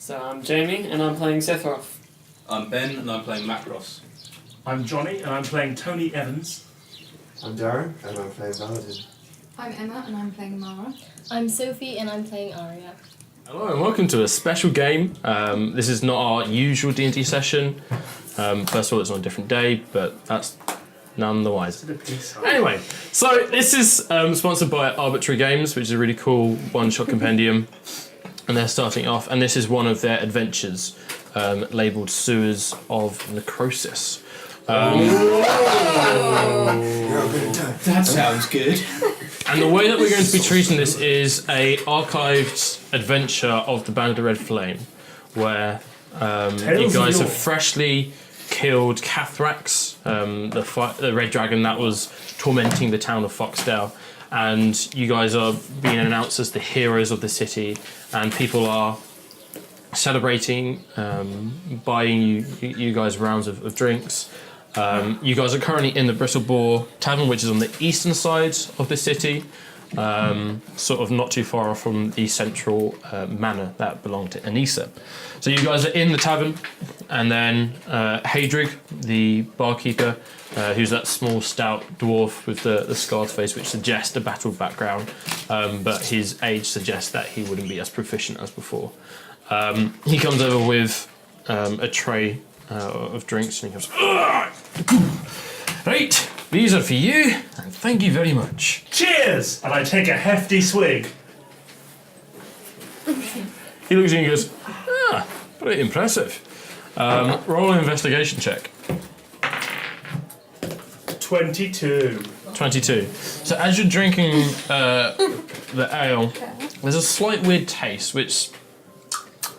So I'm Jamie, and I'm playing Sephiroth. I'm Ben, and I'm playing Macross. I'm Johnny, and I'm playing Tony Evans. I'm Darren, and I'm playing Paladin. I'm Emma, and I'm playing Mara. I'm Sophie, and I'm playing Arya. Hello and welcome to a special game. This is not our usual D&D session. First of all, it's on a different day, but that's none the wiser. Anyway, so this is sponsored by Arbitrary Games, which is a really cool one-shot compendium. And they're starting off, and this is one of their adventures, labelled Sewers of Necrosis. That sounds good. And the way that we're going to be treating this is a archived adventure of the Band of Red Flame, where you guys have freshly killed Cathrax, the red dragon that was tormenting the town of Foxdale, and you guys are being announced as the heroes of the city, and people are celebrating, buying you guys rounds of drinks. You guys are currently in the Bristle Boar Tavern, which is on the eastern side of the city, sort of not too far off from the central manor that belonged to Anissa. So you guys are in the tavern, and then Hadrig, the barkeeper, who's that small, stout dwarf with the scarred face, which suggests a battled background, but his age suggests that he wouldn't be as proficient as before. He comes over with a tray of drinks, and he goes, "Right, these are for you, and thank you very much." Cheers! And I take a hefty swig. He looks at you and goes, pretty impressive. Roll an investigation check. 22. 22. So as you're drinking the ale, there's a slight weird taste, which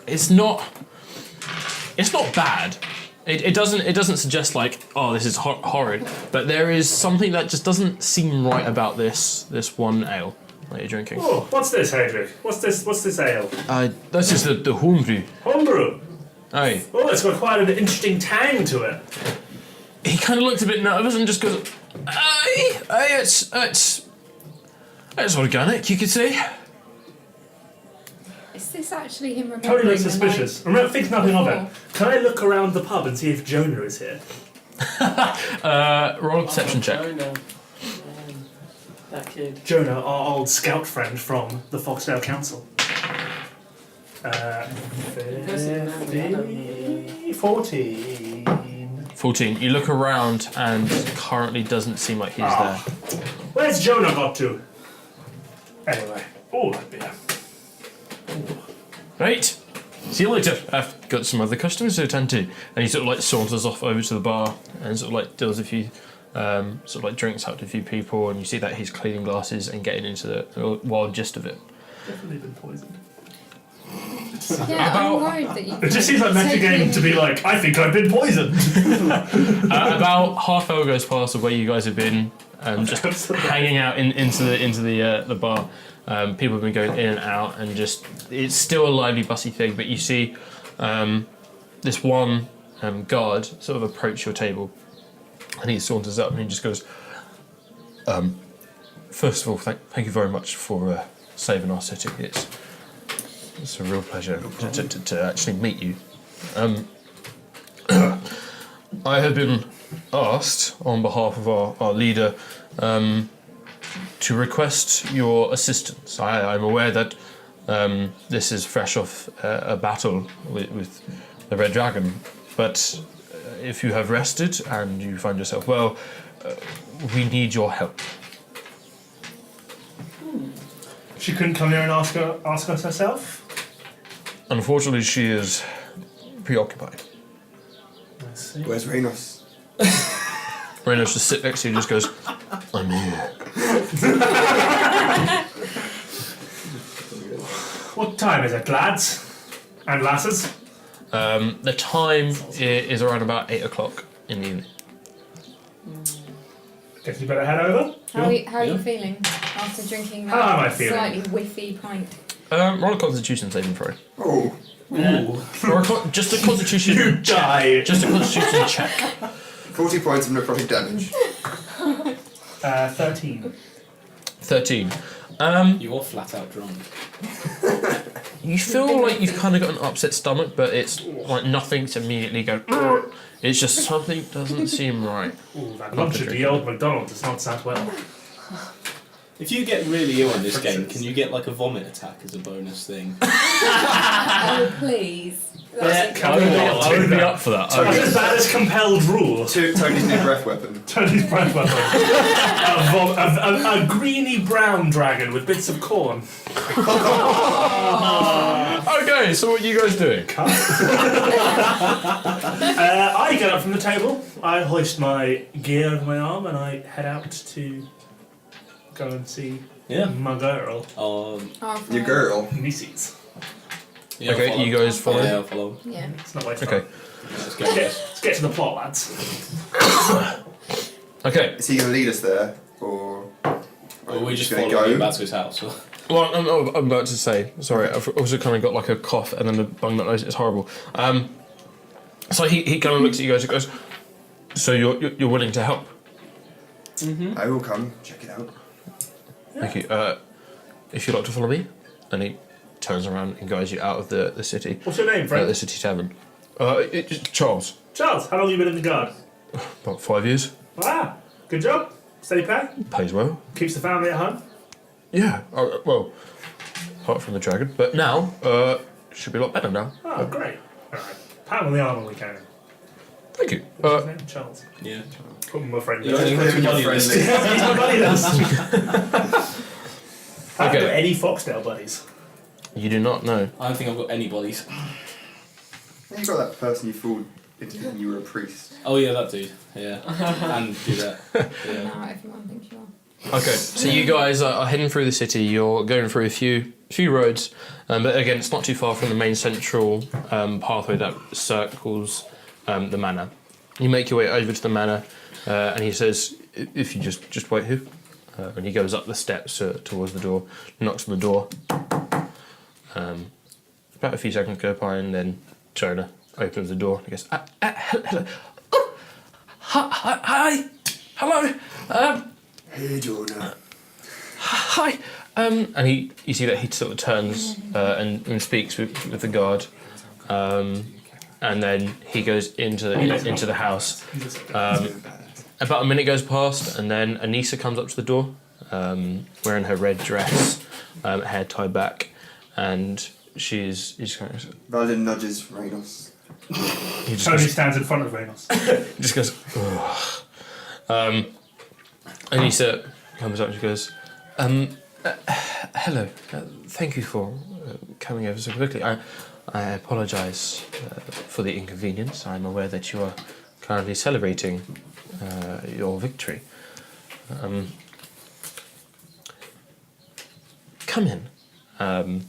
it's not bad. It doesn't suggest like, oh, this is horrid, but there is something that just doesn't seem right about this one ale that you're drinking. Oh, what's this, Hadric? What's this ale? This is the homebrew. Homebrew. Aye. Oh, it's got quite an interesting tang to it. He kind of looks a bit nervous and just goes, aye, it's organic, you could say. Is this actually him remembering? Tony looks suspicious. Remember, think nothing of it. Can I look around the pub and see if Jonah is here? Roll a perception check. Jonah. That kid. Jonah, our old scout friend from the Foxdale Council. 14. 14. You look around and currently doesn't seem like he's there. Where's Jonah got to? Anyway. Oh, that beer. Right. See you later. I've got some other customers to attend to. And he sort of like saunters off over to the bar and sort of like deals a few, sort of like drinks out to a few people, and you see that he's cleaning glasses and getting into the wild gist of it. Definitely been poisoned. Yeah, I'm worried that you. It just seems like metagame to be like, I think I've been poisoned. About half hour goes past of where you guys have been, just hanging out into the bar. People have been going in and out, and just it's still a lively, bussy thing. But you see this one guard sort of approach your table, and he saunters up and he just goes, "First of all, thank you very much for saving our city. It's a real pleasure to actually meet you. I have been asked on behalf of our leader to request your assistance. I'm aware that this is fresh off a battle with the Red Dragon, but if you have rested and you find yourself well, we need your help." She couldn't come here and ask us herself? Unfortunately, she is preoccupied. I see. Where's Reynos? Reynolds just sits next to you and just goes, "I'm here." What time is it, lads? And lasses? The time is around about 8 o'clock in the evening. Guess you better head over. How are you feeling after drinking How am I that feeling? slightly whiffy pint? Roll a Constitution saving throw. Oh. Or just a Constitution. You die. Just a Constitution check. 40 points of necrotic damage. 13. 13. You're flat out drunk. You feel like you've kind of got an upset stomach, but it's like nothing to immediately go. "Ugh." It's just something doesn't seem right. Ooh, that lunch at the old McDonald's does not sound well. If you get really ill in this game, can you get like a vomit attack as a bonus thing? Oh, please. I would be up for that. That's as bad as compelled rule. Tony's new breath weapon. Tony's breath weapon. A greeny brown dragon with bits of corn. Okay, so what are you guys doing? I get up from the table, I hoist my gear over my arm, and I head out to go and see my girl, Your girl. Nisi's. Yeah, Okay, I'll follow. you guys follow? Yeah, I'll follow. Yeah. It's not wasting Okay. time. Let's go. Let's get to the plot, lads. Okay. Is he going to lead us there, or Or we just gonna follow him back to his house. Well, I'm about to say, sorry, I've also kind of got like a cough and then a bung nut nose. It's horrible. So he kind of looks at you guys and goes, "So you're willing to help?" I will come check it out. Thank you. If you'd like to follow me, and he turns around and guides you out of the city. What's your name, friend? The city tavern. It's Charles. Charles, how long have you been in the guard? About 5 years. Ah, good job. Steady pay. Pays well. Keeps the family at home. Yeah. Well, apart from the dragon, but now should be a lot better now. Oh, great. Alright. Pat on the arm when we can. Thank you. What's his name? Charles. Yeah. Put my friend You there. only got 2 money list. He's my buddy list. I haven't Okay. got any Foxdale buddies. You do not know. I don't think I've got any bodies. You got that person you fooled into thinking you were a priest. Oh yeah, that dude. Yeah. And do that. Yeah. Now everyone thinks you are. Okay, so you guys are heading through the city. You're going through a few roads, but again, it's not too far from the main central pathway that circles the manor. You make your way over to the manor, and he says, "If you just wait here," and he goes up the steps towards the door, knocks on the door. About a few seconds go by, and then Jonah opens the door. And he goes, "Hello, oh, hi, hello." Hey, Jonah. Hi. And you see that he sort of turns and speaks with the guard, and then he goes into the house. About a minute goes past, and then Anissa comes up to the door, wearing her red dress, hair tied back, and she's kind of. Valin nudges Reynos. He just Tony goes, stands in front of Reynos. just goes. Ugh. Anissa comes up and she goes, hello, thank you for coming over so quickly. I apologise for the inconvenience. I'm aware that you are currently celebrating your victory. Come in. And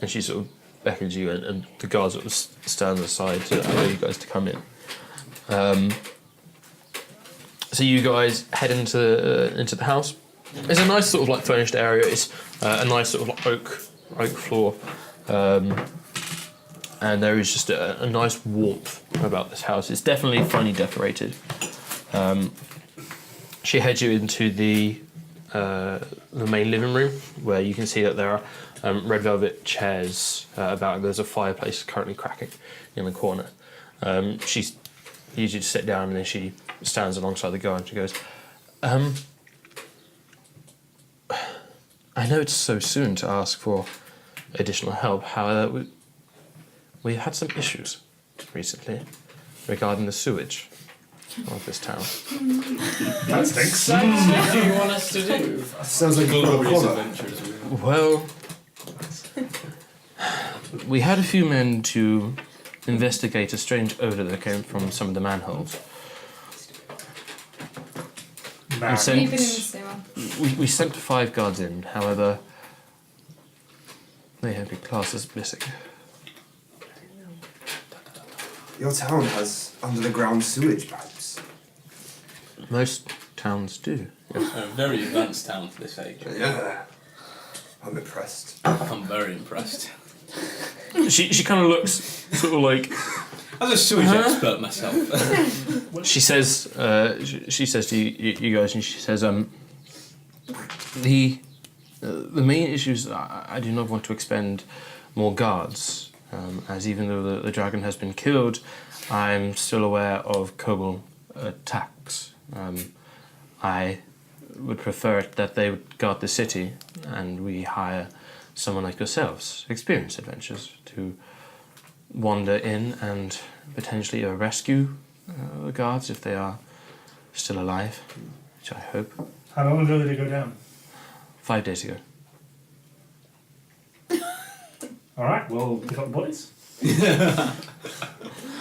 she sort of beckons you, and the guard sort of stands aside to allow you guys to come in. So you guys head into the house. It's a nice sort of like furnished area. It's a nice sort of like oak floor, and there is just a nice warmth about this house. It's definitely finely decorated. She heads you into the main living room, where you can see that there are red velvet chairs about. There's a fireplace currently cracking in the corner. She's usually to sit down, and then she stands alongside the guard and she goes, I know it's so soon to ask for additional help. However, we had some issues recently regarding the sewage of this town. That stinks. So, what do you want us to do? Sounds like a Glorious collar. adventures. Well, we had a few men to investigate a strange odour that came from some of the manholes. Man. sent- Keep it in the sewer. We sent 5 guards in, however, they have been classed as missing. Your town has under-the-ground sewage pipes. Most towns do. A very advanced town for this age. Yeah. I'm impressed. I'm very impressed. She kind of looks sort of like. As a sewage expert myself. She says to you guys, and she says, the The main issue is I do not want to expend more guards, as even though the dragon has been killed, I'm still aware of kobold attacks. I would prefer that they would guard the city, and we hire someone like yourselves, experienced adventurers, to wander in and potentially rescue the guards if they are still alive, which I hope. How long ago did it go down? 5 days ago. Alright, well, pick up the bodies.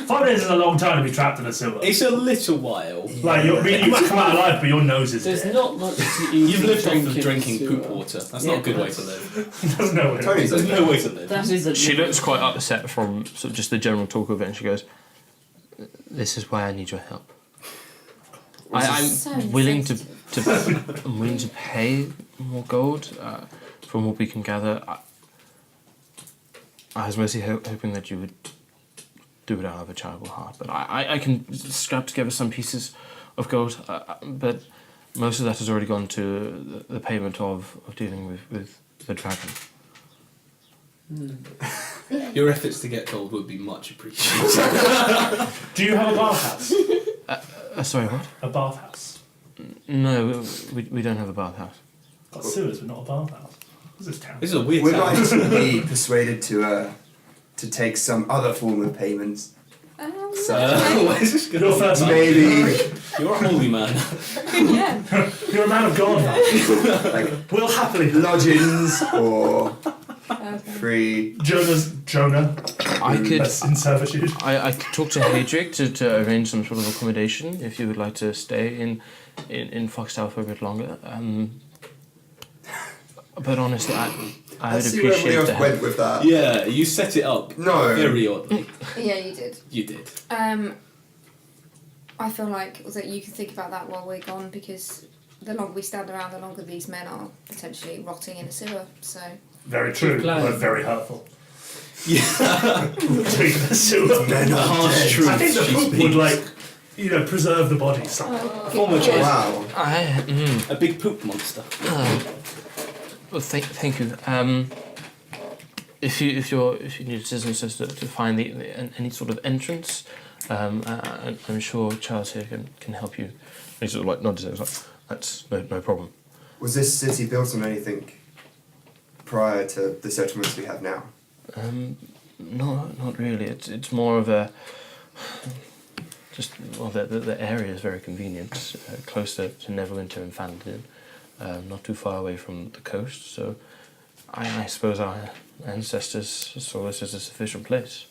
5 days is a long time to be trapped in a sewer. It's a little while. Like, you might come out alive, but your nose is There's dead. not much to eat. You've lived off of Drinking drinking sewer. poop water. That's not a good way to live. There's no way. Tony's There's no way to live. That is a She looks quite upset from sort of just the general talk of it, and she goes, "This is why I need your help. I'm So willing to insensitive. I'm willing to pay more gold from what we can gather. I was mostly hoping that you would do it out of a charitable heart, but I can scrap together some pieces of gold, but most of that has already gone to the payment of dealing with the dragon." Your efforts to get gold would be much appreciated. Do you have a bathhouse? Sorry, what? A bathhouse. No, we don't have a bathhouse. Got sewers, but not a bathhouse. This is terrible. This is a weird We town. might be persuaded to take some other form of payments. Why is this Your first name. Maybe You're a holy man. Yeah. You're a man of God. like We'll happily. lodgings or Okay. free. Jonah. That's in servitude. I could talk to Hadric to arrange some sort of accommodation if you would like to stay in Foxdale for a bit longer. But honestly, I would see where everybody appreciate else that. went with that. Yeah, you set it up No. very oddly. Yeah, you did. You did. I feel like that you can think about that while we're gone, because the longer we stand around, the longer these men are potentially rotting in a sewer. So Very true, Plan. but very hurtful. Yeah. Between the sewer. Men are Harsh dead. truth. I think the she poop speaks. would, like, preserve the body somehow. Former choice. Wow. A big poop monster. Well, thank you. If you need assistance to find any sort of entrance, I'm sure Charles here can help you. And he sort of like nods. Like, that's no problem. Was this city built on anything prior to the settlements we have now? No, not really. It's more of a the area is very convenient, close to Neverwinter and Fandolin, not too far away from the coast. So, I suppose our ancestors saw this as a sufficient place.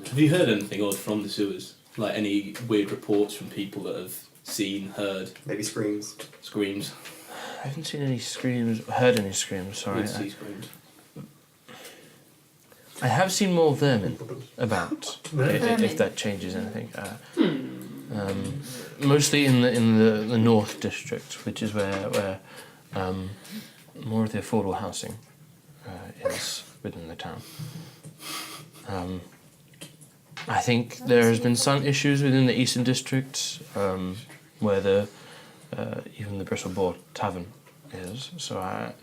Have you heard anything odd from the sewers? Like any weird reports from people that have seen, heard Maybe screams. screams? I haven't seen any screams, heard any screams. Sorry. We'd see screams. I have seen more vermin about. Vermin? If that changes anything. Mostly in the North District, which is where more of the affordable housing is within the town. I think there has been some issues within the Eastern District, where even the Bristol Board Tavern is. So I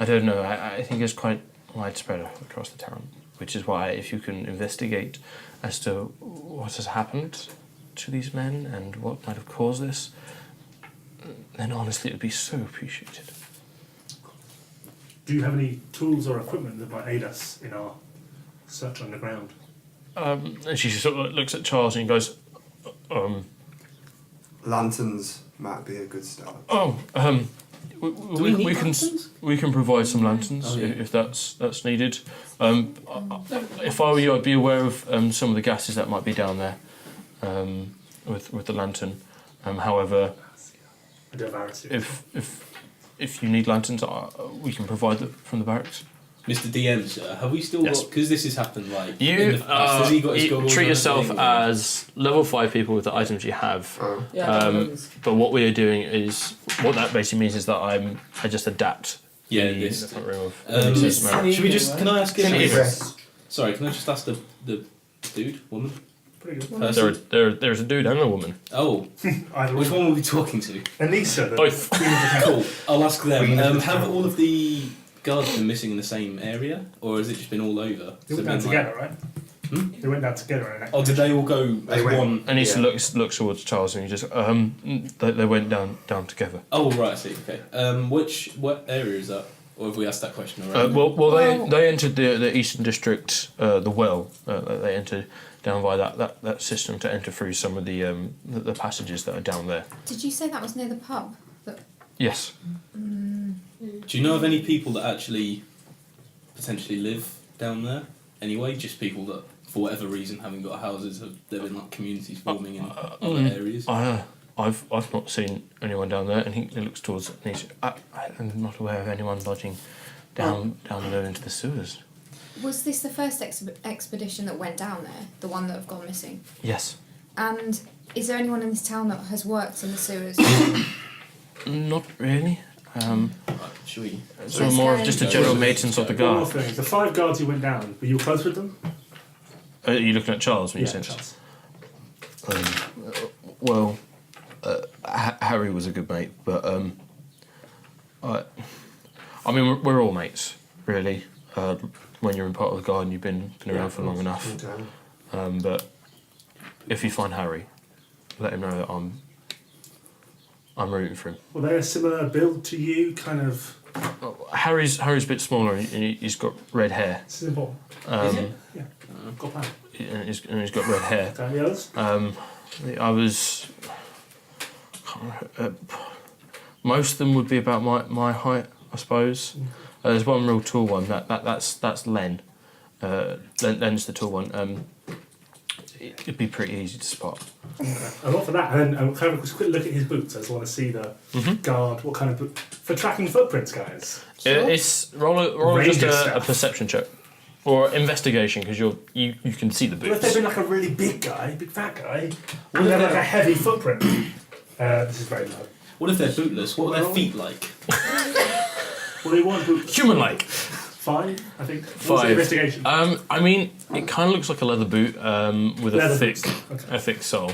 don't know. I think it's quite widespread across the town, which is why if you can investigate as to what has happened to these men and what might have caused this, then honestly it would be so appreciated. Do you have any tools or equipment that might aid us in our search underground? And she sort of looks at Charles and goes, Lanterns might be a good start. we can provide some lanterns if that's needed. If I were you, I'd be aware of some of the gases that might be down there with the lantern. However, I do have arrows. if you need lanterns, we can provide them from the barracks. Mr. DM, sir, have we still Yes. got... Because this has happened, like, in You, the past. Has he got his goggles treat on yourself and everything? as level 5 people with the items you have. Yeah, But what we are doing is, what that basically means is that I just adapt Yeah, the this... front room of This Mary. is- Should we just... Can I ask Can him... you- Dress. Sorry, can I just ask the dude, woman, Pretty good. There's a dude and a woman. Oh, Either which one were we talking to? Anissa, the Both. queen of the town. Cool. I'll ask them. Queen of the Have town. all of the guards been missing in the same area, or has it just been all over? They went Has down it been like- together, right? Hmm? They went down together in an Oh, did they all go They as went- one? And he Yeah. looks towards Charles and he just they went down together. Oh, right. I see. Okay. What area is that? Or have we asked that question already? Well, Well- they entered the Eastern District, the well. They entered down by that system to enter through some of the passages that are down there. Did you say that was near the pub? Yes. Do you know of any people that actually potentially live down there? Anyway, just people that, for whatever reason, having got houses, have there been like communities forming in other areas? I've not seen anyone down there, and he looks towards. And he's, I'm not aware of anyone lodging down there into the sewers. Was this the first expedition that went down there? The one that have gone missing? Yes. And is there anyone in this town that has worked in the sewers? Not really. Should we? So Let's more go. of just a general maintenance of the One more guard. thing. The 5 guards who went down, were you close with them? Are you looking at Charles when you Yeah, said? Charles. Well, Harry was a good mate, but I mean we're all mates, really. When you're in part of the guard and you've been around for long enough. Okay. But if you find Harry, let him know that I'm rooting for him. Were they a similar build to you? Kind of. Harry's a bit smaller and he's got red hair. This is important. Yeah. Got plan. And he's got red hair. Okay, the others? The others, most of them would be about my height, I suppose. There's one real tall one. That's Len. Len's the tall one. It'd be pretty easy to spot. A lot for that. And then kind of a quick look at his boots. I just want to see the guard. What kind of boot? For tracking footprints, guys. Sure. It's roll just Ranger a stuff. perception check or investigation because you can see the What if they've boots. been like a really big guy, big fat guy, and they have like a heavy footprint? This is very low. What if they're bootless? What are their feet like? What do you want? Boots? Human-like. 5, I think. What's the 5. investigation? I mean, it kind of looks like a leather boot with Leather a thick, boots, okay. a thick sole.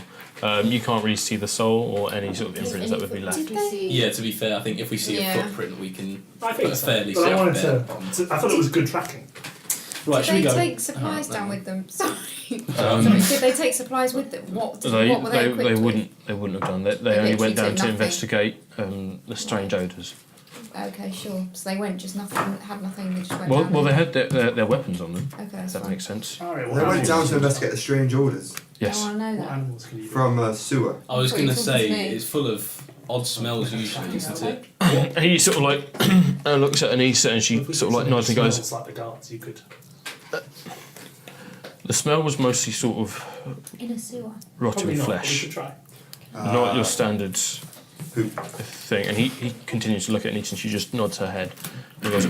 You can't really see the sole or any sort of imprints that would be left. Yeah, to be fair, I think if we see Yeah. a footprint, we can I put think a so. fairly But I safe wanted bet on. I thought it was good tracking. Right, Did should we they go? take supplies down with them? Sorry. Um, Sorry. Did they take supplies with them? What were they equipped they with? wouldn't have done that. They They only literally went down took to nothing. investigate the strange odours. Okay, sure. So they went just nothing, had nothing. They just went Well, down well, they there. had their weapons on them. Okay, If that's that fine. makes sense. Alright, They went down to investigate the strange orders Yes. I want to know What that. animals can you from a sewer. I was What going are to you talking say, to me? it's full of odd smells usually, isn't it? He sort of like looks at Anissa and she sort of like nods and goes. Smells like the guards. You could. The smell was mostly sort of In a sewer. rotting Probably not. But we flesh, should try. not your standard Poop. thing. And he continues to look at Anissa and she just nods her head. And he goes,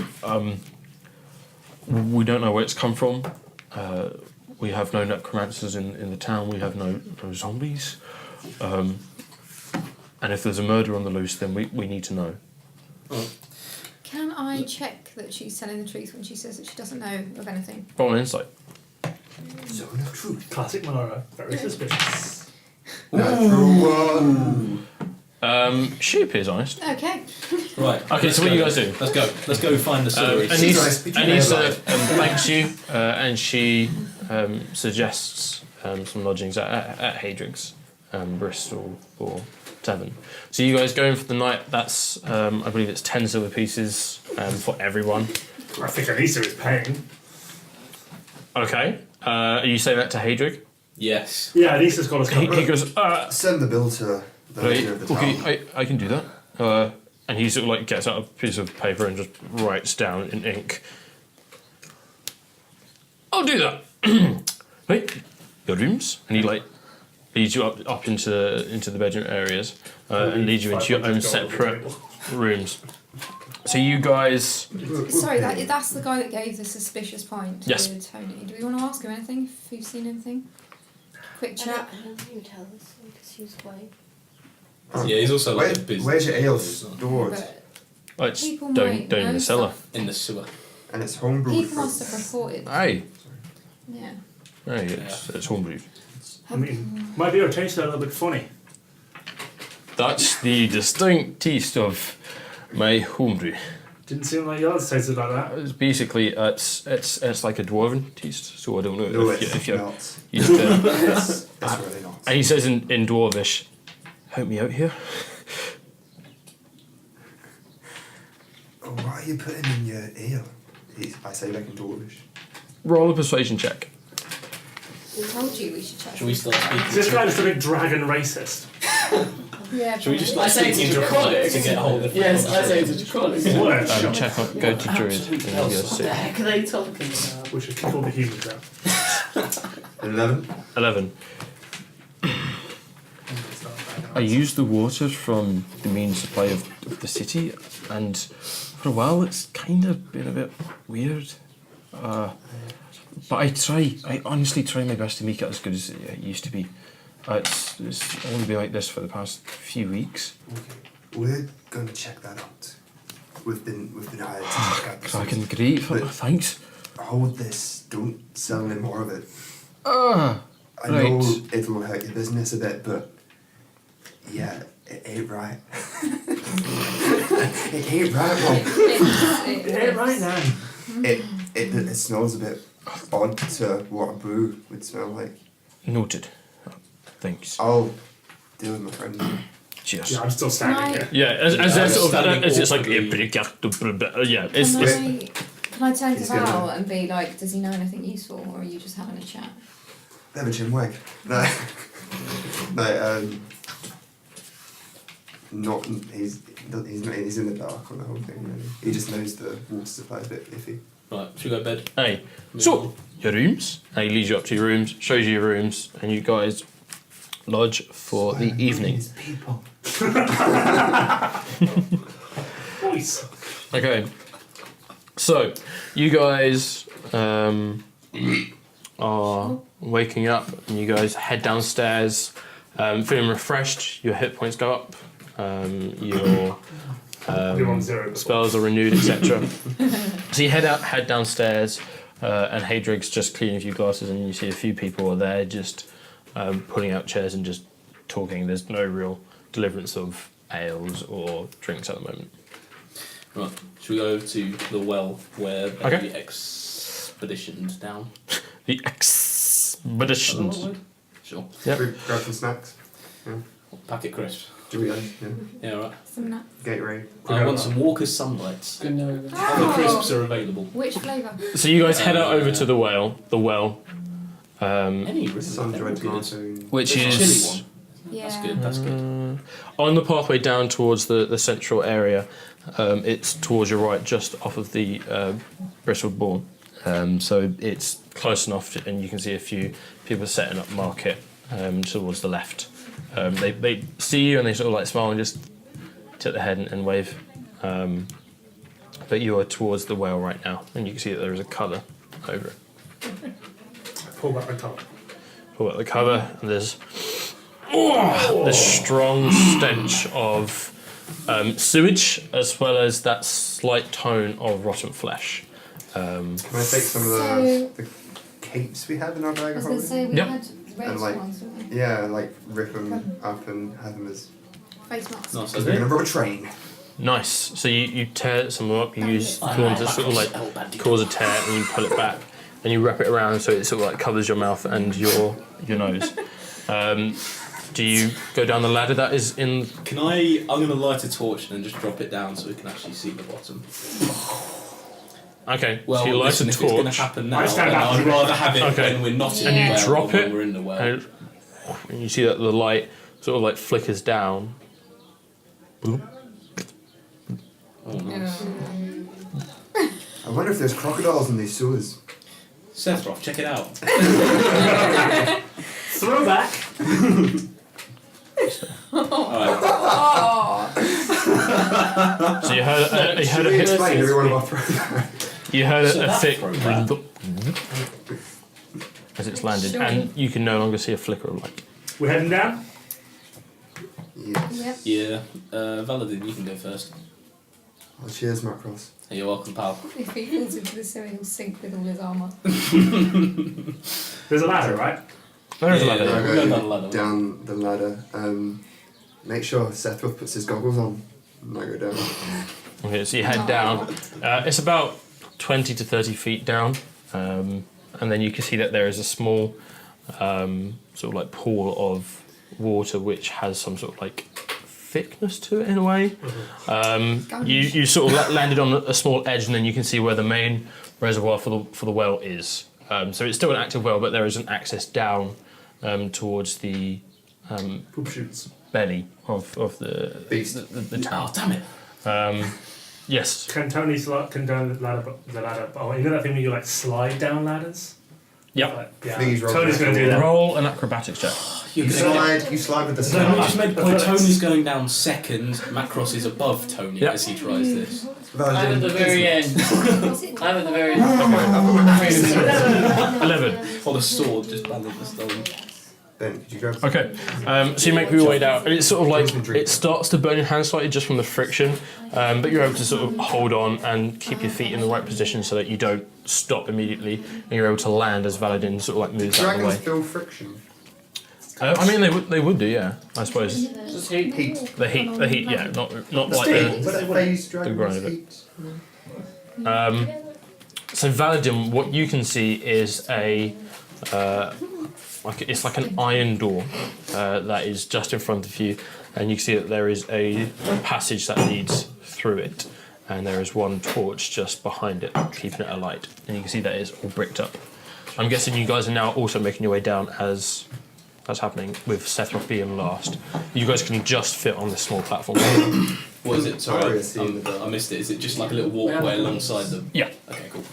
we don't know where it's come from. We have no necromancers in the town. We have no zombies. And if there's a murder on the loose, then we need to know. Can I check that she's telling the truth when she says that she doesn't know of anything? Roll an insight. Zone of truth. Classic Monora. Very suspicious. Natural one. She appears honest. Okay. Right. Okay, let's so what go. you guys do? Let's go. Let's go find the sewer. Anissa thanks you, and she suggests some lodgings at Hadrig's, Bristol or Tavern. So you guys go in for the night. That's I believe it's 10 silver pieces for everyone. I think Anissa is paying. Okay. Are you saying that to Hadrig? Yes. Yeah, Anissa's got us He covered. goes, Send the bill to the leader of the town. okay, I can do that. And he sort of like gets out a piece of paper and just writes down in ink. I'll do that. Right, your rooms, and he like leads you up into the bedroom areas and leads you into your own separate rooms. So you guys, Sorry, that's the guy that gave the suspicious point to Yes. Tony. Do we want to ask him anything? If you've seen anything? Quick chat. I don't think you tell us because he was away. Yeah, he's also like a Where, business. where's your ale person. stored? But it's People down might in know the cellar. stuff. In the sewer. And it's homebrewed. people from- must have reported. Hey, Yeah. Hey, it's homebrewed. I mean, my beer tastes a little bit funny. That's the distinct taste of my homebrew. Didn't seem like yours tasted like that. It's basically it's like a dwarven taste, so I don't know No, if you're not. used to it. It's really not. And he says in dwarvish, "Help me out here." Oh, what are you putting in your ale? I say like in Dwarvish. Roll a persuasion check. We told you we should check. Should we start speaking? Is this guy just a big dragon racist? Yeah. Should we just I start say speaking to Draconic Draconic. to get hold of? Yes, I say to Draconic. Word shot. Check on, go to druid. And you'll be able to What see. the heck are they talking about? We should kick all the humans out. 11. 11. I used the water from the main supply of the city, and for a while it's kind of been a bit weird. But I honestly try my best to make it as good as it used to be. It's only been like this for the past few weeks. We're going to check that out. We've been hired to check out the Cracking great, But- thanks. Hold this. Don't sell any more of it. Ah, I know right. it'll hurt your business a bit, but yeah, it ain't right. It ain't right, Rob. Yeah, right now. It smells a bit odd to what a brew would smell like. Noted. Thanks. I'll deal with my friend. Cheers. Yeah, I'm still standing here. Yeah, as sort of, standing as it's like awkwardly. yeah, it's Can I turn to He's gonna- Val and be like, does he know anything useful, or are you just having a chat? They have a chinwag. No, not he's in the dark on the whole thing. Really. He just knows the water supply is a bit iffy. Right, should we go to bed? Hey, so your rooms. And he leads you up to your rooms, shows you your rooms, and you guys lodge for the evening. These people. Voice. Okay, so you guys are waking up, and you guys head downstairs, feeling refreshed. Your hit points go up. Your You're on zero before. spells are renewed, etc. So you head downstairs, and Hadrig's just cleaning a few glasses, and you see a few people are there just pulling out chairs and just talking. There's no real deliverance of ales or drinks at the moment. Right, should we go to the well where they Okay. expeditioned down? The expeditions. Sure. Yep. Grab some snacks. Packet crisps. Doritos. Yeah. Yeah, right. Some nuts. Gatorade. I want some Walker's Sunlights. Good know. Other crisps are available. Which flavour? So you guys head out over to the well. Any really? Sun-dried They're all good. tomato. Which There's a is chilli one. Yeah. That's good. That's good. on the pathway down towards the central area. It's towards your right, just off of the bristled bourne. So it's close enough, and you can see a few people setting up market towards the left. They see you and they sort of like smile and just tip their head and wave. But you are towards the well right now, and you can see that there is a colour over it. Pull back the top. Pull out the cover, and there's this strong stench of sewage, as well as that slight tone of rotten flesh. Can I take some of the capes we have in our I bag was of going to say, holding? we Yep. had raised And, like, ones, didn't we? Yeah, like rip them up and have them as. Face masks. Nice. Because we're gonna run a train. Nice. So you tear some of them up, you use thorns to sort of like cause a tear, and you pull it back, and you wrap it around so it sort of like covers your mouth and your nose. Do you go down the ladder that is in? Can I'm going to light a torch and then just drop it down so we can actually see the bottom. Okay. Well, so you light listen, a if it's going to torch, happen now, I stand then up. I'd rather have it Okay. when we're not in And the you well drop than it, when we're in the well. and you see that the light sort of like flickers down. Boom. Oh, nice. I wonder if there's crocodiles in these sewers. Sethroth, check it out. Throwback. Alright. So you heard a Should we hit. explain every one of our throwbacks? You heard So a that's thick throwback. as it's landed, Sure. and you can no longer see a flicker of light. We're heading down. Yes. Yep. Yeah, Valadin, you can go first. Oh, cheers, Macross. You're welcome, pal. If he falls into the sewer, he'll sink with all his armour. There's a ladder, right? There is a Yeah, ladder. yeah. I We'll go go down the ladder. down the ladder. Make sure Sethroth puts his goggles on. And I go down. Okay, so you head down. It's about 20 to 30 feet down, and then you can see that there is a small sort of like pool of water which has some sort of like thickness to it in a way. You sort of landed on a small edge, and then you can see where the main reservoir for the well is. So it's still an active well, but there is an access down towards the Poop shoots. belly of the Beast. the town. Oh, damn it. Yes. Can Tony can down the ladder? Oh, you know that thing where you like slide down ladders? Yep. Like, yeah. Please roll Tony's that. going to do that. Roll an acrobatics check. You're You gonna slide with the No, you slide. just made the point. Tony's going down second. Macross is above Tony Yep. as he tries this. I'm at the very end. I'm at the very end. 11. Or the sword just banded the stone. Ben, could you grab Okay, so you make your way down, and it's sort of like it starts to burn your hands slightly just from the friction, but you're able to sort of hold on and keep your feet in the right position so that you don't stop immediately, and you're able to land as Valadin sort of like moves out of the Dragons way. feel friction. I mean, they would do, yeah. I suppose Just heat. Heat. the heat, yeah, not like Steam. the. But it phase dragons grind of it. heat. So Valadin, what you can see is a. It's like an iron door that is just in front of you, and you can see that there is a passage that leads through it, and there is one torch just behind it, keeping it alight, and you can see that it's all bricked up. I'm guessing you guys are now also making your way down as that's happening, with Sethroth being last. You guys can just fit on this small platform. What is it? Sorry, Oh, I see. I missed it. Is it just like a little walkway alongside them? Yeah, Okay, cool.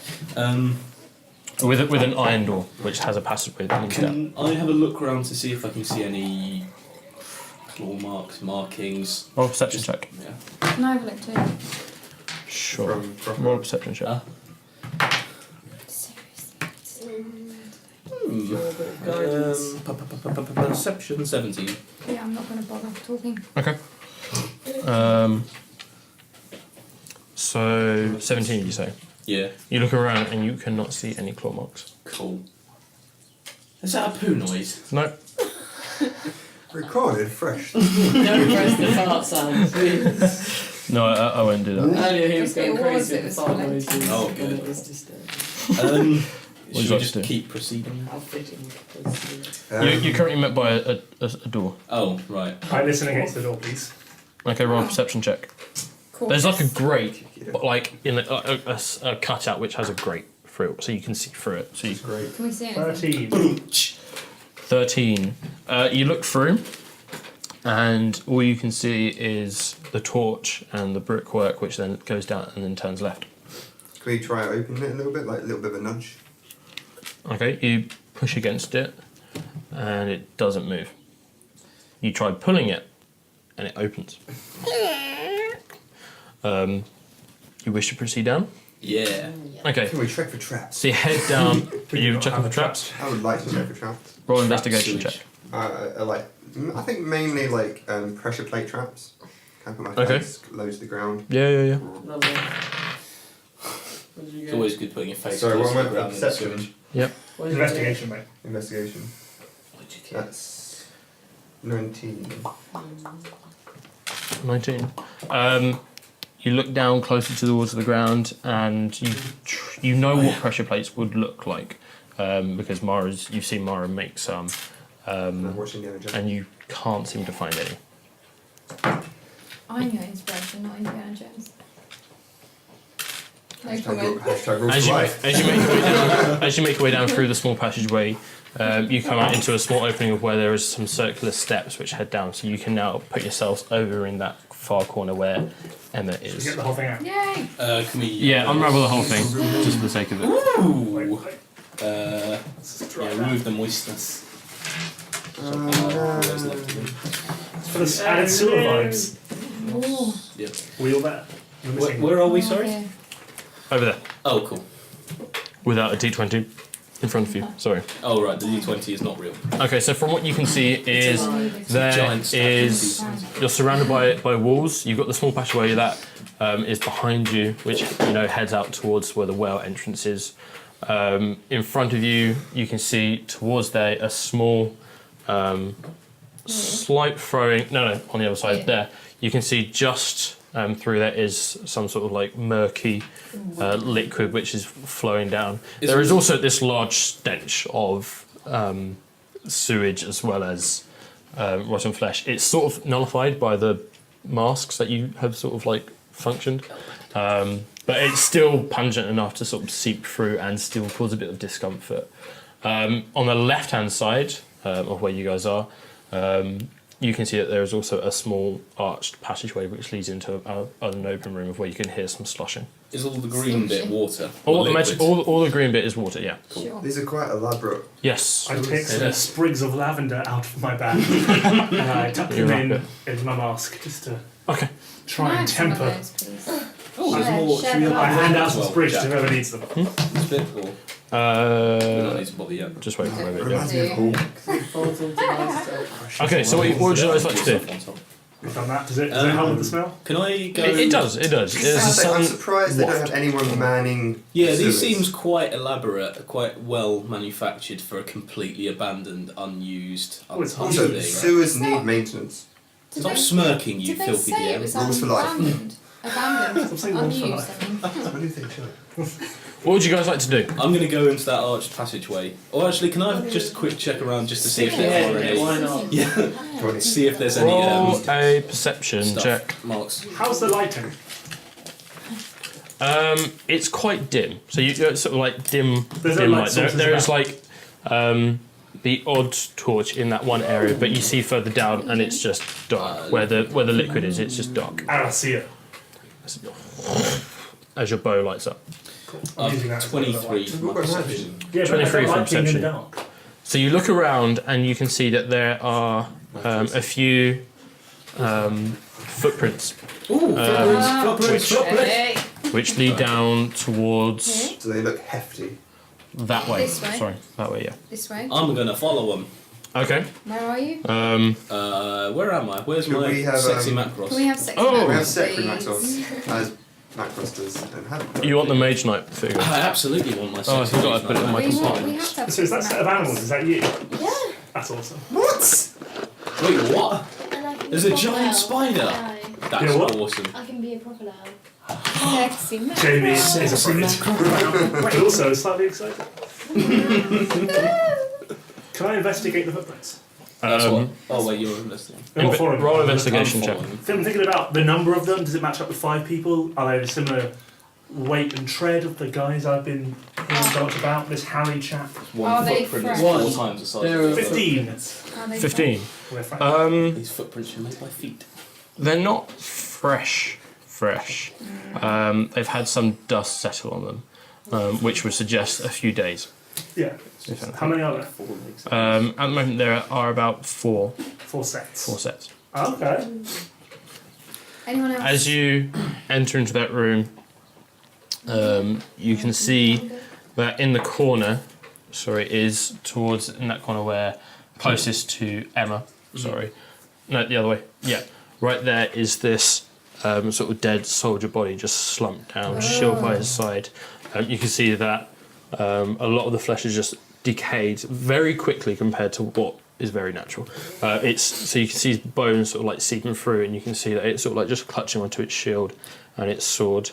with an iron door which has a passageway that leads down. Can I have a look around to see if I can see any claw marks, markings? Roll a perception check. Yeah. Can I have a look too? Sure. From Roll a perception check. Perception 17. Yeah, I'm not going to bother talking. Okay. So 17, you say? Yeah. You look around and you cannot see any claw marks. Cool. Is that a poo noise? No. recorded fresh. Don't press the fart sound, please. No, I won't do that. Earlier he was going It was, crazy it with the was fart funny. noises. Oh, and good. it was just What would you should we like just to do? keep proceeding? how fitting. Because, You're currently met by a door. Oh, right. I listen against the door, please. Okay, roll a perception check. Cool. There's like a grate, but like in a cutout which has a grate through it, so you can see through it. So you, It's great. Can we see anything? 13. 13. You look through, and all you can see is the torch and the brickwork, which then goes down and then turns left. Can we try opening it a little bit, like a little bit of a nudge? Okay, you push against it, and it doesn't move. You try pulling it, and it opens. You wish to proceed down? Yeah. Okay, Can we check for traps? so you head down. Are We you do checking not for have traps? I would like to check for traps. Roll Trap investigation sewage. check. I think mainly like pressure plate traps. Can I put my Okay. face low to the ground? Yeah. lovely. What did you It's get? always good putting your face Sorry, close what to am the I? ground in the Perception. sewage. What did you get? Investigation, mate. Investigation. What did you get? That's 19. 19. You look down closer towards the ground, and you know what pressure plates would look like, because you've seen Mara make some, I'm watching the other jump. and you can't seem to find any. I'm your inspiration, not Indiana Jones. No Hashtag comment. rules for life. As you make your way down through the small passageway, you come out into a small opening of where there is some circular steps which head down. So you can now put yourselves over in that far corner where Emma Let's is. get the whole thing out. Yay! Can we? Yeah, unravel the whole thing just for the sake of it. Ooh. Let's just try Yeah, that. remove the moistness. For the added sewer vibes. Ooh. Yep. Wheel that. You're missing. Where are we? Oh, Sorry. yeah. Over there, Oh, cool. without a d20. In front of you, sorry. Oh right, the D20 is not real. Okay, so from what you can see is there giant is you're surrounded by walls. You've got the small passageway that is behind you, which heads out towards where the well entrance is. In front of you, you can see towards there a small, slight throwing. No, on the other side there. You can see just through there is some sort of like murky liquid which is flowing down. There is also this large stench of sewage as well as rotten flesh. It's sort of nullified by the masks that you have sort of like functioned, but it's still pungent enough to sort of seep through and still cause a bit of discomfort. On the left-hand side of where you guys are, you can see that there is also a small arched passageway which leads into an open room of where you can hear some sloshing. Is all the green bit water? All the green bit is water, yeah. Cool. Sure. These are quite elaborate. Yes. I take some sprigs of lavender out of my bag and I tuck them into my mask just to try and temper. Oh, there's more. Should we I hand out some sprigs Jack? to whoever needs them. This bit, or we don't need to bother yet. Just wait for a moment. Reminds Yeah. me of Hall. Falls into my stuff. Okay, so what would you guys like to do? We've done that. Does it help with the smell? Can I go? It does. I'm surprised they don't have anyone manning. Yeah, sewers. these seems quite elaborate, quite well manufactured for a completely abandoned, unused, it's untouched Also, thing. sewers need maintenance. Stop smirking, you Did they filthy say it DM. was Rules for life. abandoned? Abandoned, saying rules for unused, life. I mean. What do you think, Shelley? What would you guys like to do? I'm going to go into that arched passageway. Or actually, can I have just a quick check around just to see if there are Yeah, any? why not? Yeah, see if there's any Roll a perception stuff. check. Marks. How's the lighting? It's quite dim. So you're sort of like dim There's no light. light sources There is about. like the odd torch in that one area, but you see further down and it's just dark. Where the liquid is, it's just dark. I don't see it. As your bow lights up. I'm using that as a bit of a 23 light. for my perception. Yeah, but 23 I for don't like being in the perception. dark. So you look around and you can see that there are a few footprints Footprints. Okay. which lead down towards Do they look hefty? that way. This way? Sorry, that way, yeah. This way. I'm going to follow them. Okay. Where are you? Where am I? Where's Should my we have, sexy um, Macross? Can we have sex? Oh! We have please? separate Macross as Macross does and have. You want the Mage Knight figure? I absolutely want my sexy Oh, I forgot I put it in my We have compartment. to have So is that set of animals? Is that you? Yeah. That's awesome. What? Wait, what? And I can There's be a giant crocodile. spider. No, That's Yeah, what? awesome. I can be a crocodile. Sexy man. Jamie is afraid. But also slightly excited. Can I investigate the footprints? That's what. Oh wait, you're investigating. They're not following roll me. investigation I'm check. following. I'm thinking about the number of them. Does it match up with 5 people? Are they a similar weight and tread of the guys I've been hearing talked about? This Harry chap. One Are they footprint is fresh? 4 times the size. They're of a- the 15. Are they 15. We're fine. These footprints are made by feet. They're not fresh. They've had some dust settle on them, which would suggest a few days. Yeah. if anything. How many are there? 4 legs. At the moment, there are about 4 4 sets. sets. Okay. Anyone else? As you enter into that room, you can see that in the corner, is towards in that corner where closest to Emma. No, the other way. Yeah, right there is this sort of dead soldier body just slumped down, shield by his side. You can see that a lot of the flesh is just decayed very quickly compared to what is very natural. So you can see his bones sort of like seeping through, and you can see that it's sort of like just clutching onto its shield and its sword.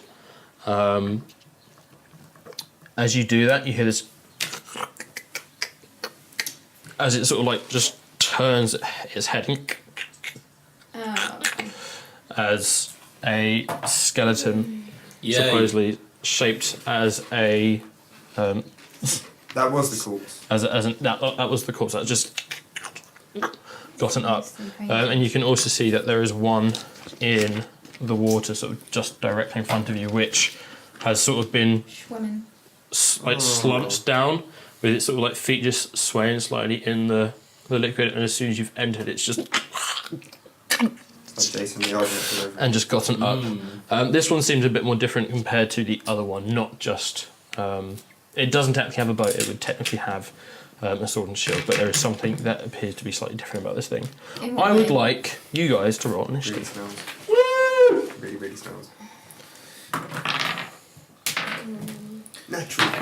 As you do that, you hear this as it sort of like just turns its head as a skeleton, Yay. supposedly shaped as a That was the corpse. that was the corpse that just gotten up, and you can also see that there is one in the water, sort of just directly in front of you, which has sort of been Swimming. slumped down with its sort of like feet just swaying slightly in the liquid, and as soon as you've entered, it's just Like Jason the Argent. and just gotten up. This one seems a bit more different compared to the other one, not just it doesn't technically have a bow. It would technically have a sword and shield, but there is something that appears to be slightly different about this thing. I would like you guys to roll Really initiative. smells. Woo! Really smells.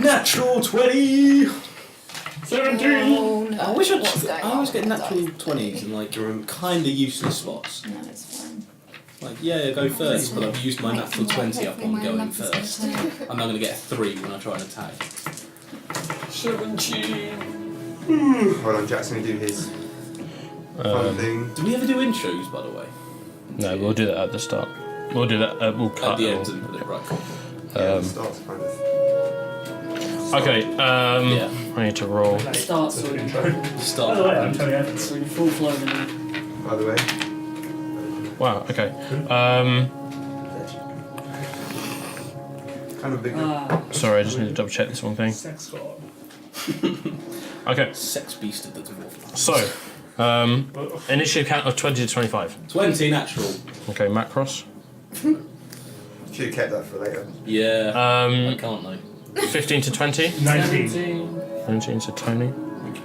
Natural 20! 17! Oh, no. I wish What's going I on always get with natural that? 20s in like kind of useless spots. No, it's fine. Like, yeah, go first, but I've used my natural 20 up on going first. I'm not going to get a 3 when I try and attack. 17. Hold on, Jack's gonna do his fun thing. Do we ever do intros, by the way? No, we'll do that at the start. We'll do that. We'll cut At the it end all. and put it right. Cool. Yeah, the start's kind of. Okay. Yeah. I need to roll. Start, So sorry. intro. By Start. the way, I'm Tony Evans. So you're full flow now. By the way. Wow. Okay. Kind of big. Sorry, I just need to double check this one thing. Sex squad. Okay. Sex beast of the dwarf. So, initiative count of 20 to 25. 20 natural. Okay, Macross. Should have kept that for later. Yeah. I Um, can't though. 15 to 20. 19. 17. 19 to Tony. Okay.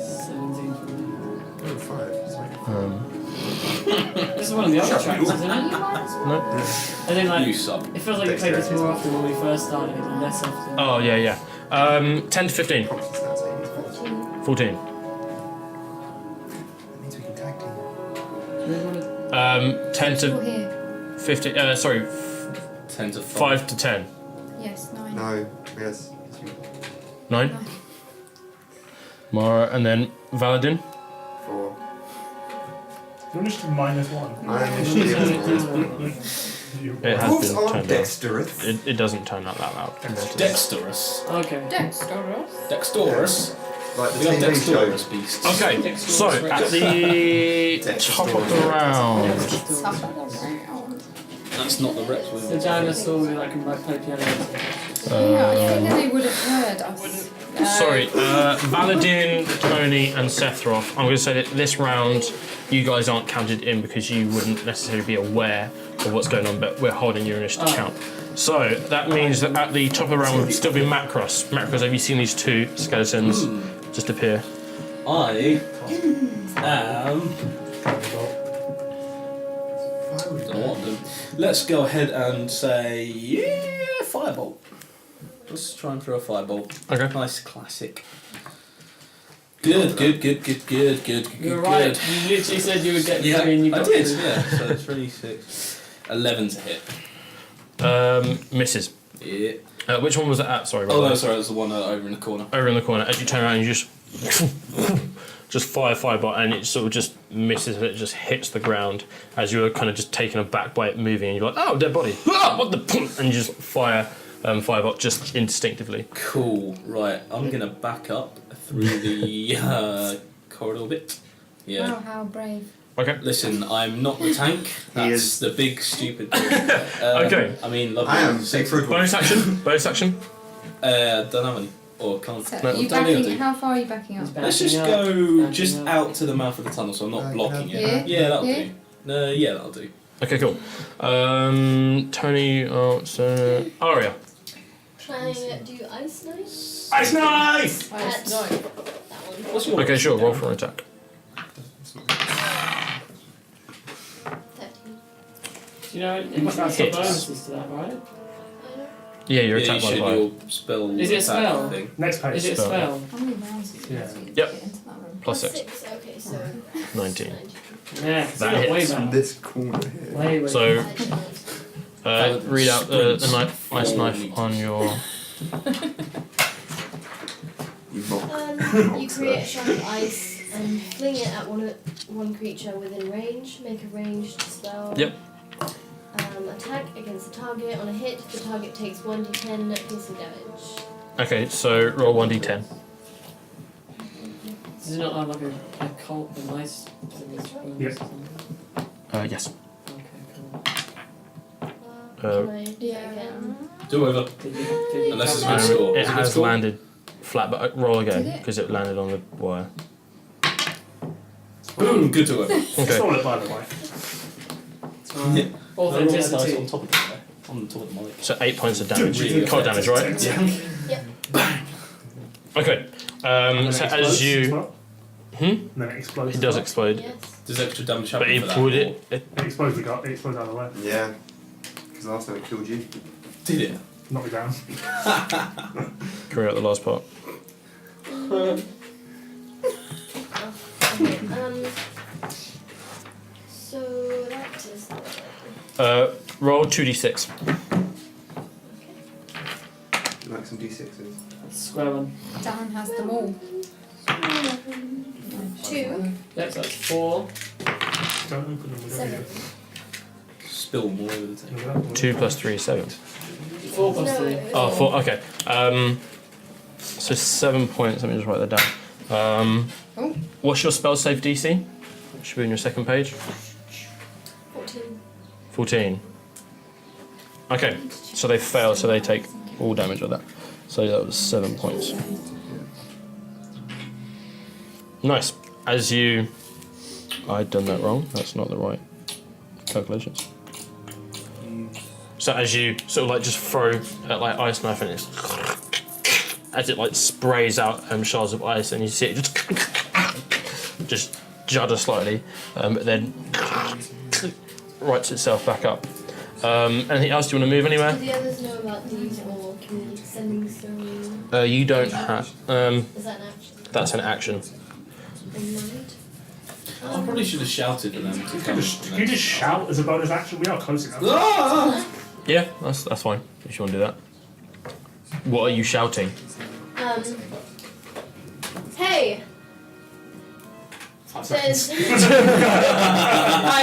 17 for me. Oh, 5. Sorry. This is one of the other tracks, isn't it? No. I think like You sub. it feels like you played this more often when we first started and less often. Oh yeah, yeah. 10 to 15. Prompts now saying 14. that means we can tag team. 10 Still to here. 15. Sorry, 10 to 5 to 10. Yes, 9. No, yes. 9. Mara, and then Valadin. 4. You want to do -1? I am initially It has Wolves been are turned dexterous. out. It doesn't turn out that loud. Dexterous. Okay. Dexterous. Dexterous. Like the We got TV show. dexterous beasts. Okay, so at the top of the round. Top of the round. That's not the reps with The dinosaur that can like play piano. Yeah, I think that they would have heard us. Sorry, Valadin, Tony, and Sethroth. I'm going to say that this round you guys aren't counted in because you wouldn't necessarily be aware of what's going on, but we're holding your initiative count. So that means that at the top of the round would still be Macross. Macross, have you seen these two skeletons just appear? I am. Don't know what them. Let's go ahead and say firebolt. Let's try and throw a firebolt. Okay. Nice classic. Good. You're right. You literally said you would get Yeah, three and you I got did. three. Yeah. So 3, 6, 11 to hit. Misses. Yeah. Which one was it at? Sorry. Oh no, sorry, it was the one over in the corner. Over in the corner. As you turn around, you just fire fireball, and it sort of just misses, and it just hits the ground as you were kind of just taken aback by it moving, and you're like, "Oh, dead body! Ah, what the?" And you just fire fireball just instinctively. Cool. Right, I'm gonna back up through the corridor bit. Yeah. Wow, how brave. Okay. Listen, I'm not the tank. That's is. the big stupid. Okay. I mean, lovely. I am sacred. Bonus action. Bonus action. Don't have any. Or can't. So, No, you don't need backing, to. how far are you backing up? Let's just Backing up, go backing just up. out to the mouth of the tunnel, so I'm not blocking it. Here? Yeah, that'll Here? do. No, yeah, that'll do. Okay, cool. Tony. Aria. Trying to do ice knife. Ice knife! At No. that one. What's your? Okay, sure. Roll for an attack. 13. Do you know it must have some bonuses to that, right? Yeah, your Yeah, attack you should. modifier. Your spell. Is it a attack spell? Thing. Next page. Is it a Spell. spell? How many rounds did you Yeah. have to Yep. get into that room? Plus 6. Okay, so 19. Yeah, That that way hits. better. This corner here. Way So read out the ice knife on your. You mock. you create a shard of ice and fling it at one creature within range. Make a ranged spell. Yep. Attack against the target. On a hit, the target takes 1d10 piercing damage. Okay, so roll 1d10. Does it not have like a cult, a nice Yep. Yes. Okay, cool. Can I do Yeah. that again? Do over. Did you Unless it's come good back? score. It Is it good has score? landed flat, but roll again Did it? because it landed on the wire. Boom. Good to over. Just Okay. roll it, by the way. Yeah. Authenticity. On top of it there. On the top of the mic. So 8 points of damage. Really Cold damage, right? Yeah. Yep. Okay. So as you, And then it explodes. it does explode, Yes. Does extra damage but happen he for that? pulled or- it. It explodes the gut. It explodes out of the way. Yeah. Because last time it killed you. Did it? Knock me down. Carry out the last part. Okay. So that is the Roll 2d6. Like some D6s. Square one. Dan has them all. 2, Yep, so that's 4. Don't open them. We don't 7. need it. Spill more over the table. Look at that. 2 plus 3 is 7. 4 plus No, 3. it was Oh, 4. Okay. So 7 points. Let me just write that down. Oh. What's your spell save DC? Should be on your second page. 14. 14. Okay. So they fail. So they take all damage with that. So that was 7 points. Nice. As you, I'd done that wrong. That's not the right calculations. So as you sort of like just throw at like ice knife and it's as it like sprays out shards of ice and you see it just judder slightly, but then rights itself back up. Anything else? Do you want to move Do anywhere? the others know about these, or can we send these through? You don't have. Is that an action? That's an action. In mind? I probably should have shouted at them to Can come. you just shout as a bonus action? We are close enough. Ah! Yeah, that's fine. If you want to do that. What are you shouting? Hey! There's How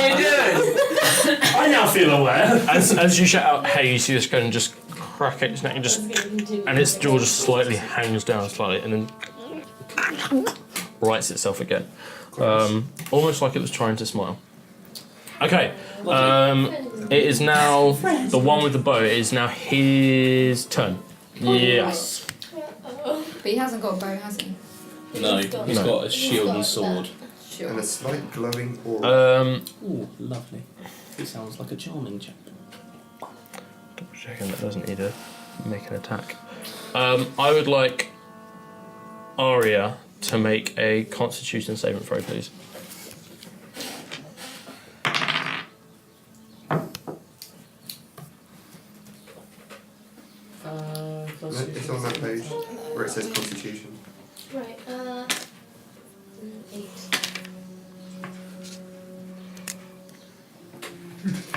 you doing? I now feel aware. As you shout out, "Hey!" you see this gun just crack at its neck and just, and its jaw just slightly hangs down slightly, and then rights itself again, almost like it was trying to smile. Okay, it is now the one with the bow. It is now his turn. Yes. But he hasn't got a bow, has he? No, he's got a shield and sword. Sure. And a slight glowing aura. Ooh, lovely. He sounds like a charming chap. Double checking that doesn't need to make an attack. I would like Arya to make a Constitution saving throw, please. No, it's on that page where it says Constitution. right, 8.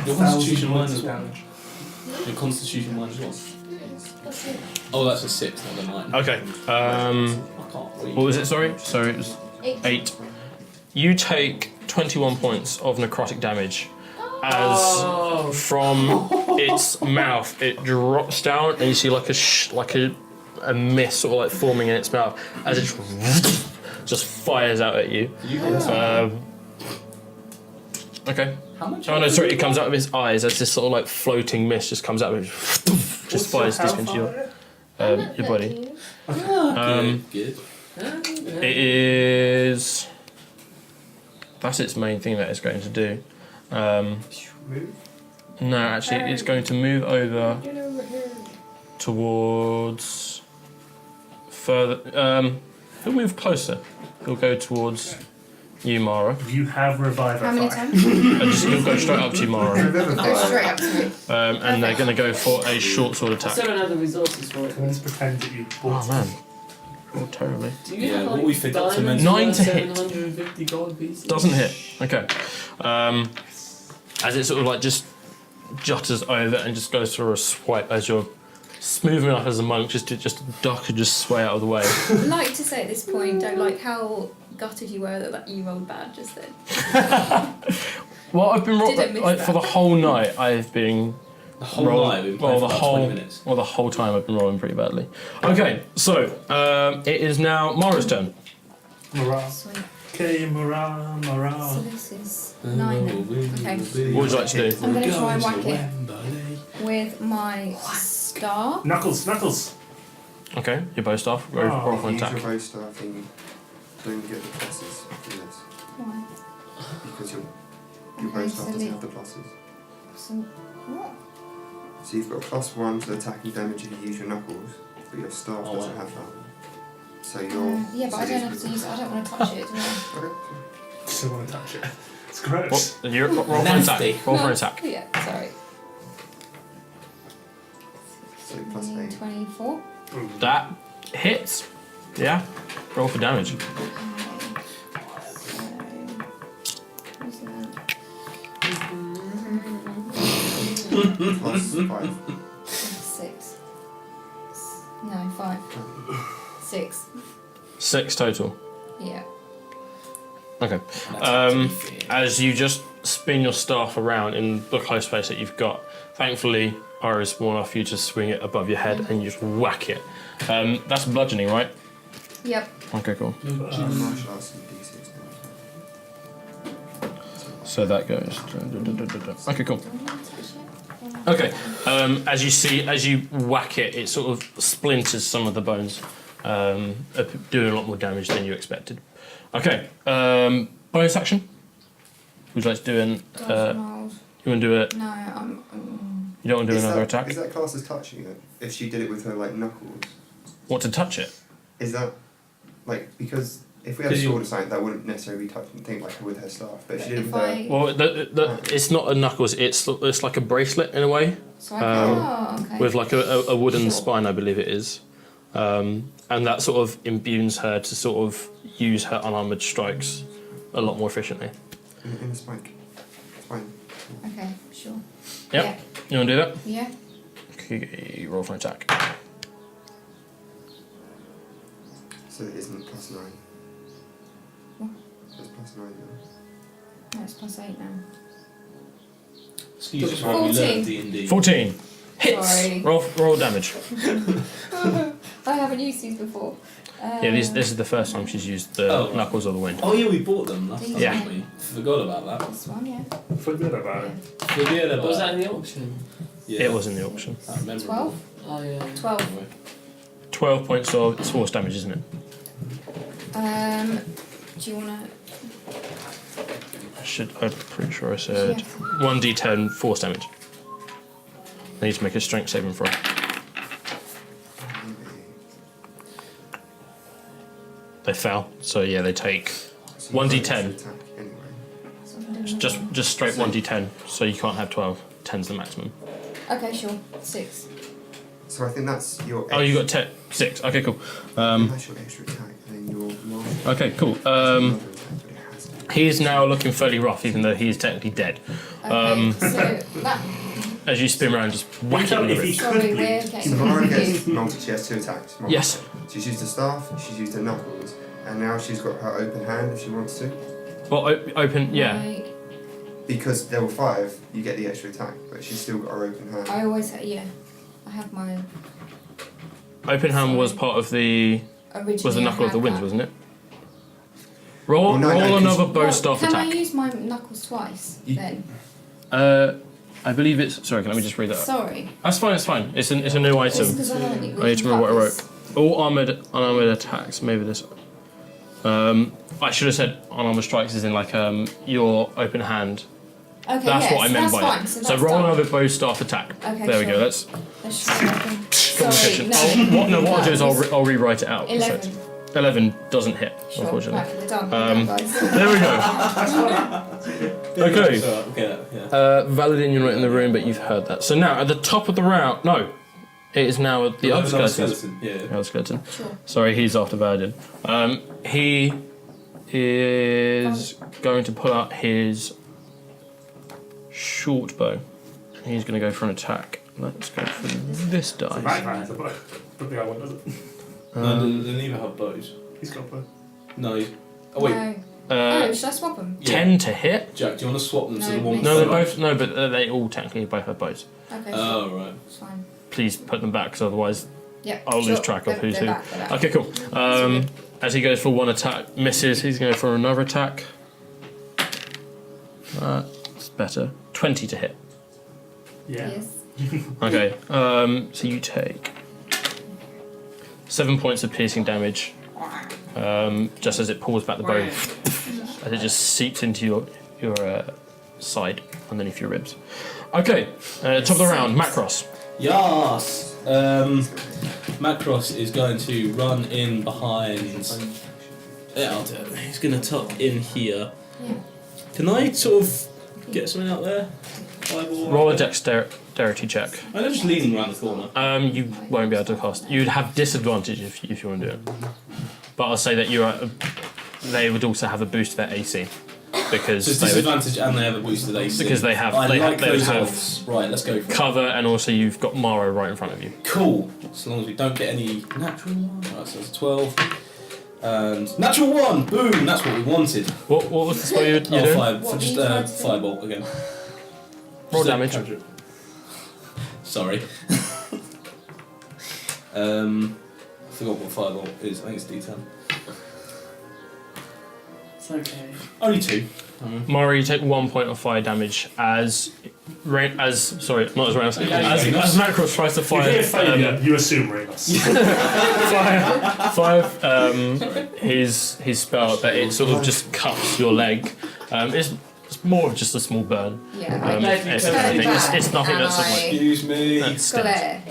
Your Constitution mine points as of well. damage. Your Constitution mine as well. That's it. Oh, that's a 6, not a 9. Okay. I can't read. What was it? Sorry, it was 8. You take 21 points of necrotic damage as from its mouth it drops down, and you see like a mist sort of like forming in its mouth as it just fires out at you. Did you hear that? Okay. How much? Oh no, sorry, it comes out of his eyes as this sort of like floating mist just comes out of it, just fires deep into your body. Good. It is. That's its main thing that it's going to do. Move. No, actually, it's going to move over Get over here. towards further. He'll move closer. He'll go towards you, Mara. You have revivify. How many times? He'll go straight up to you, Mara. Go straight up to me. And they're going to go for a short sword attack. 7 other resources for it. Let's pretend that you bought Oh man. Oh, terribly. Do you Yeah, have, what like, we forgot to diamonds mention- 9 worth to hit. 750 gold pieces? Doesn't hit. Okay. As it sort of like just jutters over and just goes for a swipe as you're smooth enough as a monk just to duck and just sway out of the way. I'd like to say at this point, don't like how gutted you were that you rolled bad just then. Well, I've been Didn't miss like that. for the whole night. I've been The whole roll- night we've been playing well, for the about 20 whole minutes. well the whole time I've been rolling pretty badly. Okay, so it is now Mara's turn. Morale. Sweet. Okay, morale, So morale. this is 9 then. Okay. What would you like to do? I'm going to try and whack it with my star. Knuckles. Okay, your bow staff. Go Oh, roll for an Use your attack. bow staff and don't get the pluses for this. Why? Because your Okay, bow staff so doesn't the- have the pluses. So, what? So you've got +1 to attacking damage if you use your knuckles. but your staff Oh, doesn't wow. have that. So you're. Yeah, but I don't have to use it. I don't want to touch it, do I? Okay. Still want to touch it. It's gross. Roll for an Nasty. attack. Roll for an attack. Yeah, sorry. So plus 8. 24. That hits. Yeah. Roll for damage. Okay. So, what's that? Plus 5. 6. No, 5. 6. 6 total. Yeah. Okay. As you just spin your staff around in the close space that you've got, thankfully, Ira is small enough for you to swing it above your head and you just whack it. That's bludgeoning, right? Yep. Okay, cool. Martial arts and D6 now. So that goes. Okay, cool. Okay. As you whack it, it sort of splinters some of the bones, doing a lot more damage than you expected. Okay. Bonus action. Would you like to do an? You want to do it? No, You don't want to do Is another that- attack? Is that class as touching it? If she did it with her like knuckles, What, to touch it? is that like because if we had a Because you- sword or something, that wouldn't necessarily be touching thing like with her staff. But if she did it if with her, I. Well, it's not a knuckles. It's like a bracelet in a way, So I can. Okay. with like a wooden Sure. spine, I believe it is, and that sort of imbues her to sort of use her unarmored strikes a lot more efficiently. in the spike. Spine. Okay, sure. Yep. You want to do that? Yeah. Okay, roll for an attack. So it isn't plus 9. What? So it's plus 9 now. No, it's plus 8 now. Excuse us while we 14. learn D&D. 14 hits. Sorry. Roll damage. I haven't used these before. Yeah, this is the first time she's used the knuckles or the wind. Oh yeah, we bought them last time, Yeah. didn't we? Forgot about that. This one, yeah. Forget about it. Forget about Was that in the auction? Yeah. It was in the auction. I remember. 12? Oh yeah. 12. 12 points of it's force damage, isn't it? Do you want I'm pretty sure I said Yes. 1d10 force damage. I need to make a strength saving throw. They fail, so yeah, they take So you 1d10. can't attack anyway. just straight 1d10, so you can't have 12. 10's the maximum. Okay, sure. 6. So I think that's your. Oh, you got 10, 6. Okay, cool. That's your extra attack, and then your martial. Okay, cool. Another attack, but it has to. He is now looking fairly rough, even though he is technically dead. Okay, so that. As you spin around, just whack it Tell in me the if he ribs. Sorry, could we're bleed. getting So Mara confused. gets multi. She has 2 attacks. Mara. Yes. She's used her staff. She's used her knuckles, and now she's got her open hand if she wants to. Well, open, yeah. Like, Because level 5, you get the extra attack, but she's still got her open hand. I always have, yeah. I have my Open hand was part of the. original. Was the knuckle of the winds, wasn't it? Roll, Well, no, roll 'cause- another bow staff Can attack. I use my knuckles twice You- then? I believe it's. Sorry, let me just read that up. Sorry. That's fine, it's fine. It's a new It's item. because I haven't I need to remember what I wrote. All unarmored attacks. Maybe this. I should have said unarmored strikes is in like your open hand. Okay, That's yes, what I meant that's by fine. it. So, So that's roll done. another bow staff attack. Okay, There we sure. go. That's Let's try again. Sorry, complication. no. What I'll do is I'll rewrite it out. 11. 11 doesn't hit, Sure, unfortunately. right, we're done. We're done, guys. There we go. Okay. Yeah. Valadin, you're not in the room, but you've heard that. So now, at the top of the round... No. It is now the other Another skeleton. Yeah. The other skeleton. Sure. Sorry, he's after Valadin. He is going to pull out his short bow. He's going to go for an attack. Let's go for this The dice. background has a bow. But the other one doesn't. No, they neither have bows. He's got a bow. No. Oh wait. No. Uh, Should I swap them? 10 to hit. Jack, do you want to swap them so No, the one? please. No, they're both. No, but they all technically both have bows. Okay. Oh right. It's fine. Please put them back, because otherwise Yep. I'll lose track of who's who. They're back. Okay, cool. As he goes for one attack, misses. He's going for another attack. That's better. 20 to hit. Yeah. Yes. Okay. So you take 7 points of piercing damage. Just as it pulls back the bow, as it just seeps into your side underneath your ribs. Okay. Top of the round, Macross. Yes. Macross is going to run in behind. Yeah, I'll do it. He's going to tuck in here. Yeah. Can I sort of get something out there? Fireball? Roll a dexterity check. I'm just leaning around the corner. You won't be able to cast. You'd have disadvantage if you want to do it. But I'll say that they would also have a boost to their AC because So it's they would disadvantage and they have a boosted AC. because they have I they like would those have odds. Right, let's go for it. cover, and also you've got Maro right in front of you. Cool. As long as we don't get any natural one. Right, so it's 12. And natural 1! Boom! That's what we wanted. What was the spell you're doing? Fire, What just were you trying to say? fireball again. Roll Just, damage. Sorry. Forgot what fireball is. I think it's D10. It's okay. Only 2. Maro, you take 1 point of fire damage as Macross tries to If you hear fire failure, you assume Remus. his spell, but it sort of just cuts your leg. It's more of just a small burn. Yeah. It's nothing that's sort of like Excuse me. that stings. Claire.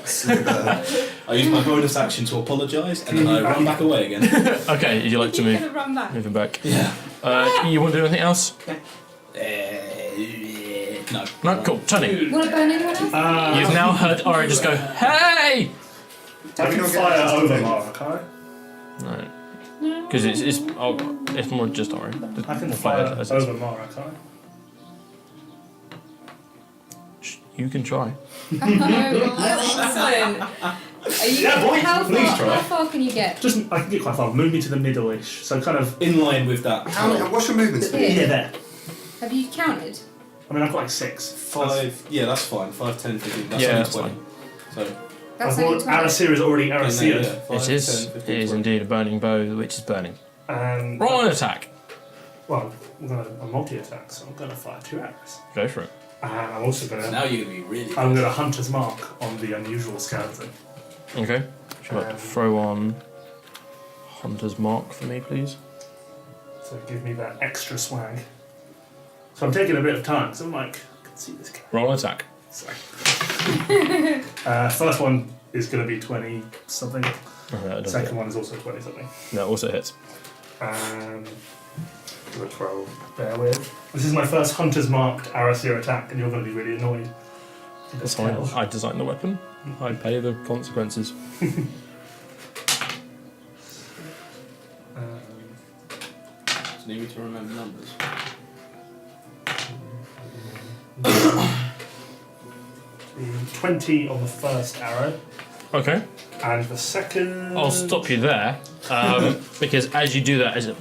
I use my bonus action to apologise and then I run back away again. Okay, would you like to You're move? gonna run back. Moving back. Yeah. You want to do anything else? No. No, cool. Tony, Want to burn anyone else? you've now heard Ori just go, "Hey!" I can fire over Mara, can't I? No, because it's more just Ori. I can The fire as over Mara, can't I? You can try. Excellent. Are you, Yeah, boy, please try. How far can you get? Just, I can get quite far. Move me to the middle-ish. So kind of In line with that. What's your movement speed? Here. there. Have you counted? I mean, I've got like 6. 5. Yeah, that's fine. 5, 10, 15. That's Yeah, only that's 20. fine. So. I That's only thought 20. Arasir is already Arasir. Yeah, 5, It is. 10, 15, It is 20. indeed a burning bow, which is burning. And Roll an attack. well, I'm going to multi-attack, so I'm going to fire 2 arrows. Go for it. And I'm also going to. Now you're going to be really. I'm going to Hunter's Mark on the unusual skeleton. Okay. Should I throw on Hunter's Mark for me, please? So give me that extra swag. So I'm taking a bit of time, because I'm like, I can see this guy. Roll an attack. So. First one is going to be 20 something. Okay, that does Second it. one is also 20 something. That also hits. And the 12. Bear with. This is my first Hunter's Marked Arasir attack, and you're going to be really annoyed. That's fine. I designed the weapon. I pay the consequences. Just need me to remember numbers. 20 on the first arrow, Okay. and the second. I'll stop you there, because as you do that, as it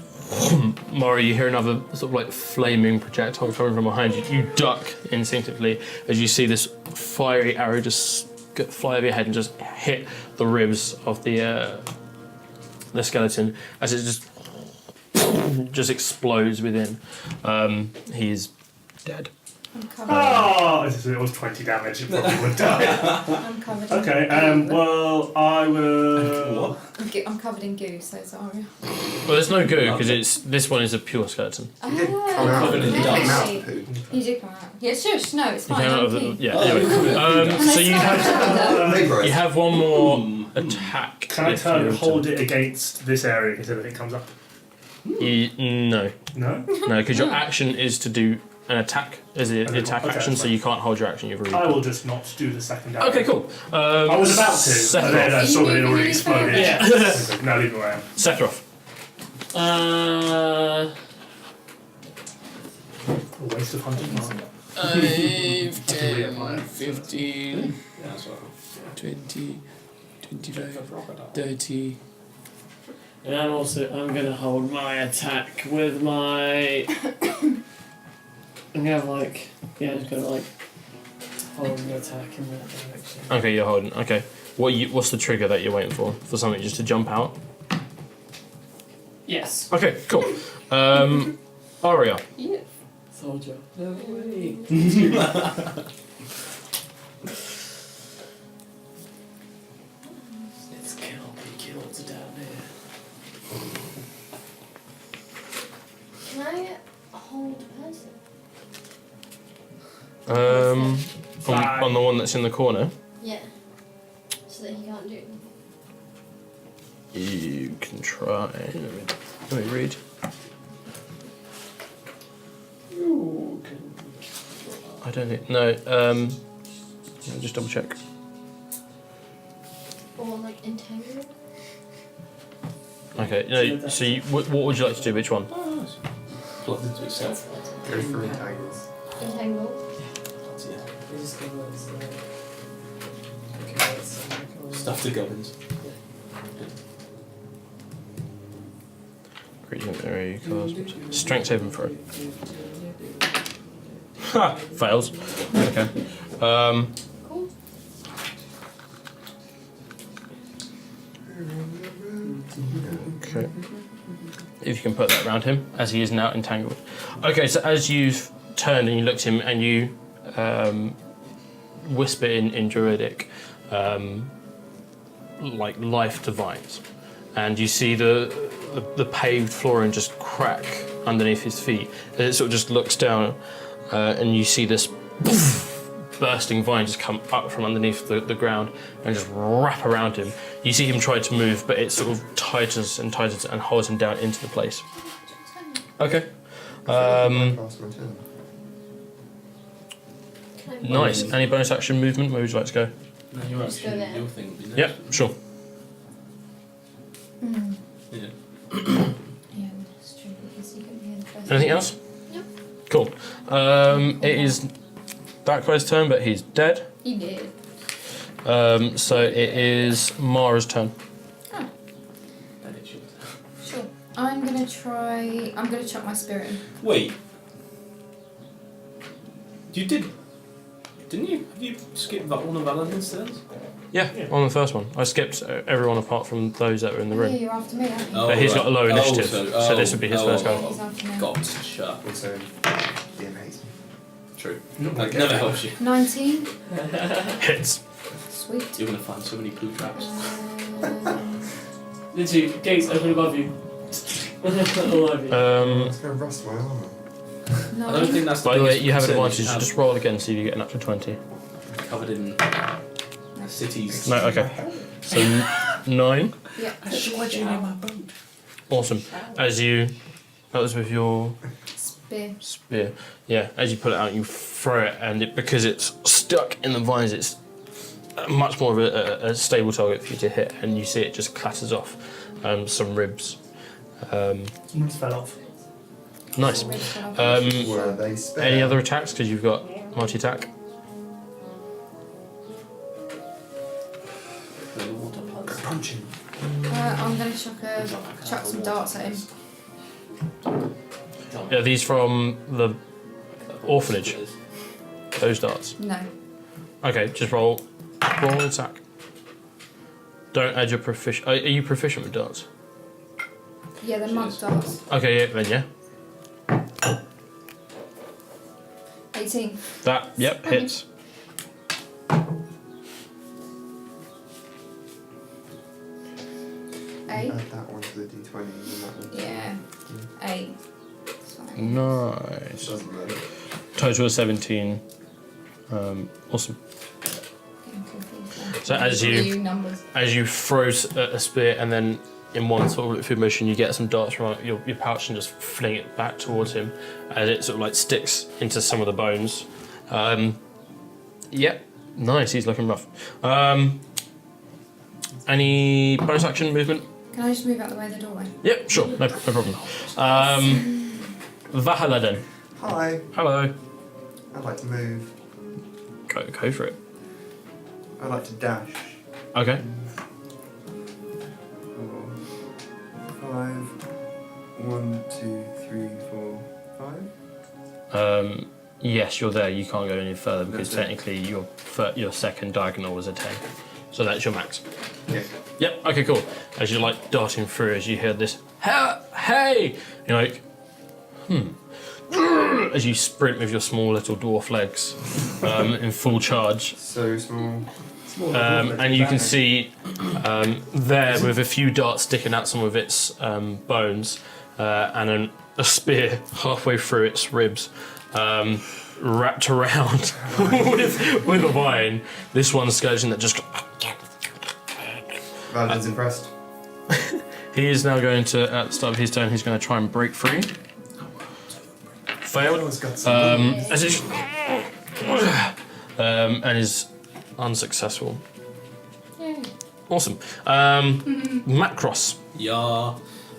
Mara, you hear another sort of like flaming projectile coming from behind you. You duck instinctively as you see this fiery arrow just fly over your head and just hit the ribs of the skeleton as it just explodes within. He's dead. I'm covered. Oh, it was 20 damage. It probably would die. I'm covered in Okay. goo. Well, I will. What? I'm covered in goo, so sorry. Well, there's no goo because this one is a pure skeleton. You did come out. Covered in You dust. came out of the poo. You did come out. Yeah, shush, no, it's You fine. came out I'm of the, keen. yeah. Oh, Anyway, And so I you smell have powder. Vaporised. you have one more attack. Can I if turn you and were to- hold it against this area in case anything comes up? No, No? because your action is to do an attack as an Okay, attack okay, action, that's so fine. you can't hold your action. You've already. I will just not do the second arrow. Okay, cool. I was about to, but then I Are saw you that it moving already any exploded. further? Yeah. No, leave it where I am. Sephiroth. A waste of hunting mark. 5, to reapply 10, it. 15, Yeah, that's right. 20, 25, 30. And I'm gonna hold my attack with my. I'm gonna just gonna hold an attack in that direction. Okay, you're holding. Okay, what's the trigger that you're waiting for? For something just to jump out? Yes. Okay, cool. Aria. Yeah. Soldier. No way. It's be killed down there. Can I hold a person? On the one that's in the corner. Yeah. So that he can't do anything. try. Let me read. I don't think. No. Just double check. Or like entangle. Okay. No. So, what would you like to do? Which one? Oh, nice. Plugged into itself. Go for entangles. Entangle. Stuff to goblins. Creature strength saving throw. Ha! Fails. Okay. Cool. Okay. If you can put that around him, as he is now entangled. Okay, so as you've turned and you looked at him and you whisper in Druidic, like life divines, and you see the paved flooring just crack underneath his feet. And it sort of just looks down, and you see this bursting vine just come up from underneath the ground and just wrap around him. You see him try to move, but it sort of tightens and holds him down into the place. Okay. Pass my turn. Nice. Any bonus action movement? Where would you like to go? No, you're Let's go actually, there. your thing would be next. Yep, sure. Yeah. Yeah, that's true because you can hear the first. Anything else? Yep. Cool. It is Darkguy's turn, but he's dead. You did. So it is Mara's turn. Oh, That is yours. sure. I'm gonna chuck my spirit in. Wait. You didn't you? Have you skipped one of Aladdin's turns? Yeah, on the first one. I skipped everyone apart from those that were in the Yeah, room. you're after me, aren't you? But he's got a low initiative, so this would be his first go. He's after me. Gotcha. Also, DM hates me. True. Not That okay. never helps you. 19. Hits. Sweet. You're gonna find so many poo traps. Literally, gates open above you. All over you. It's going to rust my armour. No. I don't think that's the By the way, biggest you have an concern advantage. have. Just roll again, see if you get an up to 20. Covered in cities. No, okay. So 9. Yeah. Awesome. As you, that was with your Spear. spear. Yeah. As you pull it out, you throw it, and because it's stuck in the vines, it's much more of a stable target for you to hit, and you see it just clatters off some ribs. Someone's fell off. Nice. Were they spare? Any other attacks? Because you've got multi-attack. Punching. I'm gonna chuck some darts at him. Are these from the orphanage? Those darts. No. Okay, just roll an attack. Don't add your proficient. Are you proficient with darts? Yeah, they're monk darts. Okay, yeah, then yeah. 18. That, yep, hits. Eight. Add that one to the d20 and that one. Yeah. 8. It's fine. Nice. Doesn't matter. Total of 17. Awesome. Getting confused. So as you throw a spear and then in one sort of motion you get some darts from your pouch and just fling it back towards him as it sort of like sticks into some of the bones. Yep, nice, he's looking rough. Any bonus action movement? Can I just move out the way of the doorway? Yep, sure, no problem. Vahala then. Hi. Hello. I'd like to move. Go for it. I'd like to dash. Okay. 4, 5. 1, 2, 3, 4, 5. Yes, you're there. You can't go any further because That's it. technically your second diagonal was a 10. So that's your max. Yeah. Yep, okay, cool. As you're like darting through, as you hear this, hey! You're like, as you sprint with your small little dwarf legs in full charge. So small. And you can see there with a few darts sticking out some of its bones and a spear halfway through its ribs. Wrapped around with a vine. This one skeleton that just Valentin's impressed. He is now going to, at the start of his turn, he's going to try and break free. Failed. As it, and is unsuccessful. Yay. Awesome. Macross. Yeah,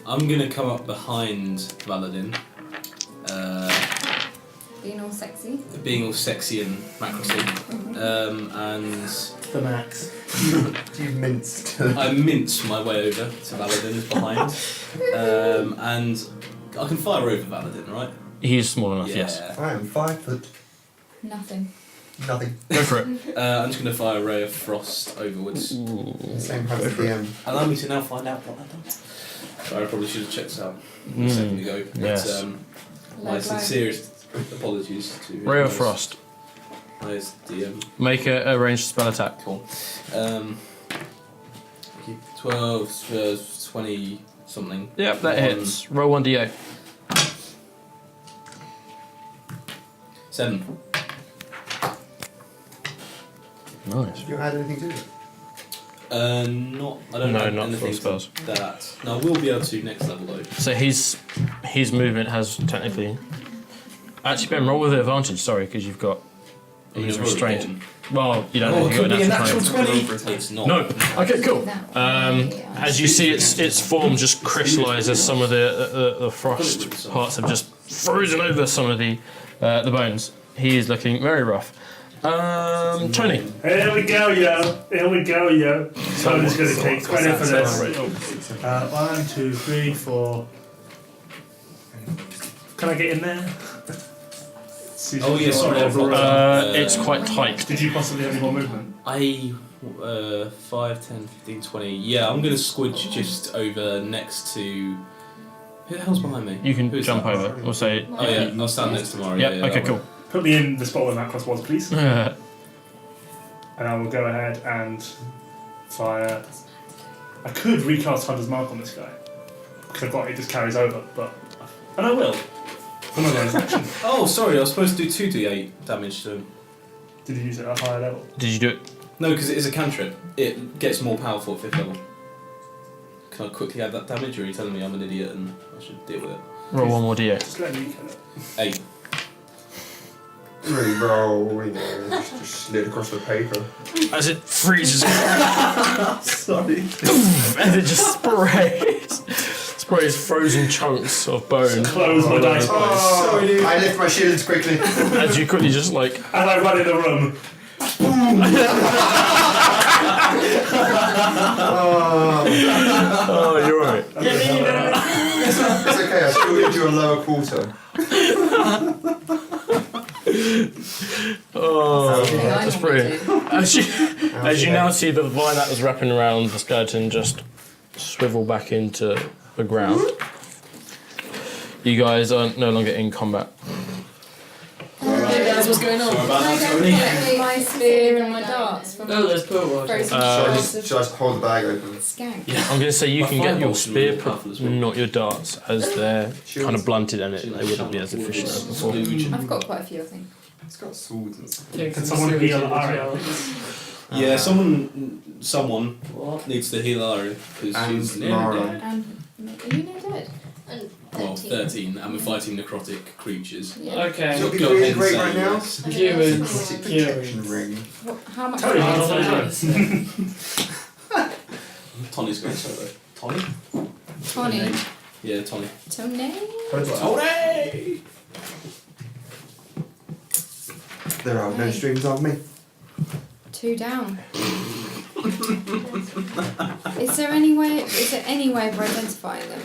I'm gonna come up behind Valadin. Being all sexy. Being all sexy and macrossy. And The max. You minced. I mince my way over to Valadin's behind. And I can fire over Valadin, right? He's small enough, yes. I am 5 foot. Nothing. Nothing. Go for it. I'm just going to fire a ray of frost overwards. Same height as the DM. Allow me to now find out what I've done. Sorry, I probably should have checked this out a second ago. But, Yes. my sincerest apologies to Ray of Frost. Highest DM. Make a ranged spell attack. Cool. 12, 20 something. Yep, that hits. Roll 1d8. 7. Nice. Do you add anything to it? I don't No, have not anything full to spells. that. No, I will be able to next level though. So his movement has technically. Actually, Ben, roll with advantage. Sorry, because you've got. He's restrained. Well, you don't. Oh, know it if could you've be a got natural natural 20. It's not. No. Okay, cool. That one. As you see, its form just crystallises. Some of the frost parts have just frozen over some of the bones. He is looking very rough. Tony. Here we go, yo. Here we go, yo. Tony's going to take credit for this. 1, 2, 3, 4. Can I get in there? Oh yeah, sorry. I forgot. It's quite tight. Did you possibly have any more movement? 5, 10, 15, 20. Yeah, I'm gonna squidge just over next to. Who the hell's behind me? You can Who's jump that? over. We'll say. Oh yeah, I'll stand next to Mario. Yep. Yeah, Okay. that Cool. way. Put me in the spot where Macross was, please. And I will go ahead and fire. I could recast Hunter's Mark on this guy. Because I've got it just carries over, but. And I will. For my bonus action. Oh, sorry, I was supposed to do 2d8 damage to him. Did you use it at a higher level? Did you do it? No, because it is a cantrip. It gets more powerful at 5th level. Can I quickly add that damage, or are you telling me I'm an idiot and I should deal with it? Roll one more d8. Just let me kill it. 8. Re-roll, just slid across the paper. As it freezes. Sorry. And it just sprays frozen chunks of bone. Close my dice box. Oh, Sorry, dude. I lift my shields quickly. As you quickly just like. As I run in the room. Oh, you're right. It's okay, I still give you a lower quarter. Oh, that's brilliant. As you Okay. now see the vine that was wrapping around the skeleton just swivel back into the ground. You guys are no longer in combat. Hey guys, what's going Sorry on? about that, I Tony. don't my spear and my darts from Oh, there's poor one. frozen Shall I shards just hold the bag open? of skank. I'm going to say you My can get your firebolts should be spear, more powerful as well. not your darts, as they're kind of blunted and they wouldn't be as efficient as before. I've got quite a few, I think. It's got swords and stuff. Take Can some someone sewage heal in Aria, as well. please? Yeah, someone What? needs to heal Aria because she's And nearly Mara. dead. And are you near dead? And Well, 13. 13, and we're fighting necrotic creatures. Yeah. Okay. It'll be Go really ahead and great say right now. yes. Humans. Critic protection ring. What, how much? Tony, Oh, how sorry. much Tony's going solo. Tony? Tony. Yeah, Tony. Tony. Tony! There are no strings on me. 2 down. Is there any way of identifying them?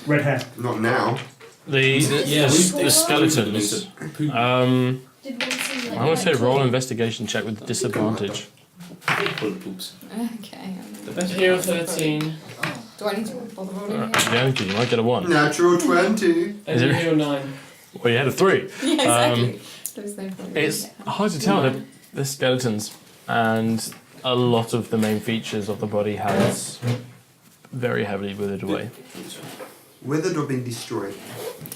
Red hair. Not now. The skeletons. Did one seem like I want to say red roll clay? an investigation check with disadvantage. Bullet poops. Okay. The best. Hero 13. Do I need to bother rolling Alright, it? yeah, you might get a 1. Natural 20. And it- hero 9. Well, you had a 3. Yeah, exactly. There was no point. It's hard to tell. They're skeletons, and a lot of the main features of the body has very heavily withered away. Withered or been destroyed?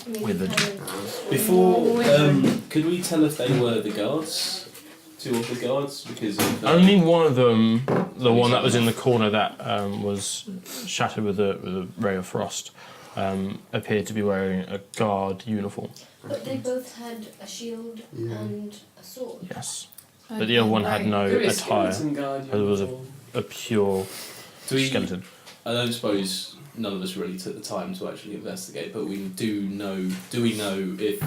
I mean, Withered. kind of- Before, could we tell if they were the guards? two of the guards because of, Only one of them, the one that was in the corner that was shattered with a ray of frost, appeared to be wearing a guard uniform. But they both had a shield and a sword. Yes. But the other one had no attire. It was a pure skeleton. I don't suppose none of us really took the time to actually investigate, but we do know if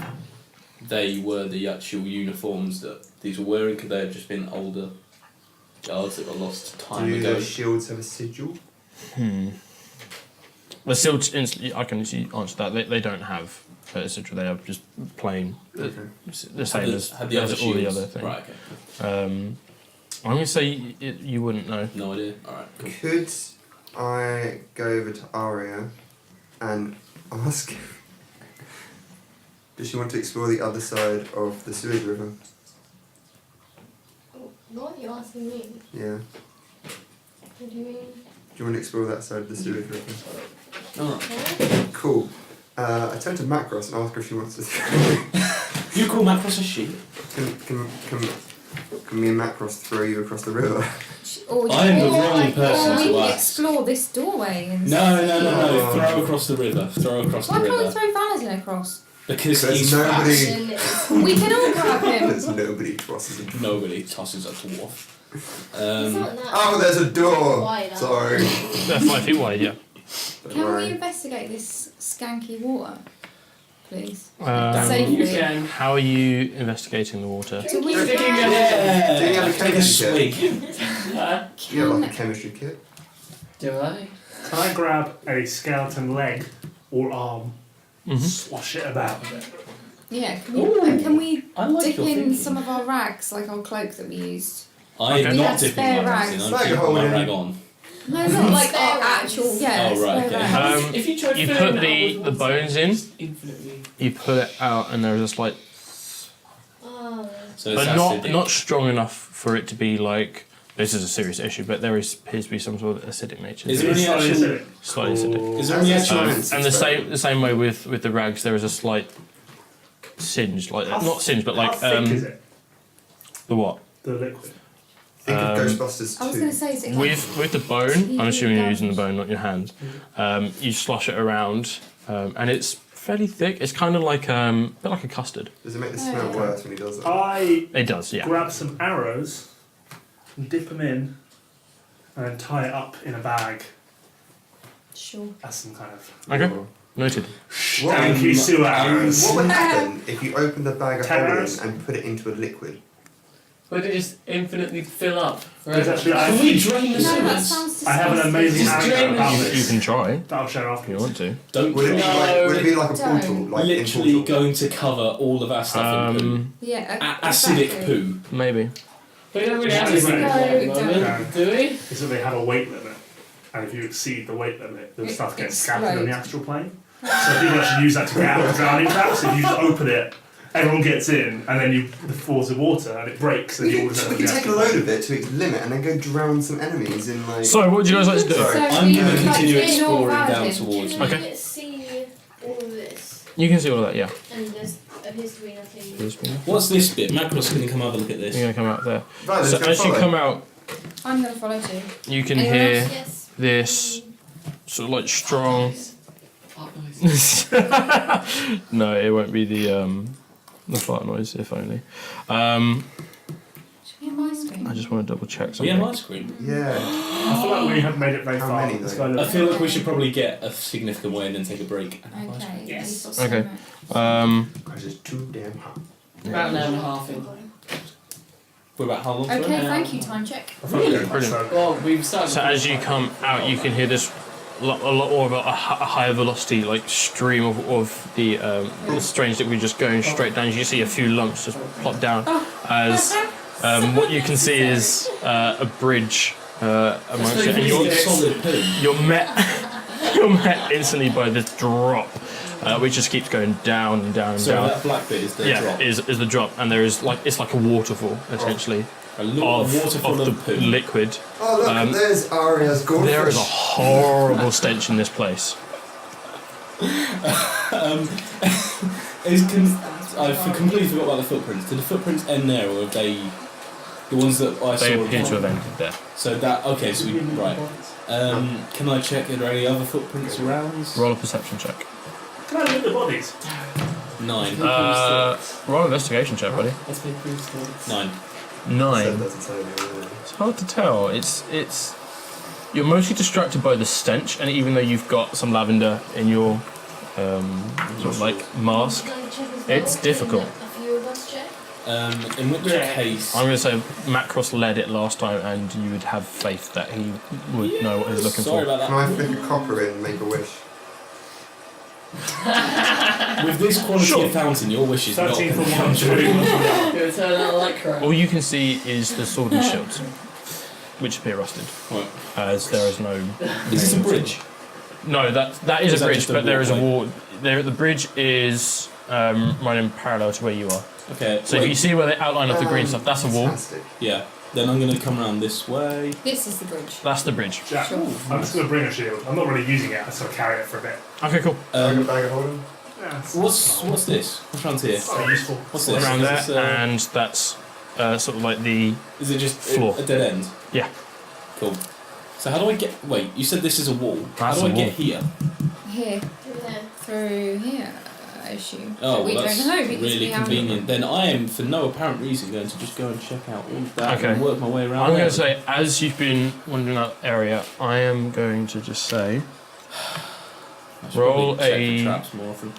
they were the actual uniforms that these were wearing? Could they have just been older guards that were lost time Do ago? the shields have a sigil? Well, still, I can answer that. They don't have a sigil. They are just plain, the same as had the other all the shields? other things. Right, okay. I'm going to say you wouldn't know. No idea. Alright, cool. Could I go over to Arya and ask, does she want to explore the other side of the sewage river? What are you asking me? Yeah. What do you mean? Do you want to explore that side of the sewage river? Alright. Cool. I turn to Macross and ask her if she wants to. You call Macross a sheep? Can me and Macross throw you across the river? I am the wrong person we to can ask. explore this doorway and No. Throw across the river. Throw across Why the can't we river. throw Valadin across? Because There's he's nobody- fast. We can all grab him. There's nobody crosses it. Nobody tosses a dwarf. It's not that Oh, there's a door! wide, Sorry. They're 5 feet wide, yeah. Don't Can worry. we investigate this skanky water, please? You Safely. can. How are you investigating the water? Do we Sticking your have, head. Do you have a Take a chemistry swig. Do you have like a can, chemistry kit? Do I? Can I grab a skeleton leg or arm, Mm-hmm. slosh it about a bit? yeah, can we I like dip your in thinking. some of our rags, like our cloak that we used? I'm Okay. We not had dipping spare my rags in, rags. I'm Like a keeping whole my in- rag on. No, not like Spare our rags. actual, Oh, right, spare okay. rags. If you try You filling put that the with the water, bones in, it's infinitely. you pull it out, and there is a slight, Oh, So it's but not acidic. not strong enough for it to be like this is a serious issue. But there appears to be some sort of acidic nature. Is to there it. any Slightly actual- acidic. Slightly acidic. Cool. Is there any actual... And the same way with the rags, there is a slight singe, like How not singe, but How like thick is it? the what? The liquid. Think of Um, Ghostbusters 2. I was going to say, is it like With the bone, I'm assuming you're using the bone, not your hand. You slosh it around, and it's fairly thick. It's kind of like a bit like a custard. Does it make the smell worse when he does that? I It does, yeah. grab some arrows and dip them in and then tie it up in a bag Sure. as some kind of Okay, noted. stanky sewer arrows. What would happen if you opened the bag of Ten holding arrows? and put it into a liquid? Would it just infinitely fill up? There's actually, Can we drain the No, that sewers? sounds I have an disgusting. amazing Just drain anecdote about You this can try that I'll share if you afterwards. want to. Don't Would it be like, would it be like a Don't. portal? Like literally in portal? going to cover all of our stuff in poo. Yeah, Acidic exactly. poo. Maybe. We don't really have No, to we do that at the don't. moment, do we? Is that they have a weight limit, and if you exceed the weight limit, the It stuff gets explodes. scattered in the astral plane. So people actually use that to get out of drowning traps. If you just open it, everyone gets in, and then you the falls of water, and it breaks, and you always end We up can in the take a astral load plane. of it to its limit and then go drown some enemies in like... So, what would you guys like to do? Sorry. So I'm we going to would like continue to ignore exploring down Valadin. towards... can Okay. we see all of this? You can see all of that, yeah. And there's appears to be nothing. What's this bit? Macross going to come have a look at this. You're going to come out there. Right, So, let's go as you follow. come out, I'm going to follow too. you can Anyone hear else? Yes. this sort of like strong. Fart noise. No, it won't be the fart noise, if only. Should we have ice cream? I just want to double check We something. have ice cream. Yeah. I feel like we have made it very How far. many, Let's though? go I look. feel like we should probably get a significant way and then take a break. And have ice cream. Okay. Yes. you've got so Okay. much. Because it's too damn hot. About an hour and a half in. We're about how long? Okay, an thank hour. you, time check. Brilliant. Well, we've started. So as you come out, you can hear this a lot more of a higher velocity, like stream of the strange liquid just going straight down. You see a few lumps just plop down as what you can see is a bridge amongst it, and solid poo. you're met instantly by this drop, which just keeps going down and down and So down. that black bit is the Yeah, drop. is the drop, and there is like it's like a waterfall essentially A waterfall of of the poo. liquid. Oh look, there's Arya's goldfish. There is a horrible stench in this place. I've completely forgot about the footprints. Did the footprints end there, or have they The ones that I They saw. appear to have ended there. So that okay. So we right. Can I check? Are there any other footprints around? Roll a perception check. Can I look at the bodies? 9. Roll an investigation check, buddy. Let's make proof stats. 9. 9. Doesn't tell you, really. It's hard to tell. It's. You're mostly distracted by the stench, and even though you've got some lavender in your sort of like mask, it's difficult. A few of us check. In which case, I'm going to say Macross led it last time, and you would have faith that he would know what he's looking sorry for. about Can I flick a copper in and make a wish? With this quality Sure. of fountain, your wish is not 13 going for to come 1, true. 2. Gonna turn out like crap. All you can see is the sword and shields, which appear rusted, Right. as there is no. Is this a bridge? No, that Or is is a that bridge, just a but there is a walkway? wall. There, the bridge is running parallel to where you are. Okay. So if you see where the outline of the green stuff, that's a wall. Fantastic. Yeah. Then I'm going to come around this way. This is the bridge. That's the bridge. Jack, Sure. I'm just going to bring a shield. I'm not really using it, I just sort of carry it for a bit. Okay, cool. Can I get a bag of holding? Yeah, it's What's this? What's around here? so useful. What's this? Around Is there, this, and that's sort of like the. is it just Floor. a dead end? Yeah. Cool. So how do I get? Wait, you said this is a wall. How That's do I a get wall. here? Here, Through there. through here, I assume. Oh, But we well, that's don't know because really we haven't. convenient. Then I am, for no apparent reason, going to just go and check out all of that Okay. and work my way around. I'm there. going to say, as you've been wandering that area, I am going to just say. I should roll probably check a- for traps more often.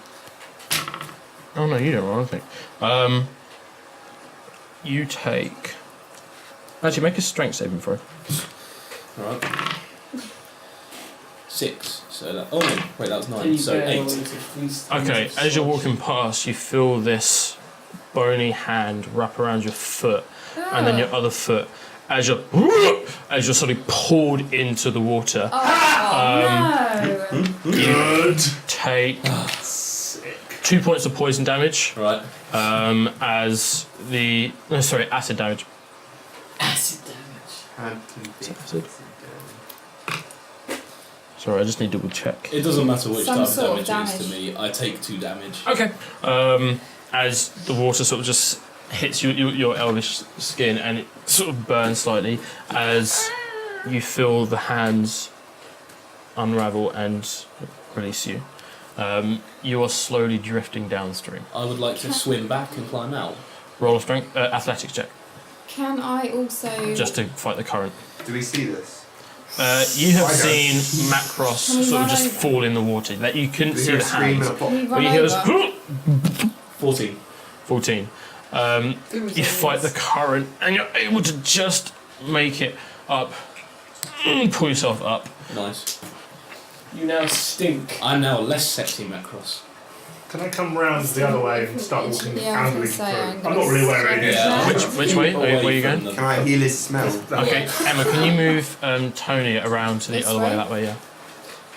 Oh no, you don't roll anything. You take. Actually, make a strength saving throw. Alright. 6. So that. Oh no, wait, that was 9. Can you So bear 8. all into three Okay, steps? as you're walking past, you feel this bony hand wrap around your foot, and then your other foot, as you're suddenly pulled into the water. Oh, no! You take 2 points of poison damage, Right. as the acid damage. Acid damage. Had to be Acid? Sorry, I just need to double check. It doesn't matter which Some type of sort of damage it is to damage. me. I take 2 damage. Okay. As the water sort of just hits your elvish skin and it sort of burns slightly as you feel the hands unravel and release you. You are slowly drifting downstream. I would like to swim back and climb out. Roll a strength, athletics check, Can I also... just to fight the current. Do we see this? You have I don't. seen Macross Can we sort of run just over? fall in the water. That you couldn't Do we see hear a the scream hands. and a pop? Can we But run you hear over? this 14. 14. You fight the current and you're able to just make it up. Pull yourself up. Nice. You now stink. I'm now a less sexy Macross. Can I come round the other way and start walking Yeah, I was angling gonna through? say, I'm I'm gonna not really aware of it stretch yet. that. Which way? Where are you going? Can I heal his smell? Okay, Emma, can you move Tony around to the This other way way? that way? Yeah.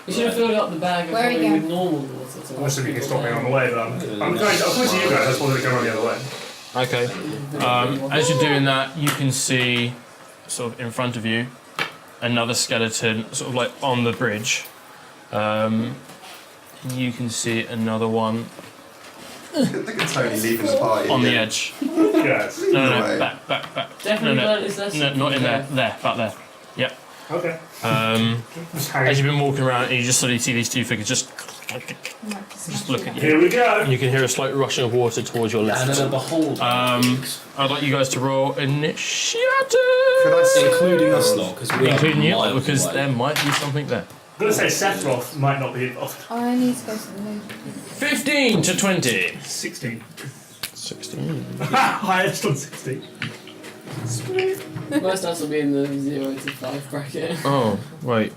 We should have filled up the bag of Where are you probably with going? normal water. To I'm assuming you can wash stop me people on the down. way, but I'm going to you guys. I just wanted to go around the other way. Okay. As you're doing that, you can see, sort of in front of you, another skeleton, sort of like on the bridge. You can see another one Look at Tony leaving the party. on the again. edge. Yes. Leading No, the no, way. back. Definitely No, learn his lesson. No, not in there. There, back there. Yep. Okay. As Just hang. you've been walking around, and you just suddenly see these two figures just look at you. Here we go. And you can hear a slight rushing of water towards your And then a left. behold. I'd like you guys to roll initiative, Could I see? Including us lot, because we including are you, miles because away. there might be something there. I'm going to say Sephiroth might not be involved. I need to go to the loo. 15 to 20. 16. 16. Highest on 16. Most us will be in the 0 to 5 bracket. Oh, wait.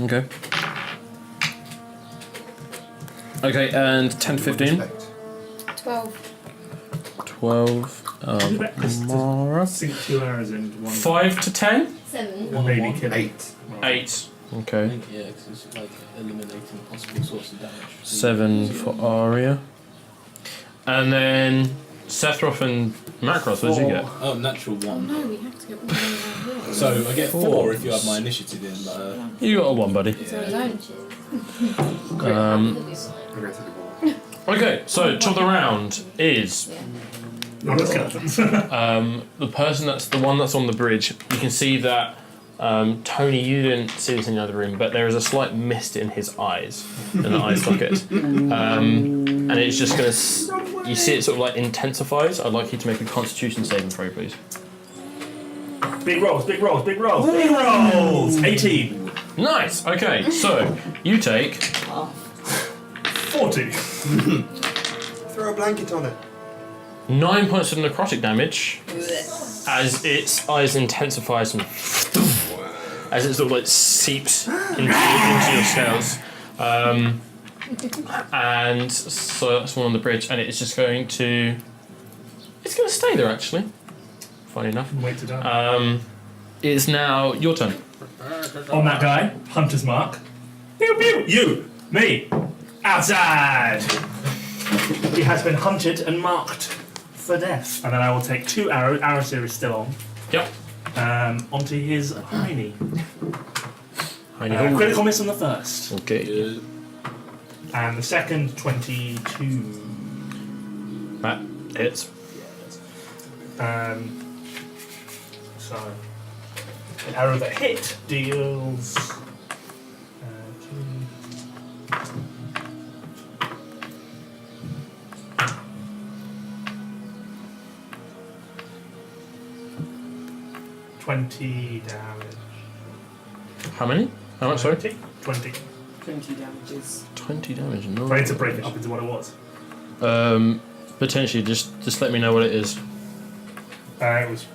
Okay. Okay, and 10 to 15. Respect. 12. 12. Mara. Sink 2 arrows in one. 5 to 10. 7. Maybe kill 8. 8. I Okay. think, yeah, because it's like eliminating possible sorts of damage. 7 for Arya. And then Sephiroth and Macross, what did you get? Oh, natural Oh 1. no, we have to get one over here. So I get 4 if you have my initiative in, but You got a 1, buddy. So his own. Um, I'm going to take the ball. Okay, so top of the round is Yeah. Not the skeletons. The person that's the one that's on the bridge, you can see that Tony, you didn't see this in the other room, but there is a slight mist in his eyes, in the eye socket. And it's just going to... You see it sort of like intensifies. I'd like you to make a constitution saving throw, please. Big rolls, big rolls, big rolls, big rolls! 18. Nice! Okay, so you take... 40. Throw a blanket on it. 9 points of necrotic damage as its eyes intensifies and as it sort of like seeps into your scales. And so that's one on the bridge, and it's just going to... It's going to stay there, actually. Funny enough. Wait to die. It's now your turn. On that guy, Hunter's Mark. Pew pew! You! Me! Outside! He has been hunted and marked for death. And then I will take 2 arrows. Arrow series still on. Yep. Onto his hiney. Hiney. Critical miss on the first. Okay. And the second, 22. That hits. So, an arrow that hit deals... 20 damage. How many? How much, sorry? 20. 20 damages. 20 damage, no. I need to break it up into what it was. Potentially, just let me know what it is. It was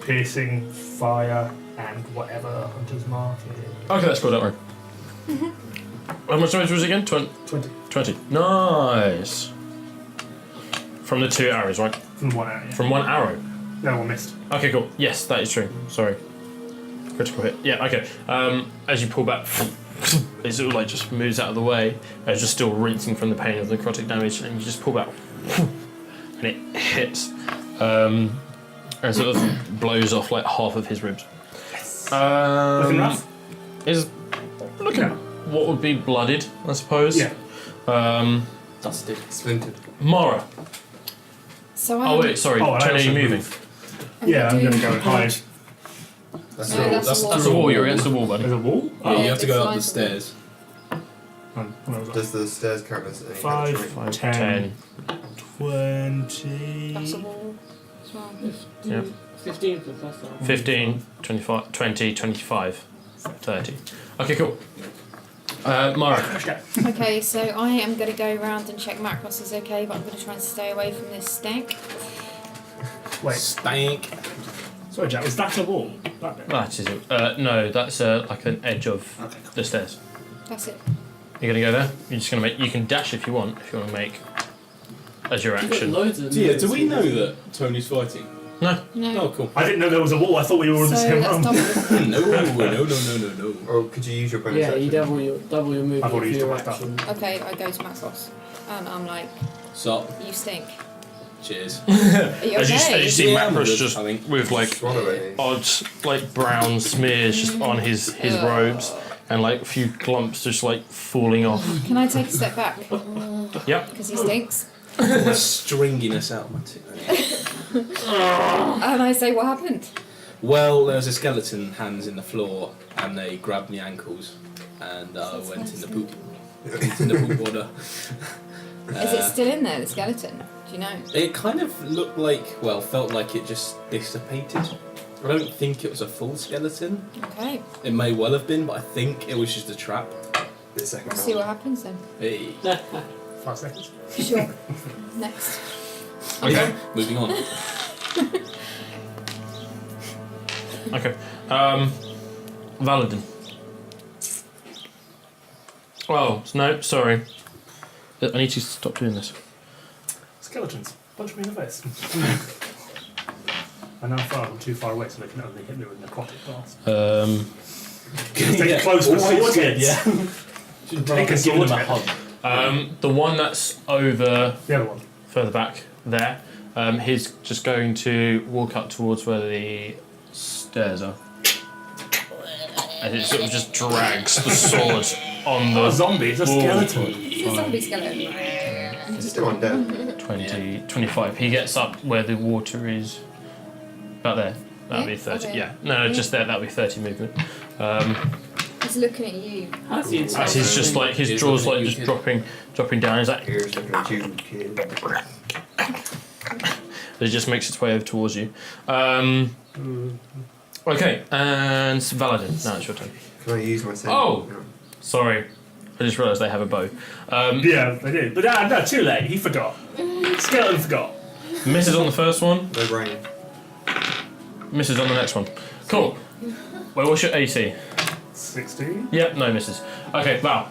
piercing, fire, and whatever Hunter's Mark is. Okay, that's cool, don't worry. How much damage was it again? 20. 20. Nice. From the 2 arrows, right? From 1 arrow, yeah. From 1 arrow? No, one missed. Okay, cool. Yes, that is true. Sorry. Critical hit. Yeah, okay. As you pull back, it sort of like just moves out of the way. It's just still rinsing from the pain of the necrotic damage, and you just pull back, and it hits, and sort of blows off like half of his ribs. Looking rough? Is looking what would be blooded, I suppose. Yeah. Dusted. Splintered. Mara. So Oh wait, sorry. Oh, and I Tony, are you also moving? Yeah, I'm going to go and hide. That's No, all. that's a wall. That's a wall. You're against the wall, buddy. There's a wall? Yeah, you Yeah, have to go it's up the fine. stairs. Where was I? Does the stairs count as any 5, detriment? 10, That's a 20... wall as well. Yeah. 15 for the first time. 15, 25, 20, 25, 30. Okay, cool. Mara. Okay, so I am going to go around and check Macross is okay, but I'm going to try and stay away from this stank. Wait, Stank. sorry Jack, is that a wall? That bit? That is it. No, that's like an edge of Okay, cool. the stairs. That's it. You're gonna go there. You're just gonna make. You can dash if you want. If you want to make as your You've got action. loads of So yeah, do moves we in know there. that Tony's fighting? No. No. Oh, cool. I didn't know there was a wall, I thought we were all in the So same that's room. double. No. Or could you use your bonus Yeah, you action? double your movement I've already for used your all my stuff. action. Okay, I go to Macross. And I'm like, Sup? you stink. Cheers. Are you As you okay? see Yeah, I'm Macross good, just I think. with like Swallow it. odd like brown smears just on his robes and like a few clumps just like falling off. Can I take a step back? Yep. Because he stinks. The stringiness out of my tip. And I say, what happened? Well, there was a skeleton hands in the floor, and they grabbed my ankles, and I went in the poop. In the poop water. Is it still in there, the skeleton? Do you know? It kind of looked like, well, felt like it just dissipated. I don't think it was a full skeleton. Okay, It may well have been, but I think it was just a trap. Bit second we'll see what happens then. Hey. 5 seconds. Sure. Next. Okay, moving on. Okay. Valadin. Oh no, sorry. I need to stop doing this. Skeletons. Punch me in the face. And now I'm too far away, so they can only hit me with necrotic blast. Stay close with sword heads. Yeah. Take a sword head. The one that's over The other one. further back there, he's just going to walk up towards where the stairs are. And it sort of just drags the sword on Not a the zombie, it's a wall. skeleton. It's a zombie skeleton. It's still undead. 20, 25. He gets up where the water is. About there. That'll be 30. Okay. Yeah. No, just there. That'll be 30 movement. He's looking at you. How's the As he's just like his jaw's like just dropping down. He's like, Here's looking at you, kid. it just makes its way over towards you. Okay, and Valadin. Now it's your turn. Can I use my send? Oh! Sorry, I just realised they have a bow. Yeah, I did. But no, too late. He forgot. Skeleton forgot. Misses on the first one. No brain. Misses on the next one. Cool. Well, what's your AC? 16. Yep, no misses. Okay, Val.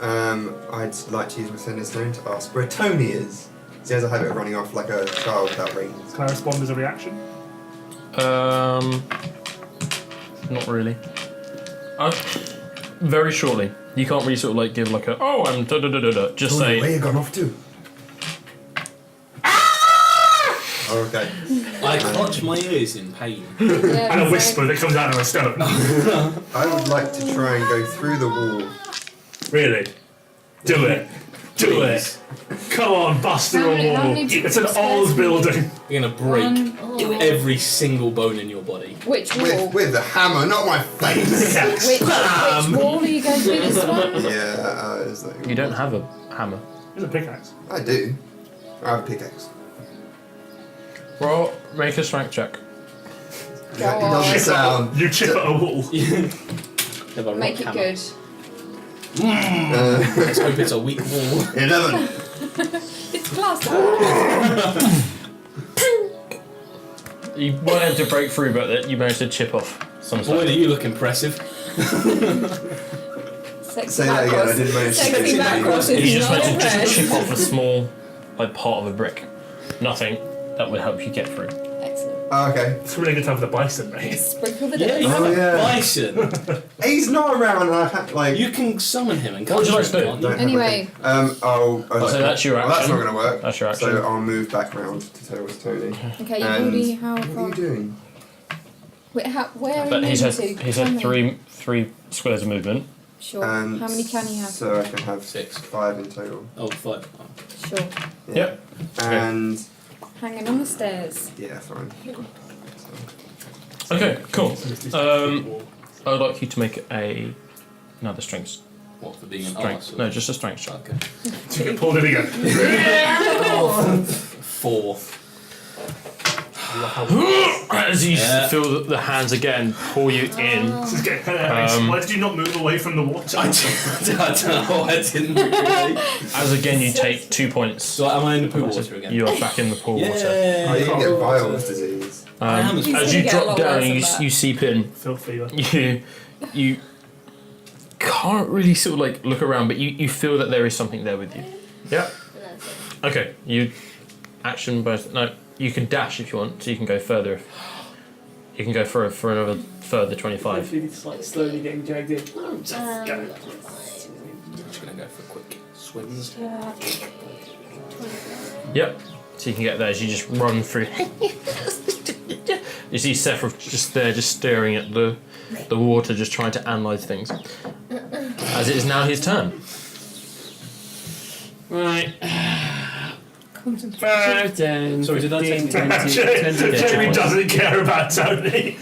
I'd like to use my sending stone to ask where Tony is. He has a habit of running off like a child without rings. Can I respond as a reaction? Not really. Very shortly. You can't really sort of like give like a I'm da da da da da. Just Tony, where say you gone off to? Oh, okay. I clutch my ears in pain. Yeah, And a so- whisper that comes out of a stone. I would like to try and go through the wall. Really? Do it. Do Please. it. Come on, bust through How a many- how wall. many It's an stairs old can you- building. You're gonna break Do it. every single bone in your body. Which wall? With the hammer, not my face! Which wall are you going through this one? Yeah, it's like, you don't have a hammer. There's a pickaxe. I do. I have a pickaxe. Well, make a strength check. It doesn't sound. You chip at a wall. Have a Make it rock hammer. good. Let's hope it's a weak wall. 11. It's glass. You weren't able to break through, but you managed to chip off some Boy, stuff. do you look impressive. Sexy Say that again, I macros. didn't manage to Sexy say macros that. is You just not managed to just impressed. chip off a small like part of a brick. Nothing that would help you get through. Excellent. Oh, okay. It's a really good time for the bison, mate. Sprinkle the Yeah, dirt. you have Oh, a yeah. bison. He's not around, and I have, like. You can summon him and What would you like catch to him, do? can't don't you? have Anyway. So that's your Well, that's action. not going to work. That's your action. So I'll move back round to towards Tony. Okay, you've And already how what are far? you doing? Wait, where are But you he's had moving to? he's Tell had me. three squares of movement. Sure. And How many can you have? So I can have 6. 5 in total. Oh, 5. Oh. Sure. Yeah. Yep. And Hanging on the stairs. yeah, fine. Okay, cool. I would like you to make another strength. What, for being an Strength. arse? No, just a strength check. Okay. You get pulled in again. 4. As you Yeah. feel the hands again pull you in. This is getting hilarious. Why did you not move away from the water? I don't know, I didn't really. As again you take 2 points. So am I in the pool water again? You are back in the pool water. Oh, you can get Pool water. Vile's disease. I am as He's As gonna you get a drop lot down, worse you, than that. you seep in. Filth fever. You can't really sort of like look around, but you feel that there is something there with you. Yeah. And that's it. Okay. You action both. No, you can dash if you want, so you can go further. You can go for another further 25. Hopefully it's like slowly getting dragged in. Go. I'm just going to go for quick swims. Yep. So you can get there as you just run through. You see Sephiroth just there, just staring at the water, just trying to analyse things. As it is now his turn. Right. 5, 10, Sorry, did I 15, take 20, 20, Jamie points. doesn't care about Tony.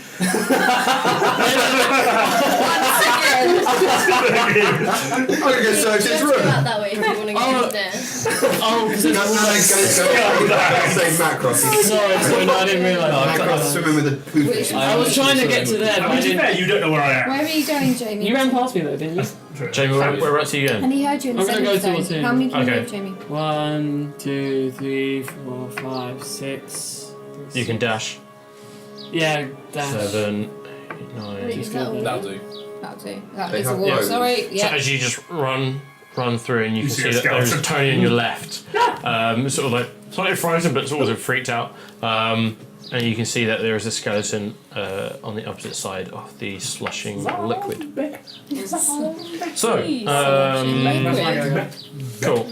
I'm going to go search his Let's go room. out that way if you want to go there. Oh, because No, it's no, all no, like... say Macross. He's Sorry, no, I didn't realise. Macross swimming with a poop Which- fish. I was trying to get to there, I but I mean, to be fair, didn't. you don't know where I am. Where are you going, Jamie? You ran past me though, didn't you? Jamie, whereabouts are you going? And he heard you in I'm the gonna go sending towards stone. him. How many can you Okay. move, Jamie? 1, 2, 3, 4, 5, 6. You can dash. Yeah, dash. 7, 8, Wait, 9. is that all? That'll do. That'll do. That They is a have wall. bows. Sorry. So Yeah. as you just run through, and you can see see a that there's skeleton. Tony on your left, sort of like slightly frozen, but sort of freaked out. And you can see that there is a skeleton on the opposite side of the slushing liquid. So, Liquid. cool.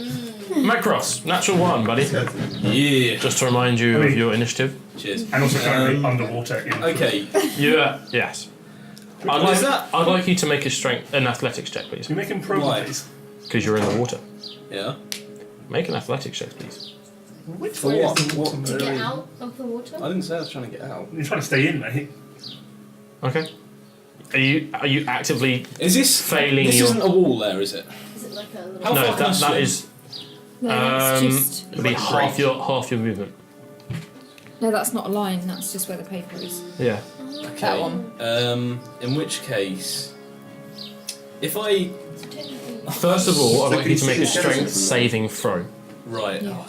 Macross, natural 1, buddy. Yeah. Just to remind you of your initiative. Cheers. And also currently underwater. In Okay. Yes. What is that? I'd like you to make an athletics check, please, You make him pro, Why? please. because you're in the water. Yeah. Make an athletics check, please. Which For way what? is the water What? To get moving? out of the water. I didn't say I was trying to get out. You're trying to stay in, mate. Okay. Are you actively Is this failing This your- isn't a wall there, is it? Is it like a little? How no? far can I That swim? is No, that's just. it'll be Like half great. your movement. No, that's not a line. That's just where the paper is. Yeah. Okay. That one. In which case, if I So technically- First of all, I'd So like can you you to make see a the skeleton strength from saving throw. right, Yeah.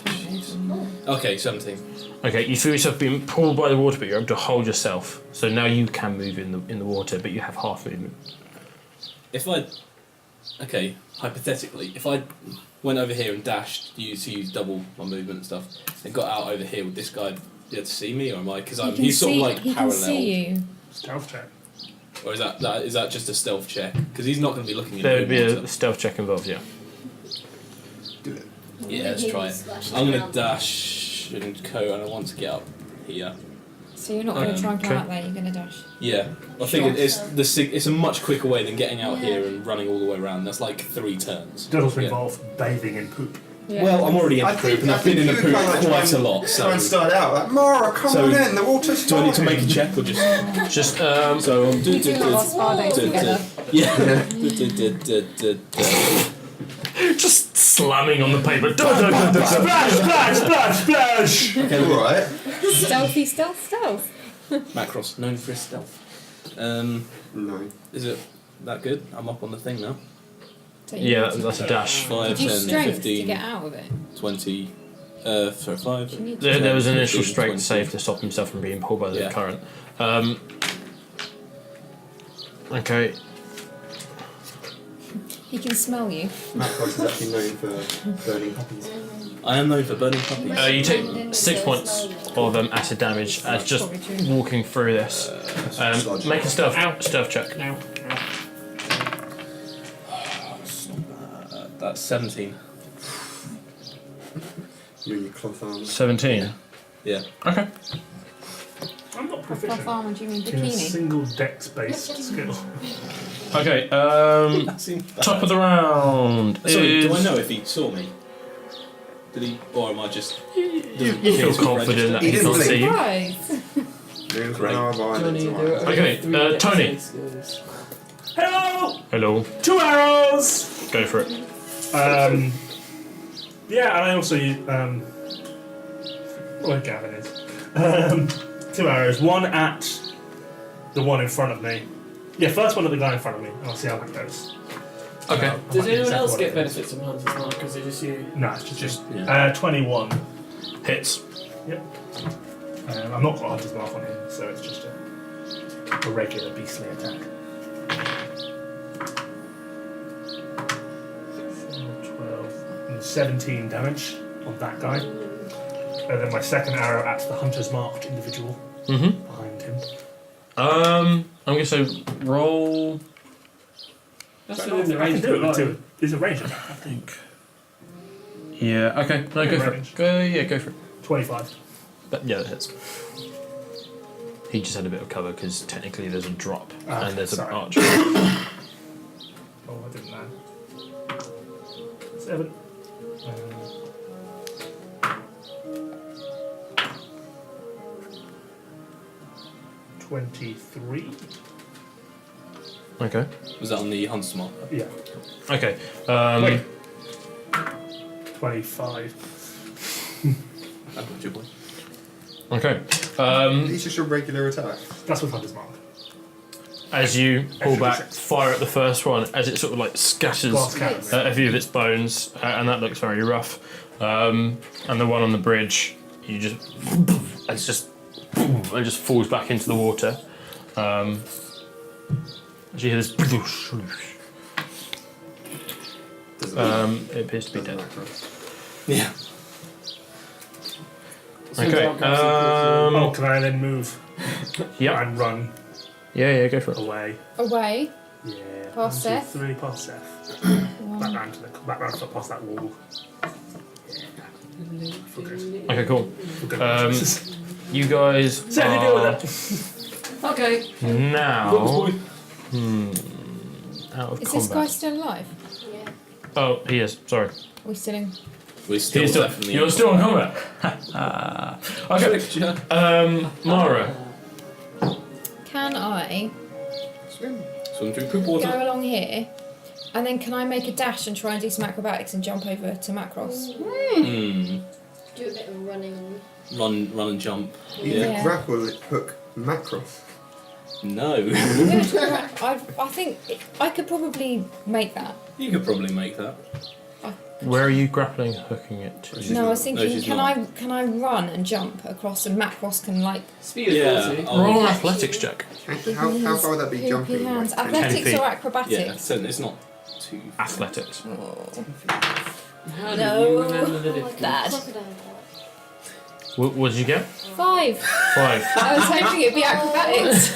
okay, 17. Okay, you feel yourself being pulled by the water, but you're able to hold yourself. So now you can move in the water, but you have half movement. If I, okay, hypothetically, if I went over here and dashed, to use double my movement and stuff, and got out over here, would this guy be able to see me, or am I? Because he's sort of like he parallel. can see you. Stealth check. Or is that just a stealth check? Because he's not going to be looking There in would be the a water. stealth check involved, yeah. Do it. Yeah, let's try it. I'm going to dash and and I want to get up here. So you're not going to try and climb Okay. out there. You're going to dash. Yeah, I think it's a much quicker way than getting out here and running all the way around. That's like 3 turns. It does also Yeah. involve bathing in poop. Yeah. Well, I'm already in I the think- poop, and I I've been in think the you poop would kinda quite a lot. Try and So, start out like, Mara, come So, on in, the water's do I need to fine." make a check or just? Just So I'm We do a lot of spa days together. Yeah. just slamming on the paper. Splash, splash, splash, splash! Okay, Alright. Stealthy, stealth. Macross, known for his stealth. No. Is it that good? I'm up on the thing now. So you Yeah, need to- that's a dash. 5, Did you 10, strength 15, to get out of it? 20, sorry, 5. You need to- There was an initial 15, strength 20. save to stop himself from being pulled by the Yeah. current. Okay. He can smell you. Macross is actually known for burning puppies. I am known for burning puppies. You take 6 points of acid damage as just Probably true. walking through this. Make a stealth check. Now. That's 17. You and your cloth armor. 17. Yeah. Okay. I'm not Cloth proficient armor, do you mean in a bikini? single dex-based skill. Okay. That seems bad. Top of the round. Sorry, do I is- know if he saw me? Did he, or am I just? You feel confident that He he didn't can't see you. Surprise! Moves Great. on our violence, Johnny, alright. there are Okay, 3 Tony. dexterity skills. Hello! Hello. 2 arrows! Go for it. Yeah, and I also use, where Gavin is. 2 arrows, one at the one in front of me. Yeah, first one at the guy in front of me, and I'll see how that goes. Okay. I might Does do the anyone second else one get at benefits from Hunter's Mark, or is it just you? No, it's just yeah. 21. Hits. Yep. I've not got Hunter's Mark on him, so it's just a regular beastly attack. 12, and 17 damage on that guy. And then my second arrow at the Hunter's Marked individual Mm-hmm. behind him. I'm gonna say roll. That's So within the I can range do of it the with bow. 2. There's a range attack. I think. Yeah. Okay. No, go for it. Range. Go for it. 25. But yeah, that hits. He just had a bit of cover because technically there's a drop Ah, and there's an sorry. arch. Oh, I didn't land. 7. 23. Okay. Was that on the Hunter's Mark? Yeah. Okay. Wait. 25. That was your boy. Okay. It's just your regular attack. That's with Hunter's Mark. As you pull Extra back, D6. fire at the first one, as it sort of like scatters Glass cannon. a few of its bones, and that looks very rough. And the one on the bridge, you just it just falls back into the water. As you hear this, it appears to be dead. Yeah. Okay. Oh, can I then move Yep. and run Yeah, go for it. away? Away. Yeah. Past 1, 2, Seth? 3, past Seth. Back round to past that wall. Okay, cool. For good Um, choices. You guys Seth, you deal are with it. Okay. now out of Is this guy combat. still alive? Yeah. Oh, he is. Sorry. Are we still in We're still You're definitely. still in combat. Okay. Mara. Can I Swim through poop water. go along here, and then can I make a dash and try and do some acrobatics and jump over to Macross? Hmm. Do a bit of running. Run and jump. You Yeah. Yeah. grapple hook Macross. No. I think I could probably make that. You could probably make that. Where are you grappling, hooking it to? She's No, I not. was thinking, she's can not. I run and jump across, and Macross can like Speed of Yeah. 40. Roll an athletics check. How far would that be poopy jumping? hands. Like 10 Athletics feet. or Yeah, acrobatics? so it's not too. Athletics. Oh, How do No. you remember the Like difference? Bad. crocodile. What did you get? 5. 5. I was hoping it'd be acrobatics.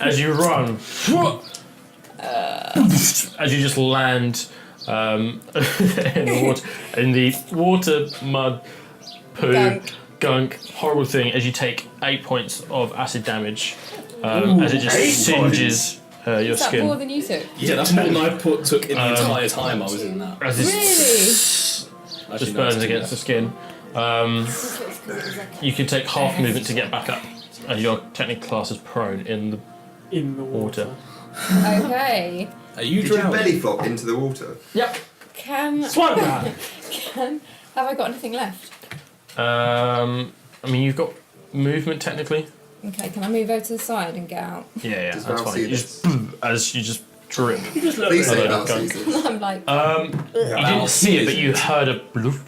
As you run, as you just land in the water, mud, poo, gunk, horrible thing. As you take 8 points of acid damage, as it just 8 singes your Is that skin. more than you took? Yeah, that's more than I took in the entire time I was in that. As this Really? just burns against the skin. You can take half movement to get back up, as you're technically classed as prone in the In the water. Okay. Are you Did you drowning? belly flop into the water? Yep. Have I got anything left? I mean, you've got movement technically. Okay, can I move over to the side and get out? Yeah, Does that's Val fine. see You just, as you just drip. Please say Oh, Val okay. sees this. I'm like, You didn't see it, but you heard a bloop.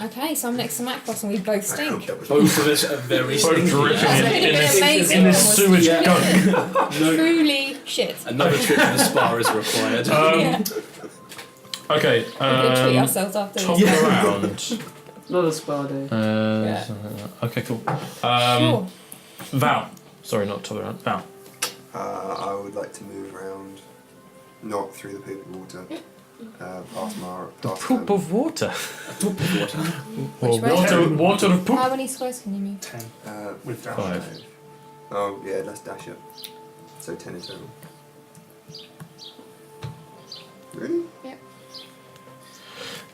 okay, so I'm next to Macross and we both stink. Both of us are very Both stinky. dripping That's in, really in been this, amazing. in this sewage Yeah. gunk. Truly shit. Another trip to the spa is required. Yeah. Okay, We're gonna treat ourselves after top this. of the round. Another spa day. Yeah. Okay, cool. Sure. Val. Sorry, not top of the round. Val. I would like to move around, not through the poop of water, past Mara, past Poop of water. Poop of water. Or way? water of poop. How many squares can you move? 10 uh, with dash. 5. Oh yeah, let's dash it. So 10 in total. Really?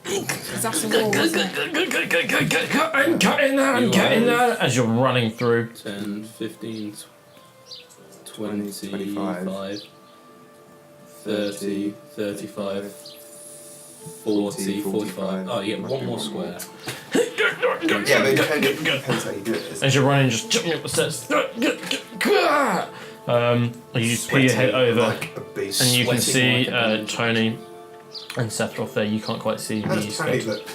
Because that's a wall, isn't it? I'm cutting that. As you're running through. 10, 15, 20, 25, 25, 30, 35, 40, 45. Oh, you get one more square. Yeah, but it depends how you do it. As you're running, just jumping up the steps. You just put your head over, like a beast. and you can sweating see like a beast. Tony and Sephiroth there. You can't quite see How the does Tony skeleton.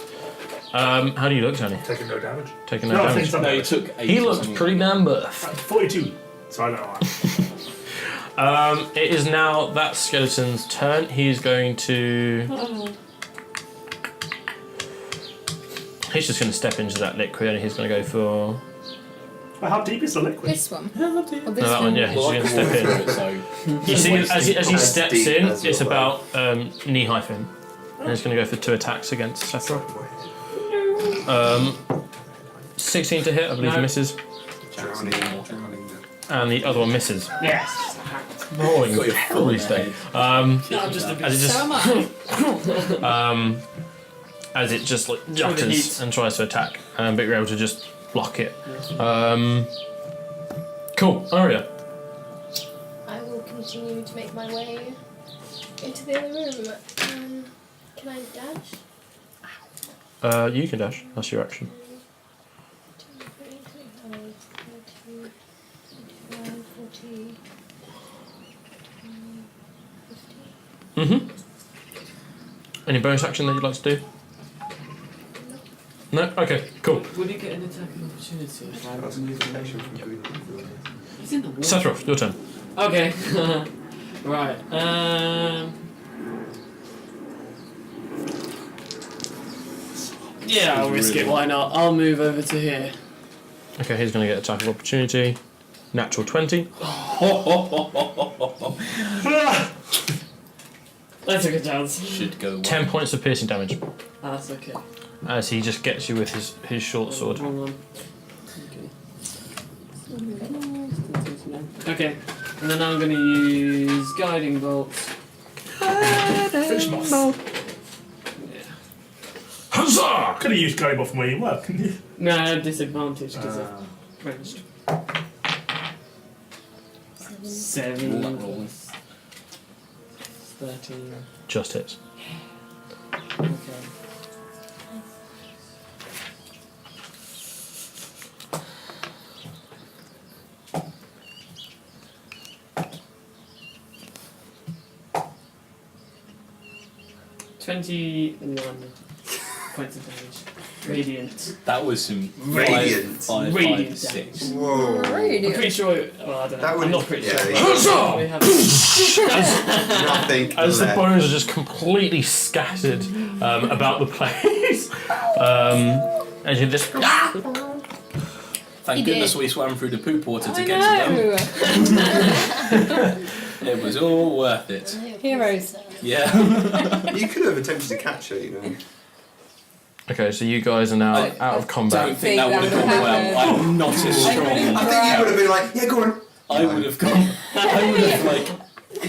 look? How do you look, Tony? Taking no damage. Taking no No, I damage. think some No, you damage. took 8. He or looks something. pretty damn buff. 42. So I don't know. It is now that skeleton's turn. He is going to. He's just going to step into that liquid, and he's going to go for. Well, how deep is the liquid? This one? Or No, this that one, yeah. He's Well, I just going to can step walk in. through it, so. You see, as he As steps deep in, as it's your about knee high for him. And he's going to go for 2 attacks against Sephiroth. 16 to hit, I believe No. misses. Drowning. And the other one misses. Yes. Rolling Got your terribly foot in steady. the head. I'm just a bit. As it just, So am I. as it just like the jutters heat. and tries to attack, but you're able to just block it. Cool, Aria. I will continue to make my way into the other room. Can I dash? You can dash. That's your action. 2, 3, 32, 35, 40, 50. Any bonus action that you'd like to do? No. Okay. Cool. Would you get an attacking opportunity if I was moving away? He's in the water. Sephiroth, your turn. Okay. Right. Yeah, I'll risk it. Why not? I'll move over to here. Okay, he's going to get attack of opportunity. Natural 20. That's a good chance. Should go. 10 points of piercing damage That's okay. as he just gets you with his short sword. Wrong one. Okay. And then I'm going to use guiding bolts. Fish moss. Could have used Guideball from where you were, couldn't you? No, disadvantage because of ranged. All that rolling. 13. Just hits. Okay. $21 points of damage. Radiant. That was some Radiant. 5, Radiant 6. Whoa. Radiant. I'm pretty sure. Well, I don't know. That I'm would- not pretty yeah, sure. yeah. We have Nothing As the left. bones are just completely scattered about the place. As you just. Thank He goodness did. we swam through the poop water to I get to them. know. It was all worth it. Heroes. Yeah. You could have attempted to catch her, you know. Okay, so you guys are now I out of Don't combat. think that would have gone well. I'm not as strong. I think you would have been like, yeah, go on. I would have gone. I would have like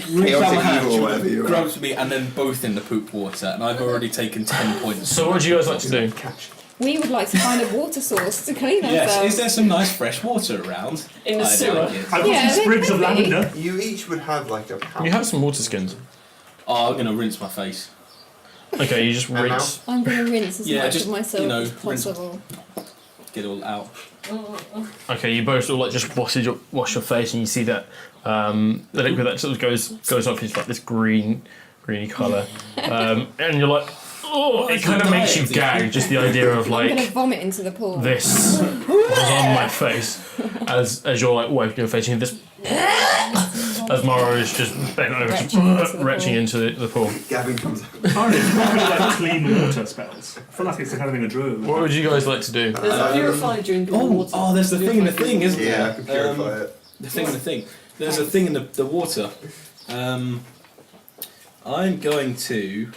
reached out my Chaotic hand, evil, she would whatever you have are. grabbed me, and then both in the poop water, and I've already taken 10 points. So what would you guys like to do? Catch. We would like to find a water source to clean Yes, ourselves. is there some nice fresh water around? in the I'd sewer. like it. I've got Yeah, some sprigs of there could be. lavender. You each would have like a pound. You have some water skins. Oh, I'm gonna rinse my face. Okay, you just And rinse. I'm going to rinse as Yeah, much just, of myself you know, as rinse. possible. Get it all out. Okay, you both all like just wash your face, and you see that the liquid that sort of goes off is like this greeny colour, and you're like, oh, it kind of makes you gag just the idea of I'm going to like vomit into the pool. this was on my face as you're like wiping your face, and this as Mara is just bent over, retching into the pool. Gavin comes out. Apparently, it's not really like clean water spells. I feel like it's the kind of thing a druid would What would you guys like to do? There's a purified drink of water. Oh, there's the thing in the thing, isn't Yeah, I there? can purify it. The thing in the thing. There's a thing in the water. I'm going to.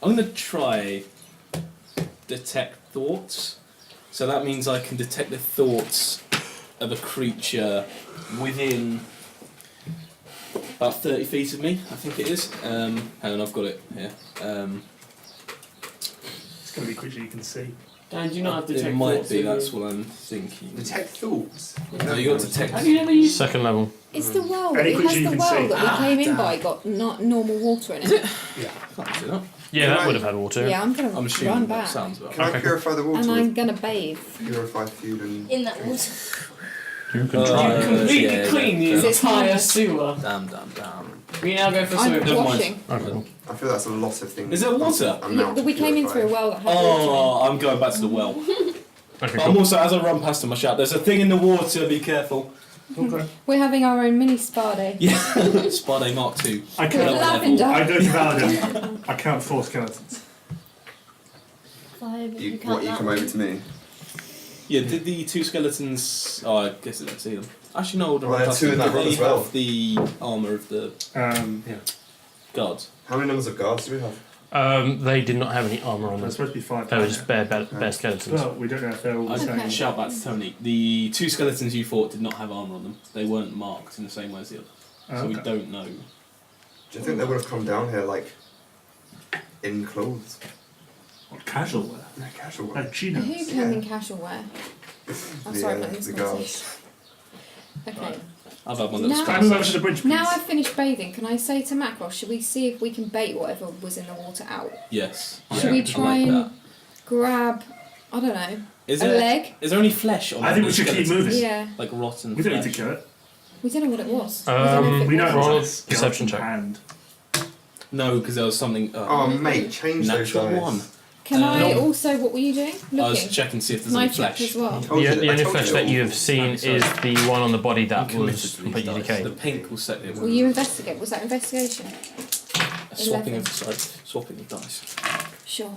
I'm going to try detect thoughts. So that means I can detect the thoughts of a creature within about 30 feet of me, I think it is. Hang on, I've got it here. It's going to be a creature you can see. Dan, do you not have detect It might thoughts be, with that's you? what I'm thinking. Detect thoughts. No, you got detect. Have you never used? Second level. It's the well. Any It creature has you the can well see. that we came in damn. by got not normal water in it. Can't do that. Yeah, that would have had water. Yeah, I'm going I'm to assuming run that back. sounds about Can right. I purify the water And I'm with going to bathe. purified food and... In that water. You can Uh, try. You completely yeah, clean yeah. the Is it entire hard? sewer. Damn. We now go for I'm sewer. Never mind. washing. Okay. I feel that's a lot of things. Is there water? I'm now We came in purified. through a well that had water Oh, I'm going back to the well. Okay, But I'm cool. also, as I run past him, I shout, "There's a thing in the water, be careful." Okay. in. We're having our own mini spa day. Yeah. Spade Mark II. I With count. lavender. I go to Paladin. I count 4 skeletons. 5. You, count what, you that come one. over to me? Yeah, did the 2 skeletons... Oh, I guess I didn't see them. Actually, no, Well, there are 2 in that room they as well. have the armour of the Yeah. guards. How many numbers of guards do we have? They did not have any armour on them. There's supposed to be 5. They were just bare skeletons. Well, we don't know if they're all the I same. Okay. shout back to Tony. The 2 skeletons you fought did not have armour on them. They weren't marked in the same way as the others. So we Okay. don't know. Do you think they would have come down here, like, in clothes? What, casual wear? No, casual Like wear. Who chinos. came in casual wear? I'm sorry, I'm not in this the conversation. guards. Okay. I've had my little No. Can I scrap. move over to the bridge, please? Now I've finished bathing, can I say to Macross, should we see if we can bait whatever was in the water out? Yes. Should we I try like and that. grab, I don't know, Is a there, leg? is there any flesh on I think the we should keep skeletons? moving. Yeah. Like rotten We don't need to flesh? kill it. We don't know what it was. We know Roll it's a perception check. hand. No, because there was something... Oh, mate, change those natural guys. one. Can I No. also, what were you doing? I was Looking. checking to see if there's Can I any check flesh. as well? Told you- The I only told flesh you that all. you have seen I'm sorry. is the one on the body I'm that committed was to these completely dice. The decayed. pink will set it. Will you investigate? Was that investigation? Swapping 11. of sorry, swapping of dice. Sure.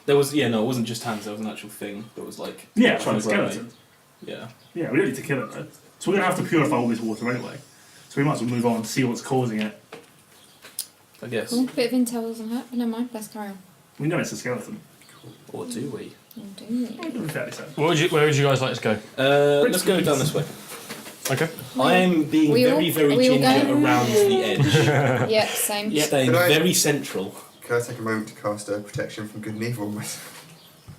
There was no, it wasn't just hands. There was an actual thing that was like Yeah, trying from to grab me. skeleton. Yeah. Yeah, we don't need to kill it though. So we're going to have to purify all this water anyway. So we might as well move on and see what's causing it. I guess. Cool. Bit of intel doesn't hurt, but never mind, let's carry on. We know it's a skeleton. Or do we? Oh, do we? We're fairly certain. Where would you guys like to go? Let's go down this way. Okay. I am being We all- very, very we all ginger go? around the edge, Yeah, same. staying Can I- very central. Can I take a moment to cast a protection from good and evil on myself?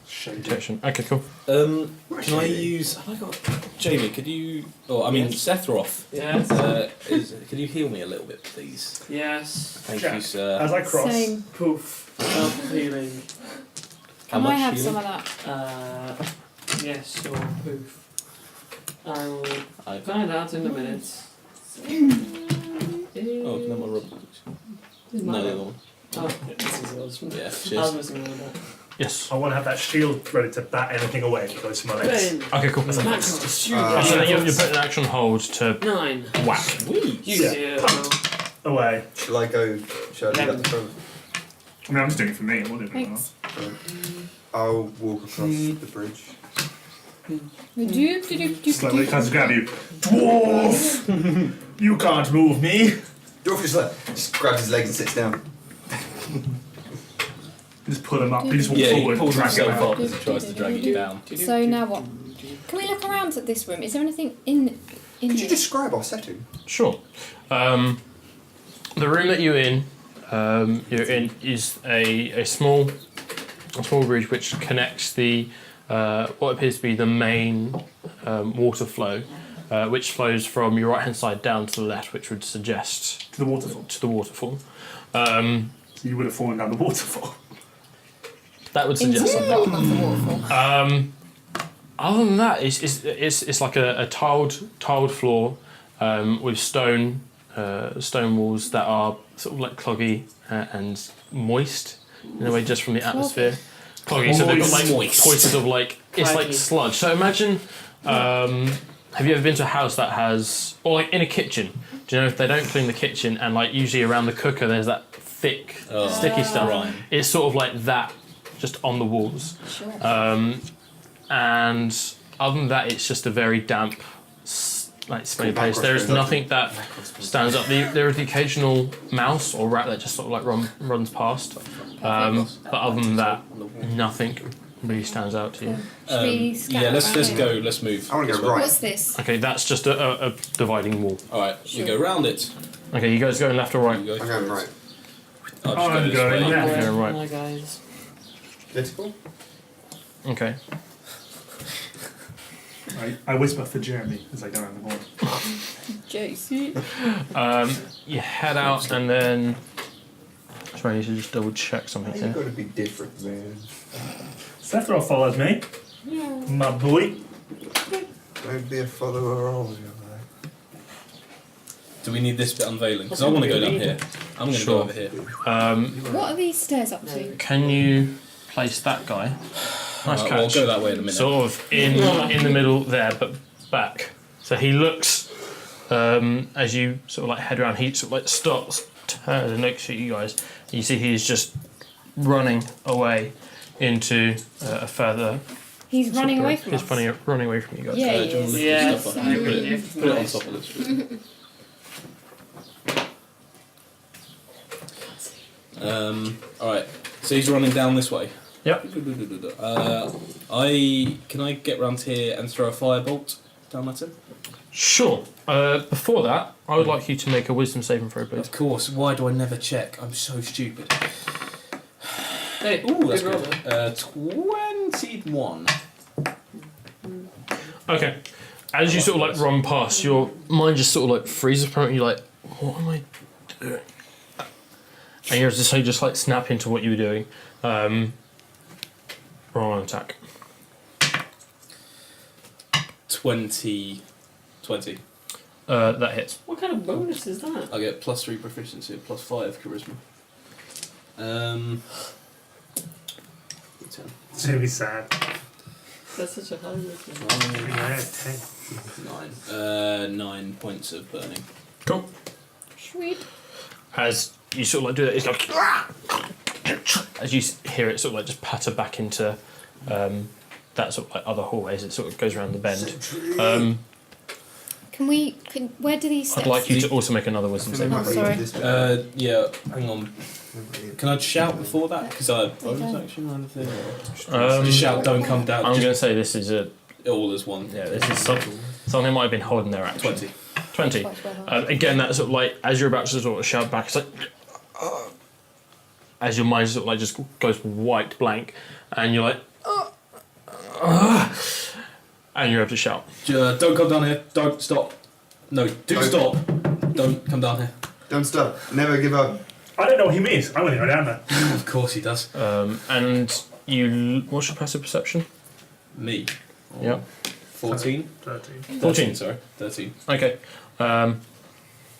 Shady. Protection. Okay, cool. Can I Shady. use? Have I got? Jamie, could you? Or I mean, Yes. Sephiroth. Yes. Could you heal me a little bit, please? Yes. Thank Jack, you, sir. As I cross, Same. Poof. Self-healing. How Can much I have healing? some of that? Yes, sure. Poof. I will I- find out in a minute. Oh, can I have my rubber? No, the other one. Oh, this is yours. Yeah, I was cheers. missing one of that. Yes. I want to have that shield ready to bat anything away if it goes to my legs. Ben! Okay, cool. Max, shoot! So then you're putting action hold to 9. whack. Sweet. You Yeah. do. Away. Shall I go? Shall I do that at the front? I mean, I'm just doing it for me. I'm not doing it for anyone Thanks. else. I'll walk across the bridge. Slowly tries to grab you. Dwarf! You can't move me. Dwarf just grabs his legs and sits down. Just pull him up. He just walks Yeah, he forward, pulls drag him himself out. up as he tries to drag you down. So now what? Can we look around at this room? Is there anything in Could you here? describe our setting? Sure. The room that you're in is a small bridge which connects the what appears to be the main water flow, which flows from your right hand side down to the left, which would suggest To the waterfall. to the waterfall. So you would have fallen down the waterfall. That would Into suggest the something. bottom of the waterfall. Other than that, it's like a tiled floor with stone walls that are sort of like cloggy and moist in a way just from the atmosphere. Cloggy, so they've got like Moist. points of like it's like Craggy. sludge. So imagine, have you ever been to a house that has, or like in a kitchen? Do you know if they don't clean the kitchen and like usually around the cooker there's that thick sticky stuff? Right. It's sort of like that, just on the walls. Sure. And other than that, it's just a very damp, like smelly place. There is nothing that stands up. There is the occasional mouse or rat that just sort of like runs past. But other than that, nothing really stands out to you. Should we scatter Yeah, let's around? go. Let's move. I want to This go way. right. What's this? Okay, that's just a dividing wall. All right, Sure. we go round it. Okay, you guys going left or right? You go I'm going forwards. right. I'll just I'm go this going way. left. Yeah, right. Hi guys. Political? Okay. I whisper for Jeremy as I go around the corner. Juicy. You head out and then. Sorry, I need to just double check something You've here. got to be different, man. Sephiroth follows me. My boy. Don't be a follower of your Do we need this bit unveiling? Because I want to go down here. I'm going to Sure. go over here. What are these stairs up to? Can you place that guy? Nice Alright, well, I'll catch. go that way in a minute. Sort of in the middle there, but back. So he looks as you sort of like head around. He sort of like starts turning next to you guys. You see he's just running away into a further. He's running away from He's us. running away from you guys. Yeah, do he you want is. to Yeah, lift this stuff up? Put it on top of this. Alright, so he's running down this way. Yep. Can I get round here and throw a firebolt down at him? Sure. Before that, I would like you to make a wisdom saving throw, please. Of course. Why do I never check? I'm so stupid. Hey, Ooh, that's good roll. good. 21. Okay. As you sort of like run past, your mind just sort of like freezes for a moment. You're like, what am I doing? And you're just like snap into what you were doing. Roll an attack. 20. That hits. What kind of bonus is that? I get +3 proficiency, +5 charisma. 10. It's gonna be sad. That's such a high risk. Yeah, 10. 9 points of burning. Cool. Sweet. As you sort of like do that, it's like as you hear it sort of like just patter back into that sort of like other hallways. It sort of goes around the bend. Where do these steps? I'd like you to also make another wisdom saving Oh, throw. sorry. Yeah, hang on. Can I shout before that? Because I have bonus action or anything? Or just shout, don't come down. I'm Just going to say this is a all as one. this is Something might have been holding their action. 20. 20. Quite well. Again, that sort of like, as you're about to sort of shout back, it's like, as your mind sort of like just goes white blank, and you're like, and you're able to shout. Don't come down here. Don't stop. No, do stop. Don't come down here. Don't stop. Never give up. I don't know what he means. I want to go down there. Of course he does. And you, what's your passive perception? Me. Yep. 14? 13. 14. Sorry. 13. Okay.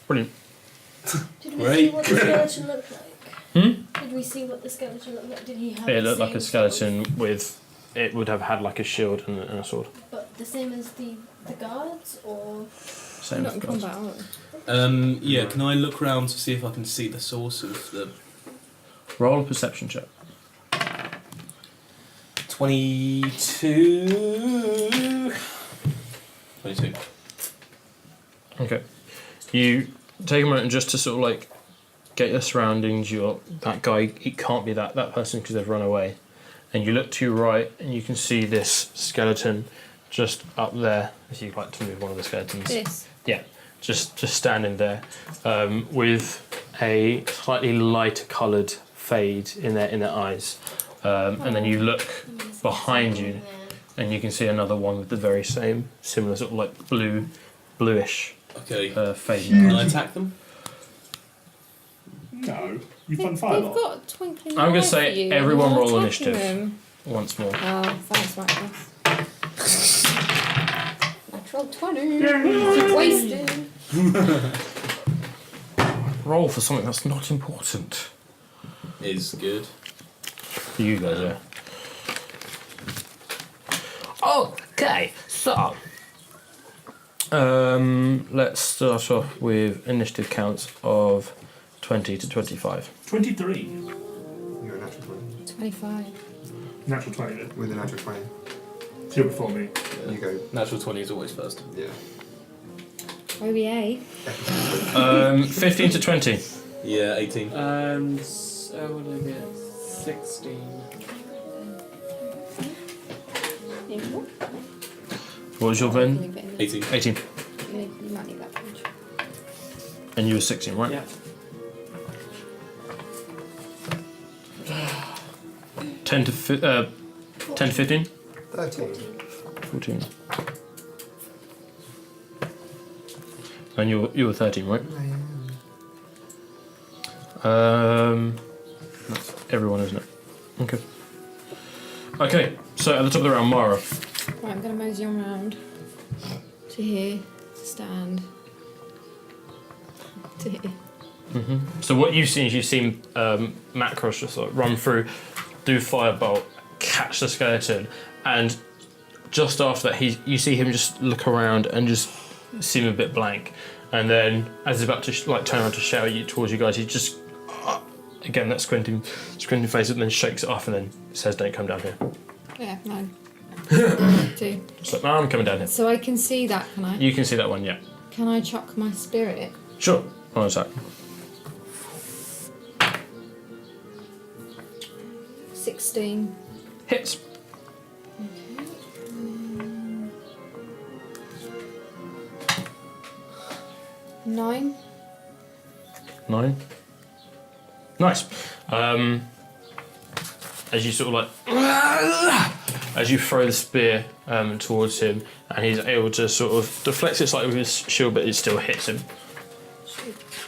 Brilliant. Did we Great. see what the skeleton looked like? Did we see what the skeleton looked like? Did he have It the looked like a same sort of- skeleton with, it would have had like a shield and a sword. But the same as the guards, or Same Not in as guys. combat, are we? Yeah, can I look around to see if I can see the source of the... Roll a perception check. 22... 22. Okay. You take a moment just to sort of like get your surroundings. That guy, it can't be that person because they've run away. And you look to your right and you can see this skeleton just up there. If you'd like to move one of the skeletons. This. Yeah, just standing there with a slightly lighter coloured fade in their eyes. And then you look behind you and you can see another one with the very same, similar sort of like bluish Okay. fade. Can I attack them? No. You've done They've 5 off. got twinkling I'm gonna eye say for you, everyone and you're roll attacking initiative. them. Once more. Oh, thanks, Magnus. Natural 20. Wasted. Roll for something that's not important. Is good. For you guys, yeah. Okay, so let's start off with initiative counts of 20 to 25. 23. You're a natural 20. 25. Natural 20 then. With a natural 20. So you're before me. You go. Natural 20 is always first. Yeah. OBA. 15 to 20. Yeah, 18. So what did I get? 16. What was your Ben? 18. 18. You might need that punch. And you were 16, right? Yeah. 10 to 15? 13. 14. And you were 13, right? That's everyone, isn't it? Okay. Okay, so at the top of the round, Mara. Right, I'm going to mosey on round to here, to stand, to here. So what you've seen is Macross just like run through, do firebolt, catch the skeleton, and just after that, you see him just look around and just seem a bit blank. And then, as he's about to turn around to shout towards you guys, he just again that squinting face, and then shakes it off, and then says, "Don't come down here." Yeah, no. 2. It's like, "No, I'm coming down here." So I can see that, can I? You can see that one, yeah. Can I chuck my spirit? Sure. On attack. 16. Hits. Nine. 9. Nice. As you sort of as you throw the spear towards him, and he's able to sort of deflect it slightly with his shield, but it still hits him.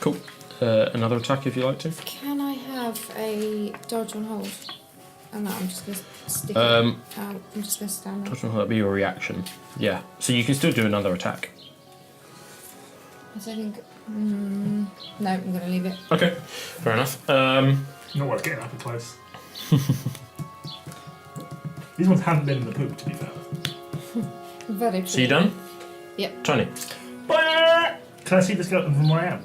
Cool. Another attack if you like to. Can I have a dodge on hold? Oh no, I'm just going to stick it Um, out. I'm just going to stand there. That'd be your reaction. Yeah. So you can still do another attack. I don't think... no, I'm going to leave it. Okay. Fair enough. Not worth getting up and close. These ones haven't been in the poop, to be fair. Very So you done? Yep. Tony. Can I see the skeleton from where I am?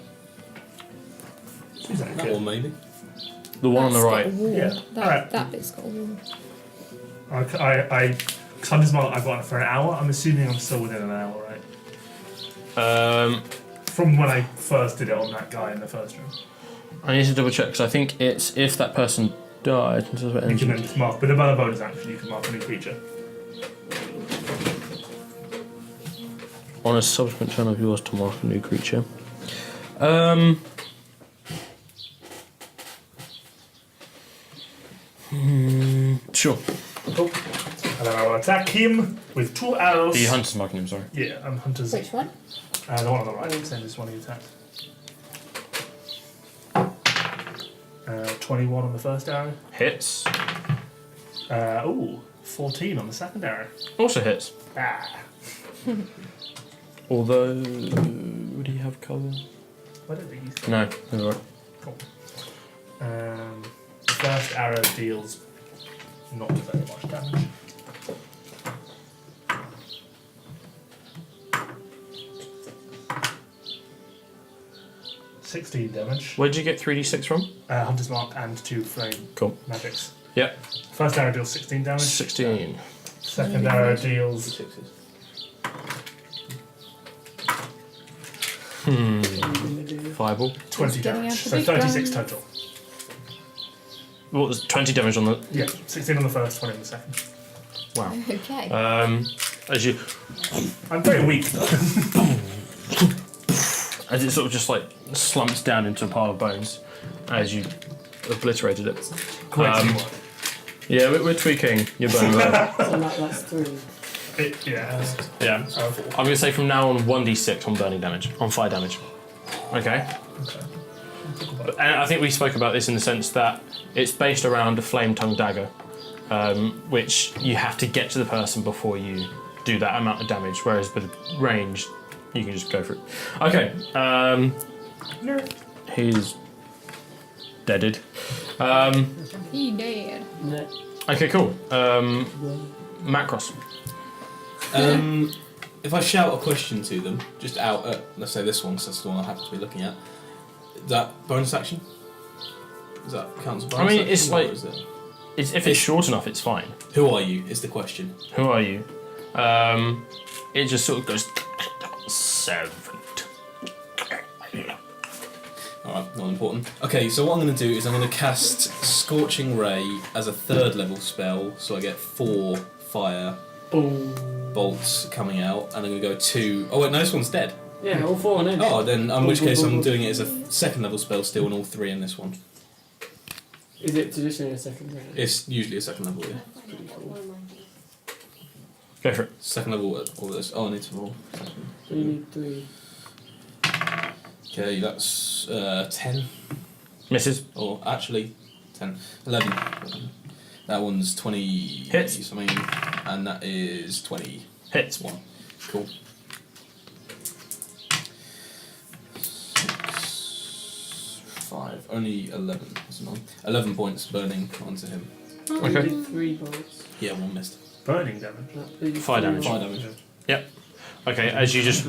Is that That good? one, maybe. The one on the That's got right. a wall. Yeah. That, Alright. that bit's got a wall. Hunter's Mark I've got it for an hour. I'm assuming I'm still within an hour, right? From when I first did it on that guy in the first room. I need to double check because I think it's if that person died. You can then just mark, but about a bonus action, you can mark any creature. on a subsequent turn of yours to mark a new creature. Sure. Cool. And then I will attack him with 2 arrows. The hunter's marking him, sorry. Yeah, I'm hunters. Which one? The one on the right. Same as one he attacked. 21 on the first arrow. Hits. 14 on the second arrow. Also hits. Ah. Although, would he have cover? I don't think he's. No, never right. Cool. The first arrow deals not very much damage. $16 damage. Where'd you get 3d6 from? Hunter's Mark and 2 flame Cool. magics. Yep. First arrow deals 16 damage. 16. Second arrow deals Sixes. Fireball. 20 Getting damage. out the So big 36 gun. total. What was 20 damage on the... Yeah, 16 on the first, 20 on the second. Wow. Okay. As you... I'm very weak though. As it sort of just like slumps down into a pile of bones as you obliterated it. Great teamwork. Yeah, we're tweaking your bone roll. So that's 3. Yeah. Yeah. I'm going to say from now on 1d6 on burning damage, on fire damage. Okay? And I think we spoke about this in the sense that it's based around a flame tongue dagger, which you have to get to the person before you do that amount of damage, whereas with range, you can just go for it. Okay. He's deaded. He did. Okay, cool. Macross. If I shout a question to them, just out at, let's say this one, because that's the one I happen to be looking at, is that bonus action? Does that count as a bonus I mean, action, it's or like- is it- If it's short enough, it's fine. Who are you, is the question. Who are you? It just sort of goes... Servant. Alright, not important. Okay, so what I'm going to do is I'm going to cast Scorching Ray as a 3rd level spell, so I get 4 fire bolts coming out, and I'm going to go 2... Oh wait, no, this one's dead. Yeah, all 4 on edge. Oh, then in which case I'm doing it as a 2nd level spell still, and all 3 in this one. Is it traditionally a second round? It's usually a 2nd level, yeah. Go for it. 2nd level, all this. Oh, I need to roll. So you need 3. Okay, that's 10. Misses. Or actually, 10. 11. That one's 20 Hits. something, and that is 21. Hits. Cool. 5. Only 11. That's none. 11 points burning onto him. Okay. You did 3 bolts. Yeah, 1 missed. Burning damage. Fire damage. Fire damage. Okay, as you just...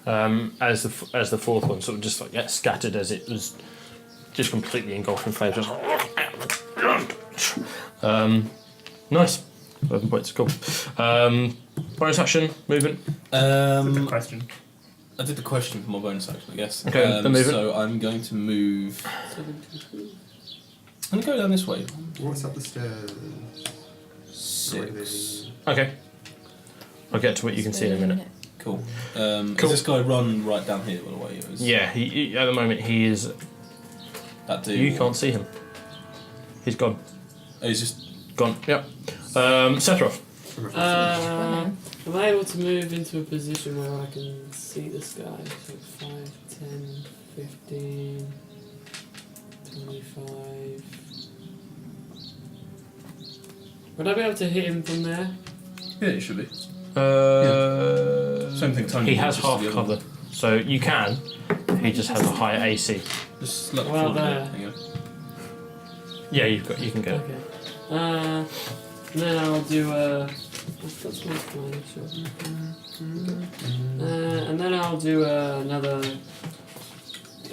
as the fourth one sort of just like gets scattered as it was just completely engulfed in flames. Just... nice. 11 points, cool. Bonus action, movement. Good question. I did the question for my bonus action, I guess. Okay, then move it. So I'm going to move... 72. I'm going to go down this way. What's up the stairs? 6. Okay. I'll get to what you can see in a minute. Cool. Cool. Does this guy run right down here, by the way? Or is Yeah, he at the moment he is... That dude... You can't see him. He's gone. Oh, he's just... Gone, yep. Sephiroth. Am I able to move into a position where I can see this guy? So 5, 10, 15, 25. Would I be able to hit him from there? Yeah, it should be. Same thing Tony He did, has just half the other cover, one. so you can. He just has a higher AC. Just let the Well, floor there. hang on. Yeah, you can get it. Okay. And then I'll do a... That's one fine, sure. And then I'll do another...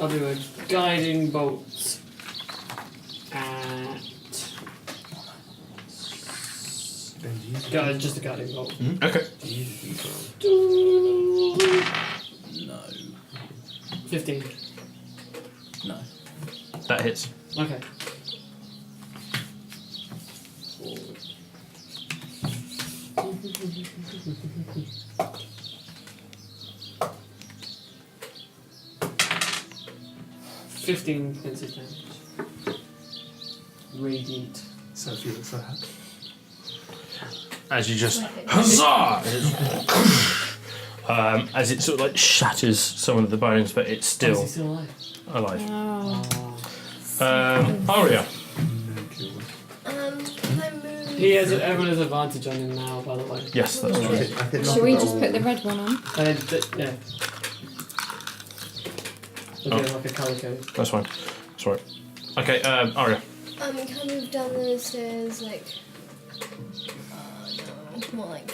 I'll do a guiding bolt at... Just a guiding bolt. Okay. No. 15. No. That hits. Okay. 15 defensive damage. Radiant. So if you look so happy. As you just huzzah! As it sort of like shatters some of the bones, but it's Is still he still alive? alive. Oh. Aria. Can I move? Everyone has advantage on him now, by the way. Yes, that's right. Should we just put the red one on? Yeah. We'll do like a calico. That's fine. That's right. Okay, Aria. Can I move down the stairs like? No, more like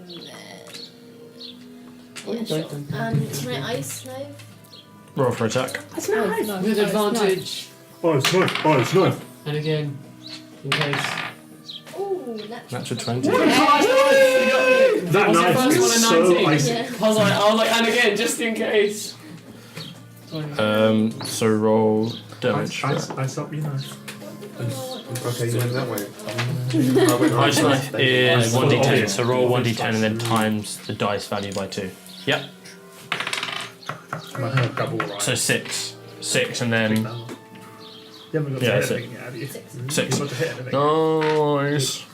there. Yeah, sure. Can I ice knife? Roll for attack. That's nice. No, With advantage. Oh, it's nice. And again, in case. Ooh, Natural 20. That What's your knife first is one, a so 19? icy. Yeah. I was like, and again, just in case. So roll damage. Ice up your knife. Okay, you went that way. Ice knife is Ice 1d10, knife. so roll 1d10 and then times the dice value by 2. Yep. I have double right. So 6. 6 and then You haven't got to Yeah, hit that's it. anything yet, have you? 6. You've 6. got to hit anything. Nice.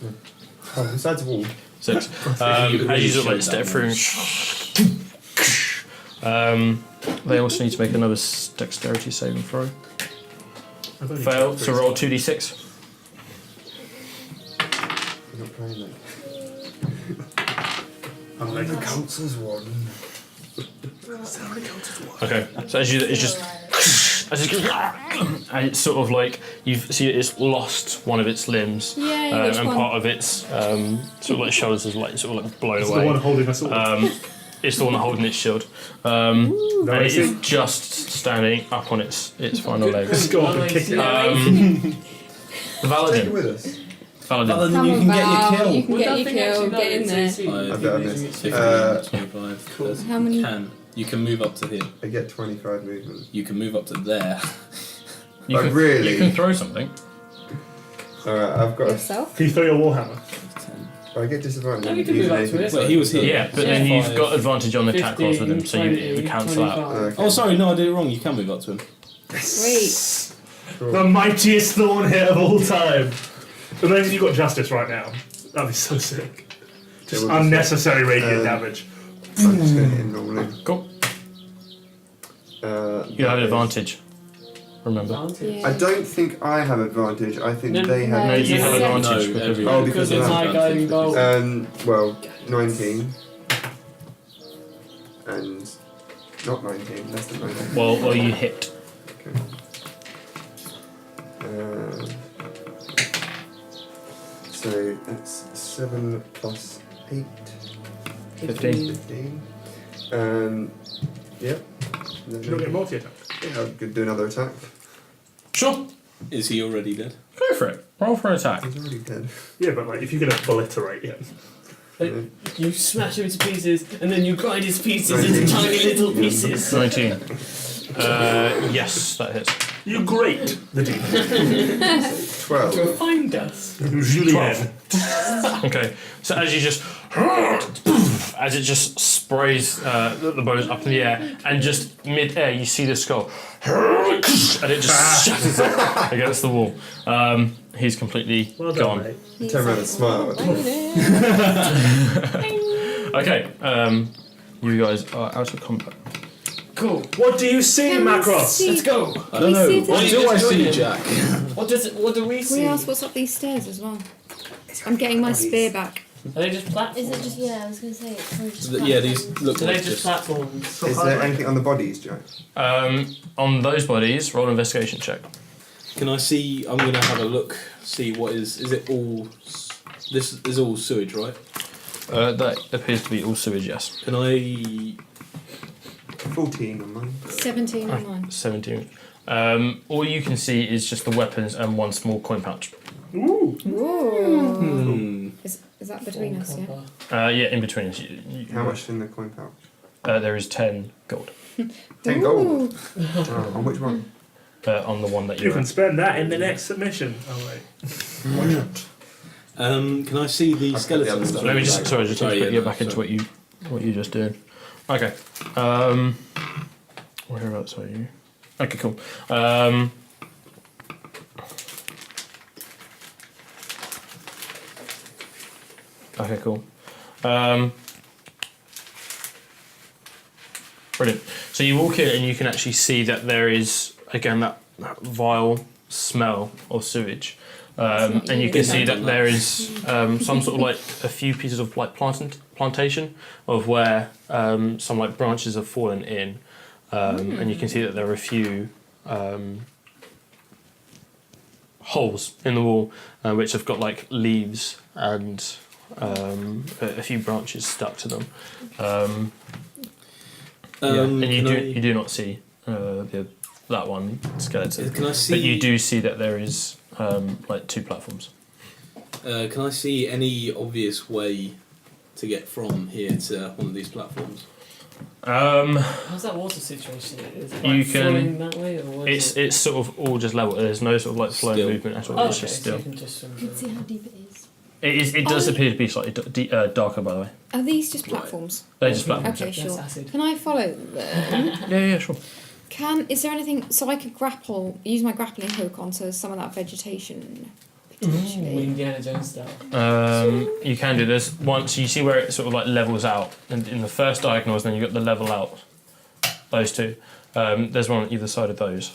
Oh, besides the wall. 6. As you sort of like step through. They also need to make another dexterity saving throw. I've only Fail, got so three roll so 2d6. You're not playing that. I'm like, Counts as one. Okay, so as it's just. As it goes, and it's sort of like you see it's lost one of its limbs, Yeah, which and one? part of its sort of like shoulders is like sort of like blown it's away. the one holding us all. It's the one holding its shield, and No, it I is see. just standing up on its final legs. Let's go up and kick it. Take it Valadin. with us. Valadin. Other than Come you on, can get your Val, kill. you can get your kill, get in there. I bet I missed. 15, 25, 30. How many? You can move up to here. I get 25 movement. You can move up to there. You Oh, can, really? You can throw something. Alright, I've got. Yourself? Can you throw your warhammer? 10. I get disadvantage. No, you can move up to it. Wait, he was here. Yeah, but then you've 5. got advantage on the attack rolls with him, 15, so you 20, cancel out. 25. Oh, sorry, no, I did it wrong. You can move up to him. Sweet. The mightiest thorn hit of all time. Imagine you got justice right now. That'd be so sick. Just It would be unnecessary radiant damage. I'm just going to hit him normally. Cool. You have an advantage. Remember. Advantage. I don't think I have advantage. I think No, they have. No, you have Yeah. advantage No, because everyone. Oh, because it's of my that. guiding bolt. Well, 19. And not 19, less than 19. well, you hit. Okay. So that's 7 plus 8. 15. 15. Yep. Do you not get multi attack? Yeah, I could do another attack. Sure. Is he already dead? Go for it. Roll for attack. He's already dead. Yeah, but like if you can obliterate him. You smash him into pieces, and then you grind his pieces into tiny little pieces. 19. Yes, that hits. You grate the demon. 12. Find us. Julien. Okay, so as you just as it just sprays the bones up in the air, and just mid-air you see the skull, and it just shatters up against the wall. He's completely Well done, gone. mate. Turn around and smile. Okay, you guys are out of combat. Cool. What do you see, Can we Macross? see- Let's go. I don't know. see if What there's- do I Just see, join Jack? What do we Can see? we ask what's up these stairs as well? I'm getting my spear back. Are they just platforms? Is it just, yeah, I was going to say, it's probably just Yeah, these look Are they like just platforms? Is there anything on the bodies, Jack? On those bodies, roll an investigation check. Can I see? I'm gonna have a look. See what is it all? This is all sewage, right? That appears to be all sewage, yes. Can I? 14 on mine. 17 on mine. 17. All you can see is just the weapons and one small coin pouch. Ooh. Ooh. Is that between us, yeah? Yeah, in between us. How much in the coin pouch? There is 10 gold 10 gold. Oh, on which one? on the one that You you're can at. spend that in the next submission. Oh wait. Can I see the skeletons? Let me just sorry, just Oh, put yeah, you no, back into sorry. what you just did. Okay. Whereabouts are you? Okay, cool. Okay, cool. Brilliant. So you walk in and you can actually see that there is, again, that vile smell of sewage. And you can see that there is some sort of like a few pieces of like plantation of where some like branches have fallen in. And you can see that there are a few holes in the wall which have got like leaves and a few branches stuck to them. And you do not see that one skeleton. Can I see? But you do see that there is like 2 platforms. Can I see any obvious way to get from here to one of these platforms? How's that water situation? Is it like You can- flowing that way, or what is It's sort of all just level. There's no sort of like flow Still. movement at all. Oh, It's okay, just so still. you can just swim You can through. see how deep it is. It does appear to be slightly darker, by the way. Are these just Right. platforms? They're just platforms. Okay, That's sure. acid. Can I follow them? Yeah, sure. Is there anything so I could use my grappling hook onto some of that vegetation? Ooh, Potentially. Indiana Jones style. You can do this once you see where it sort of like levels out, and in the first diagonals, then you got the level out. Those 2. There's one on either side of those.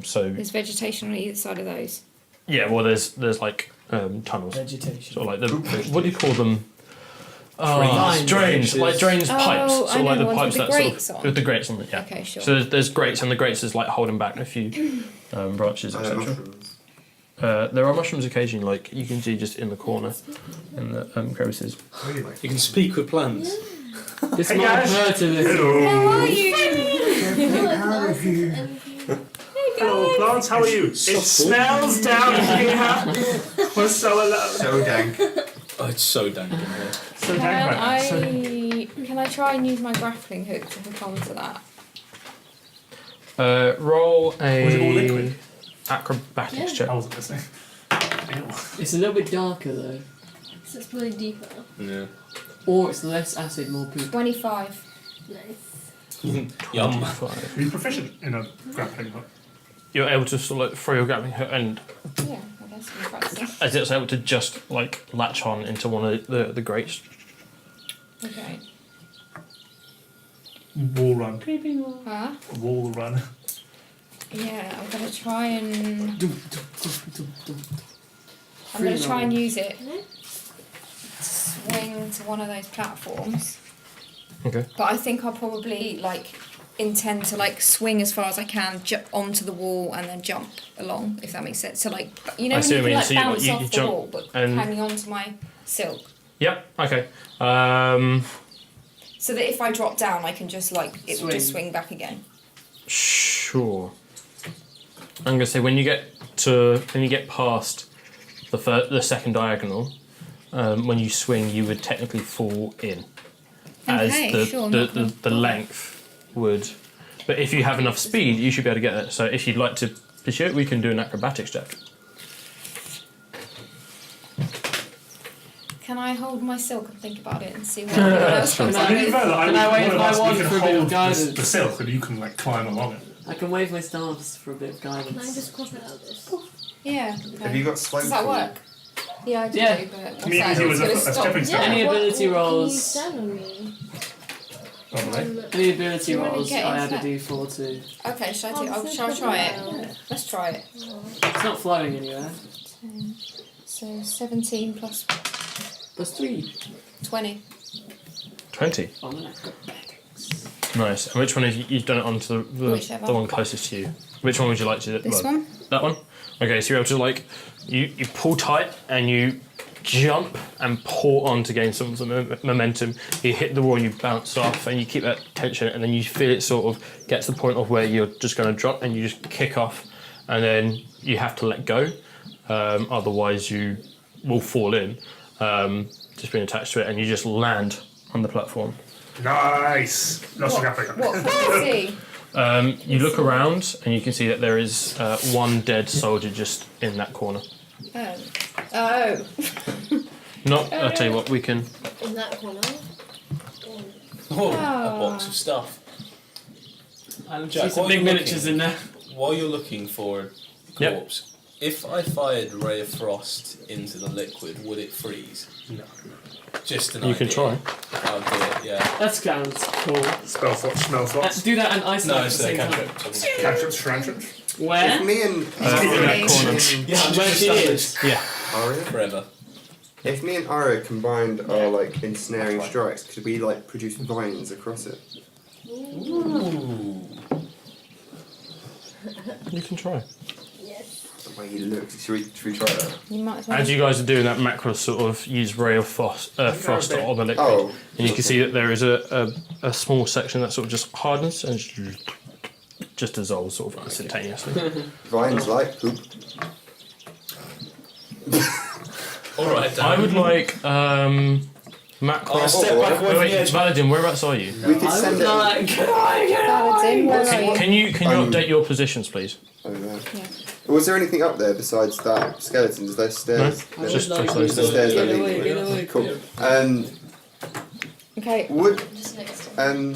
So There's vegetation on either side of those. yeah, well, there's like tunnels, Vegetation. sort of like the what do you call them? Drains. Drains, like drains, Oh, pipes, I sort of know like the the ones pipes with the that grates sort of on. with the grates on it. Yeah. Okay, sure. So there's grates, and the grates is like holding back a few branches, I know etc. mushrooms. There are mushrooms occasionally, like you can see just in the corner, in the crevices. Really? You can speak with plants. This Hey, might guys. hurt a little. Hello. How are you? Hello, plants. How are you? It smells down here. We're so alone. So dank. Oh, it's so dank in here. So dank right now. Can I try and use my grappling hook to hook onto that? Roll Was it all liquid? a acrobatics check. I wasn't listening. Ew. It's a little bit darker though, So it's probably deeper. Yeah. or it's less acid, more poop. 25. Nice. Yum. 25. Are you proficient in a grappling hook? You're able to sort of like throw your grappling hook, and Yeah, I guess I'm practicing. as it's able to just like latch on into one of the grates. Okay. Wall run. Creeping wall. Huh? Wall run. Yeah, I'm gonna try and Free use it to swing to one of those platforms. Okay. But I think I'll probably like intend to like swing as far as I can onto the wall and then jump along, if that makes sense. So like you know I when see you what you can mean. like So you- bounce you off the jump wall, but and- hanging onto my silk, Yep. Okay. so that if I drop down, I can just like it will just Swing. swing back again. Sure. I'm gonna say when you get past the second diagonal, when you swing, you would technically fall in, as Okay, the sure, the, not the, the length would. But if you have enough speed, you should be able to get there. So if you'd like to pursue it, we can do an acrobatics check. Can I hold my silk and think about it and see what Yeah, else sure. comes I out? mean, even though, like, Can I wave one of my us, we wand can for a bit of hold guidance? the silk and you can like climb along it. I can wave my staffs for a bit of Can I guidance. just cross it out this? Yeah. Have you got slow Does that feet? work? Yeah, I do. Yeah. But To me, what's it that? was It's a gonna stop. stepping stone. Any ability Can you rolls? stand on me? Probably. Any ability Do you wanna rolls, get I into add a d4 too. Okay, shall I do? Oh, Shall I try it? Let's try it. It's not flowing anywhere. 10, so 17 plus Plus 3. 20. 20. On an acrobatics. Nice. And which one have you've done it onto Whichever. the one closest to you? Which one would you like to do? This well, one? That one? Okay, so you're able to like you pull tight and you jump and pull on to gain some momentum. You hit the wall, you bounce off, and you keep that tension, and then you feel it sort of get to the point of where you're just going to drop, and you just kick off, and then you have to let go, otherwise you will fall in, just being attached to it, and you just land on the platform. Nice. Lost the grappling hook. What can I see? You look around, and you can see that there is one dead soldier just in that corner. Oh. Not, I'll tell you what, we can. In that corner. Oh, a box of stuff. I'll Jack, see some what are big you miniatures looking in there. while you're looking for a corpse, if I fired Ray of Frost into the liquid, would it freeze? No. Just an You idea. can try. I'll do it, yeah. That sounds cool. Spell slot, smell slots. Do that and ice No, at the it's a same time. cantrip. Cantrips, shrantrips. Where? If me and Yeah, I'm Where just she standard is. Yeah. Aria, forever. if me and Aria combined our like ensnaring strikes, could we like produce vines across it? Ooh. You can try. Yes. The way he looks. Should we try that? You might as well. As you guys are doing that macro sort of use ray of frost on the liquid, Oh. and you can see that there is a small section that sort of just hardens and just dissolves sort of instantaneously. Vines like poop. Alright, I would like macro. I'll step back away from the edge. Valadin, whereabouts are you? We could I send would it like. Paladin, where are you? Can you update your positions, please? over there. Yeah. Was there anything up there besides that skeleton? Is there stairs? No, No. just like those the stairs that Get lead away, to get it. away. Cool. Okay. Would Just next to I'm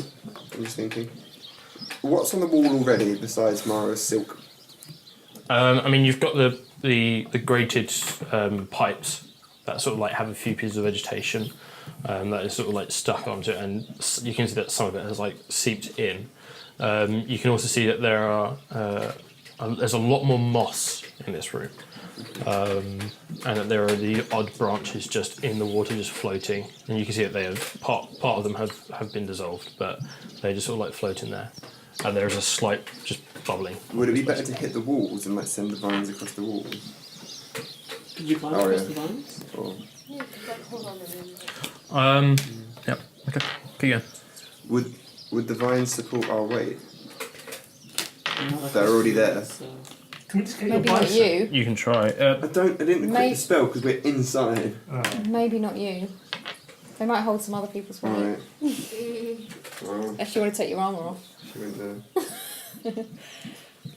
just thinking. What's on the wall already besides Mara's silk? I mean, you've got the grated pipes that sort of like have a few pieces of vegetation that is sort of like stuck onto it, and you can see that some of it has like seeped in. You can also see that there are there's a lot more moss in this room, and that there are the odd branches just in the water, just floating. And you can see that they have part of them have been dissolved, but they just sort of like float in there. And there is a slight just bubbling. Would it be better to hit the walls and like send the vines across the walls? Did you climb Oh, across yeah. the vines? Or Yeah, like, hold on a minute. Yep. Okay. Keep going. would the vines support our weight? No, They're already there. So. Can we just get Maybe your not bicep? you. You can try. I didn't equip May- the spell because we're inside. Oh. Maybe not you. They might hold some other people's weight. Alright. Well, If you want to take your armour off. she went there.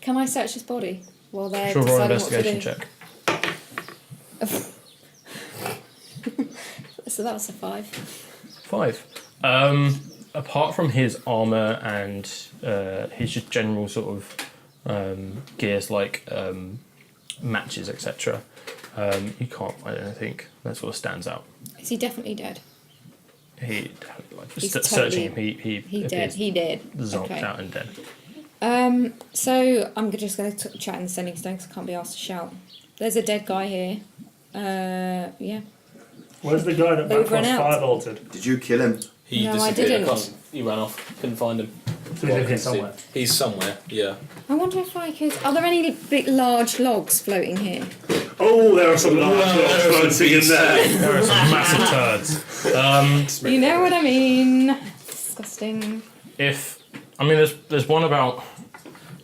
Can I search his body while they're Sure, roll deciding what to investigation do? check. So that was a 5. 5. Apart from his armor and his just general sort of gears like matches, etc., you can't find anything that sort of stands out. Is he definitely dead? He, like, He's just searching him, totally- he He dead. appears He did. zonked Okay. out and dead. So I'm just going to chat in the sending stone because I can't be asked to shout. There's a dead guy here. Yeah. Where's the guy that They've run Macross out. fire bolted? Did you kill him? He No, I disappeared. didn't. He ran off. Couldn't find him. So he's in here somewhere. He's somewhere, yeah. I wonder if I could. Are there any big, large logs floating here? Oh, there are some large logs floating in there. There are some massive turds. You know what I mean. Disgusting. There's one about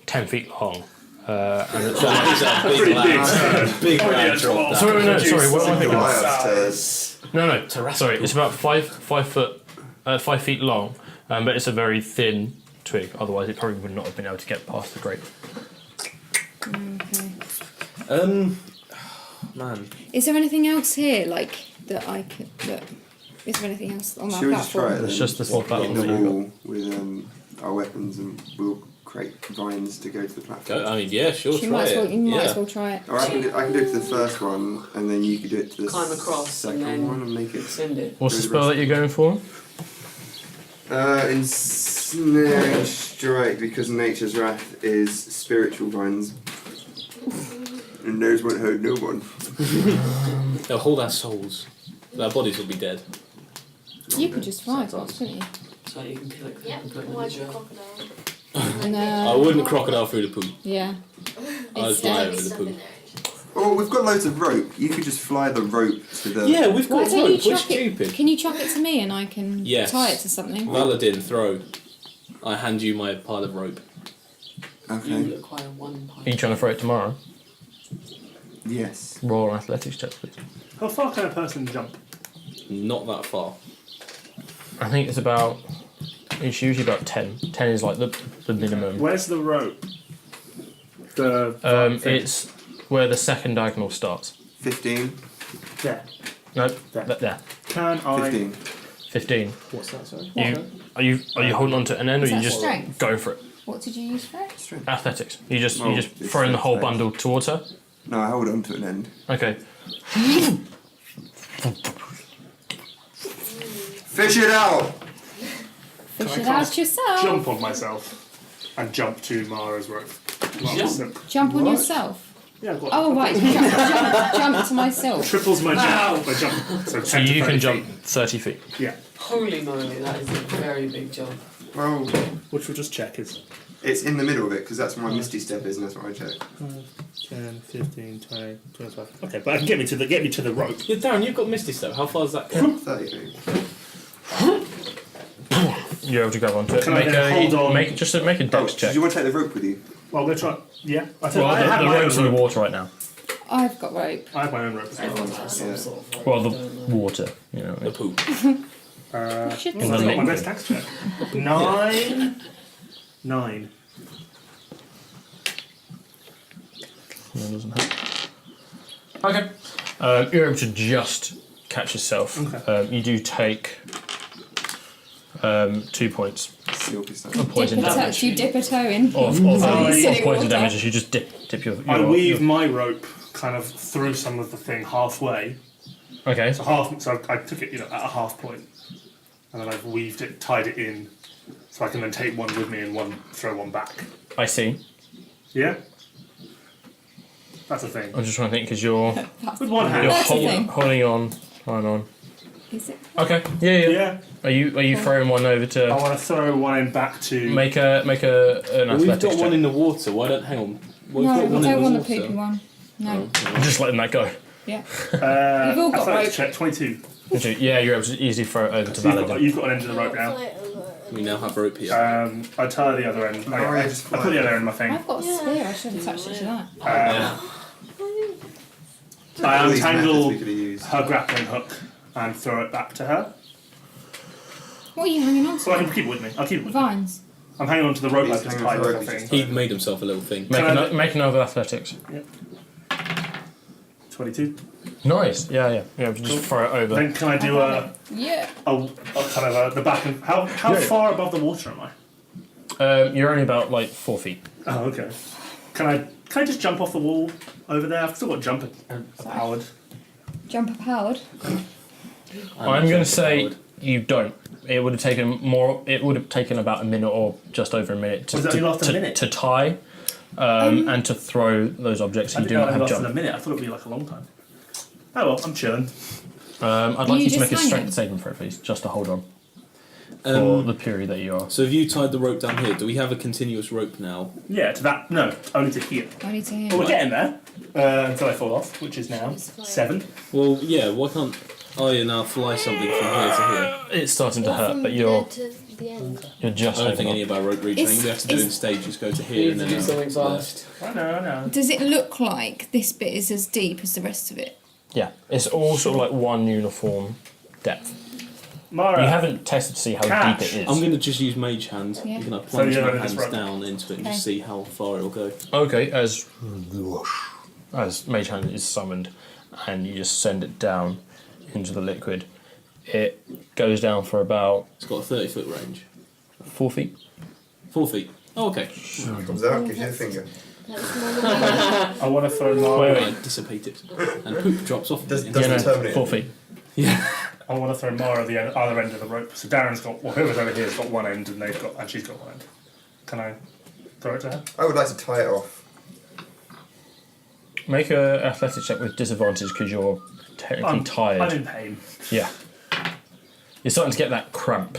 10 feet long. And it's He's a big Pretty lad. big turd. Big Oh, yeah, lad drop 12. down. Sorry, no, sorry, what am I thinking? Goliath's No, it's about 5 feet long, but it's a very thin twig. Otherwise, it probably would not have been able to get past the grate. Okay. Man. Is there anything else here, like that I could? That is there anything else on that Should we just try it platform? then? It's just the small Hit platform the that you've got. wall with our weapons and we'll create vines to go to the platform. I mean, yeah, sure, You try might as well. it. You might yeah. as well try it. Or I can do it to the first one and then you could do it to the Climb across second and then one and make it. Send it. What's the spell that you're going for? Ensnaring strike because nature's wrath is spiritual vines. And those won't hurt no one. They'll hold our souls. Our bodies will be dead. You could just fly across, couldn't you? So you can collect Yep. and put it in the Why'd you jar. crocodile? And, I wouldn't crocodile through the poop. Yeah. I'd It's, fly uh, over the Stuff in poop. there. Oh, we've got loads of rope. You could just fly the rope to the. Yeah, we've Why got don't you rope. We're chuck it? stupid. Can you chuck it to me and I can Yes. tie it to something? Valadin, throw. I hand you my pile of rope. You Okay. acquire 1 pint. Are you trying to throw it tomorrow? Yes. Roll an athletics check, please. How far can a person jump? Not that far. I think it's about. It's usually about 10. 10 is like the minimum. Where's the rope? The thing. It's where the second diagonal starts. 15. there. No, There. there. Can I? 15. 15. What's that, sorry? Are you holding on to an end, or Is you that just strength? go for it? What did you use for it? Strength. Athletics. You just Oh, just it's throw in the whole strength. bundle towards her. No, I hold on to an end. Okay. Fish it out! Fish I it out cast yourself. Jump on myself and jump to Mara's rope. Jump on What? yourself. Yeah, I've got Oh right, jump to myself. triples my jump. My jump. So, 10 So to you 30 can jump feet. 30 feet. Yeah, Holy moly, that is a very big jump. Well, which we'll just check is it's in the middle of it because that's where my Misty Step is and that's what I check. 10, 15, 20, 25. Okay, but I can get me to the rope. Yeah, Darren, you've got Misty Step. How far is that? Go? 30 feet. You're able to grab onto it. Can I then hold on? Make a Oh, dex did check. you want to take the rope with you? Well, I'm gonna try. Yeah, I Well, have the my rope's own in the rope. water right now. I've got rope. I have my own rope as well. Everyone has some Yeah. sort of rope, Well, the don't they? water. You know. The pool. Should In That's the not my liquid. best tax check. 9. 9. That doesn't help. Okay. You're able to just catch yourself. Okay. You do take 2 points Silky stuff. of poison dip a toe, damage. you dip a toe in. Of Silly poison water. damage as you just dip your. I weave my rope kind of through some of the thing halfway. Okay. So I took it, at a half point, and then I've weaved it, tied it in, so I can then take one with me and throw one back. I see. Yeah. That's a thing. I'm just trying to think because you're With one hand. you're That's a thing. holding on. Hang on. Is it? Okay. Yeah. Yeah. Are you throwing one over I to want to throw one in back to. make an Well, we've athletics got check? one in the water. Why don't? Hang on. Well, we've No, got we one don't in want the the water. poopy one. No. I'm just letting that go. Yeah. We've all got athletics rope. check 22. Yeah, you're able to easily throw it over to So Valadin. you've got an end of the rope now. We now have rope here. I tie the other end. yeah, I just put the other end in my thing. I've got a spear. I should have touched it to that. Yeah. I All these methods untangle we could have used. her grappling hook and throw it back to her. What are you hanging on So I to? can keep it with me. I'll keep it with me. Vines. I'm hanging onto the rope He's like it's hanging tied onto the to rope, the he's thing. He made himself a little thing. Make another athletics. 22. Nice. Yeah. Just throw it over. Then can I do a Yeah. kind of the back and how Yeah. far above the water am I? You're only about like 4 feet. Oh, okay. Can I just jump off the wall over there? I've still got jump powered. Jumper powered. I'm going to say you don't. It would have taken more. It would have taken about a minute or just over a minute to Was it only lasted a minute? to tie and to throw those objects. I You do didn't know not it have lasted a jump. minute. I thought it'd be like a long time. Oh well, I'm chilling. I'd like You you to just make a hang strength it. saving throw, please, just to hold on for the period that you are. So have you tied the rope down here? Do we have a continuous rope now? Yeah, to that. No, only to here. Only to him. But we're getting there until I fall off, which is now It's fine. 7. Well, yeah. Why can't I now fly something from here to here? It's starting to Or hurt, from but there you're to the end. just I don't think holding any on. of our rope retraining. It's- We have to do it in it's- stages. Go to We here need and to then do something there. fast. I know. Does it look like this bit is as deep as the rest of it? Yeah, it's all sort of like one uniform depth. Mara, You haven't tested to see how Catch. deep it is. I'm going to just use Mage Hand. Yeah. You can So plunge you're my gonna just hands run- down into it and Okay. just see how far it'll go. Okay, as Mage Hand is summoned, and you just send it down into the liquid, it goes down for about It's got a 30-foot range. 4 feet. 4 feet. Oh, okay. Comes out, gives you a finger. That was more than I want to throw Mara. Wait, I dissipate it, and poop drops off. Does- it. does- Yeah, Doesn't terminate. 4 feet. I want to throw Mara the other end of the rope. So Darren's got, whoever's over here's got one end, and she's got one end. Can I throw it to her? I would like to tie it off. Make a athletics check with disadvantage because you're technically tired. I'm in pain. Yeah. You're starting to get that cramp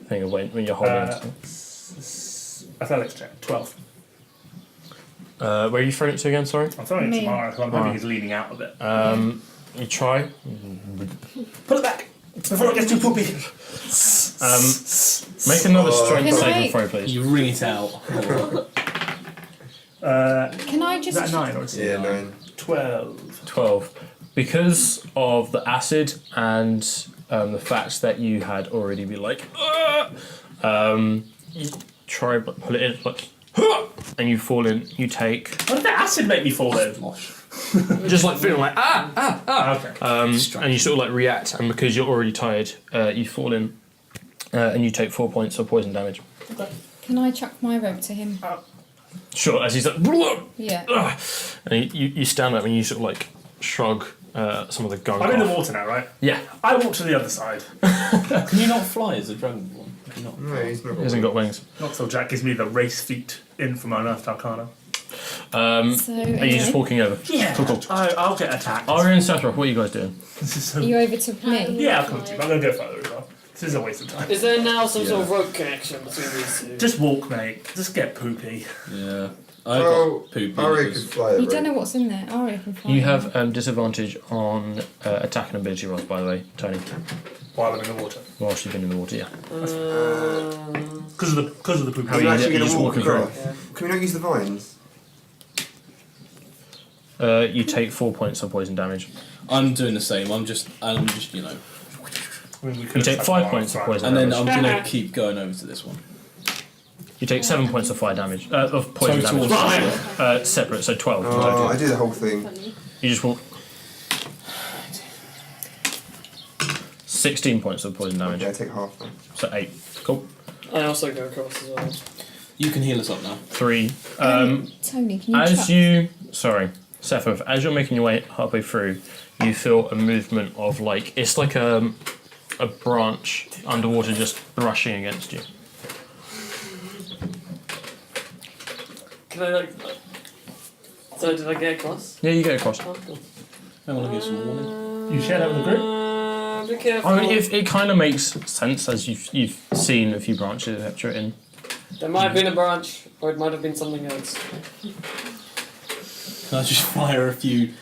thing of when you're holding it. Athletics check 12. Where are you throwing it to again, sorry? I'm throwing it to Me. Mara, who I'm Mara. hoping is leaning out a bit. You try. Put it back before it gets too poopy. Make another strength Can I saving make- throw, please. You wring it out. Can I Is just? that 9 or is it Yeah, 9. 12? 12. Because of the acid and the fact that you had already been like, you try but pull it in, like, and you fall in. You take What did the acid make me fall in? just like feeling like Okay. and you sort of like react, and because you're already tired, you fall in, and you take 4 points of poison damage. Okay. Can I chuck my rope to him? Sure, as he's like, Yeah. and you stand up and you sort of like shrug some of the gunk I'm in the off. water now, right? Yeah, I walk to the other side. Can you not fly as a dragonborn? Can you not? No, he's not. he hasn't got wings. Not till Jack gives me the race feet in from Unearthed Arcana. So, Are you just walking over? Yeah. Cool. I'll get attacked. Aria and Sethrock, what are you guys doing? This is are you over to me? yeah, I'll come to you. But I'm going to go further as well. This is a waste of time. Is there now some sort of rope connection between these two? Just walk, mate. Just get poopy. Yeah. I Well, got poopy. Aria because- could fly. You don't know what's in there. Aria can fly. You have disadvantage on attack and ability rolls, by the way, Tony. While I'm in the water. Whilst you've been in the water, yeah. Because of the poop. Are you you actually you're going just to walk walking through. across? Can we not use the vines? You take 4 points of poison damage. I'm doing the same. I'm just you know. I mean, we You could take 5 points of poison And then damage. I'm gonna keep going over to this one. You take 7 points of fire damage. Of poison Total damage. Separate, so 12 in Oh, total. I do the whole thing. Funny. You just walk. 16 points of poison damage. Okay, I take half then. So 8. Cool. I also go across as well. You can heal us up now. 3. Tony, can you As chuck? you. Sorry, Sephiroth, as you're making your way halfway through, you feel a movement of like. It's like a branch underwater just brushing against you. Can I like? So did I get across? Yeah, you get across. Oh, cool. I want to get some warning. You share that with the group? Be careful. I mean, it kind of makes sense as you've seen a few branches, etc. In There might have been a branch, or it might have been something else. Can I just fire a few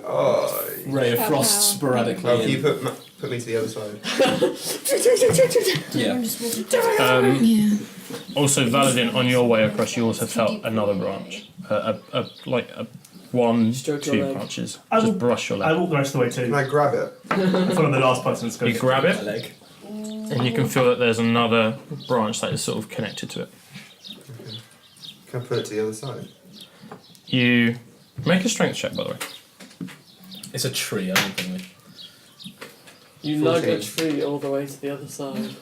Oh. ray of Pow, frost pow. sporadically? Oh, can you in? put me to the other side? Yeah. I'm just walking. Yeah. Also, Valadin, on your way across, you also felt another branch, one, Stroke your 2 leg. branches. I Just will- brush your I leg. walk the rest of the way Can too. I grab it? I follow the last person to go. You grab My it, leg. and you can feel that there's another branch that is sort of connected to it. Can I put it to the other side? You make a strength check, by the way. It's a tree. I don't think You lug a 14. tree all the way to the other side.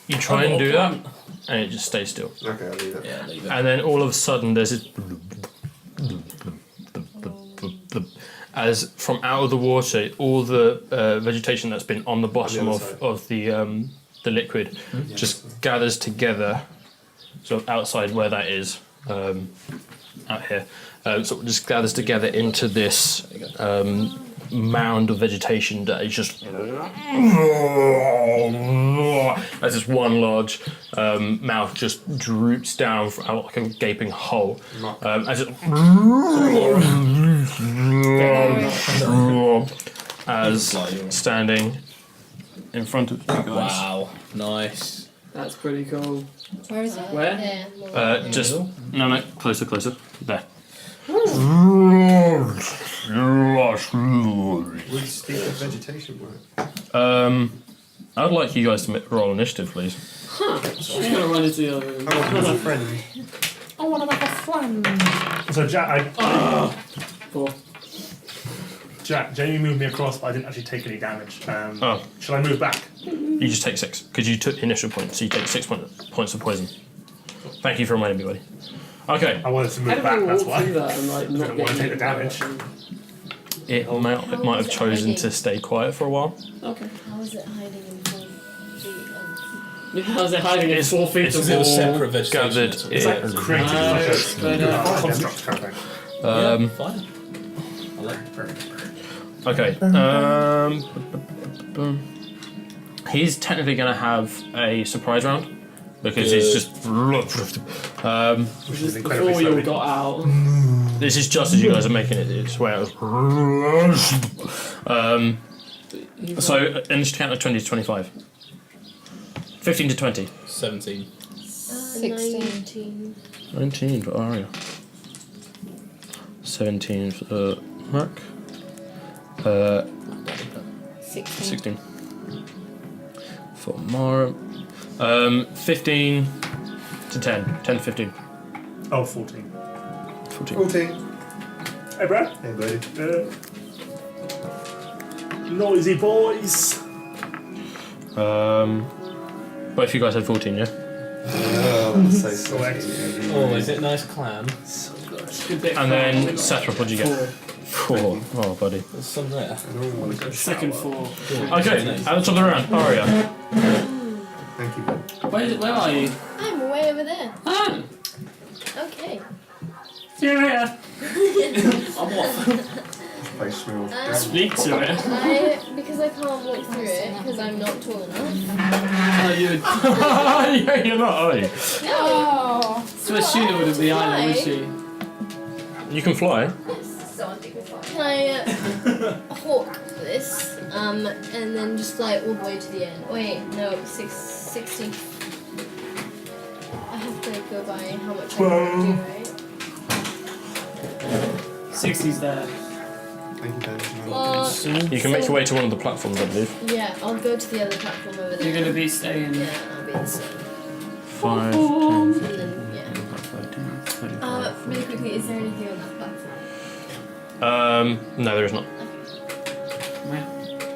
You try I've and got do a that, plan. and it just stays still. Okay, I'll leave it. we. Yeah, leave it. And then all of a sudden, there's this. As from out of the water, all the vegetation that's been on the bottom other side. of the liquid just gathers together, sort of outside where that is, out here. Sort of just gathers together into this mound of vegetation that is just as this one large mouth just droops down out like a gaping hole. As it as standing in front of you guys. Wow. Nice. That's pretty cool. Where is it? Where? There. Just no, closer, there. Would speak of vegetation work? I'd like you guys to roll initiative, please. I'm just gonna run into the other room. I want to be a friend. I wanna make a friend. So Jack, Four. Jamie moved me across, but I didn't actually take any damage. Oh. Shall I move back? You just take 6 because you took the initial point, so you take 6 points of poison. Thank you for reminding me, buddy. Okay, I wanted to How move did back. we That's walk why. through that and like not Didn't want to get take the damage. it might have chosen to stay quiet for a while. Okay. How is it hiding in 4 feet of... How's it hiding in 4 feet it's of It was wall? separate vegetation. Gathered that's all. It's like created like a construct kind of thing. Yeah, fine. I like it. Okay. He's technically going to have a surprise round because he's just. Just incredibly before you all slowly. got out. This is just as you guys are making it. It's where. So initial count of 20 to 25. 15 to 20. 17. 16. 19. 19 for Aria. 17 for Mark. 16. 16 for Mara. 15 to 10. 10 to 15. Oh, 14. 14. 14. Hey, Brad. Hey, buddy. Noisy boys. Both you guys had 14, yeah? Oh, that's so Sweaty. sweaty. Oh, is it nice clam? Good bit And of then fun. Sethrop, what'd you get? 4. Oh, buddy. There's some there. Second 4. Okay, at the top of the round, Aria. Thank you. Where are you? I'm way over there. Ah! Okay. See you later. I'm off. Place smells. Speak to it. Because I can't walk through it because I'm not tall enough. Oh, you would. Yeah, you're not, are you? Oh. So Sheila wouldn't be either, would she? You can fly. Can I hawk this and then just fly all the way to the end? Wait, no, 60. I have to go by how much I can do, right? 60's there. Thank you, Dan. Well, You can make your way to one of the platforms, I believe. yeah, I'll go to the other platform over there. You're going to be staying. Yeah, I'll be the same. 5, 10, And then, yeah. 13, 35, Really quickly, is there anything on that platform? no, there is not.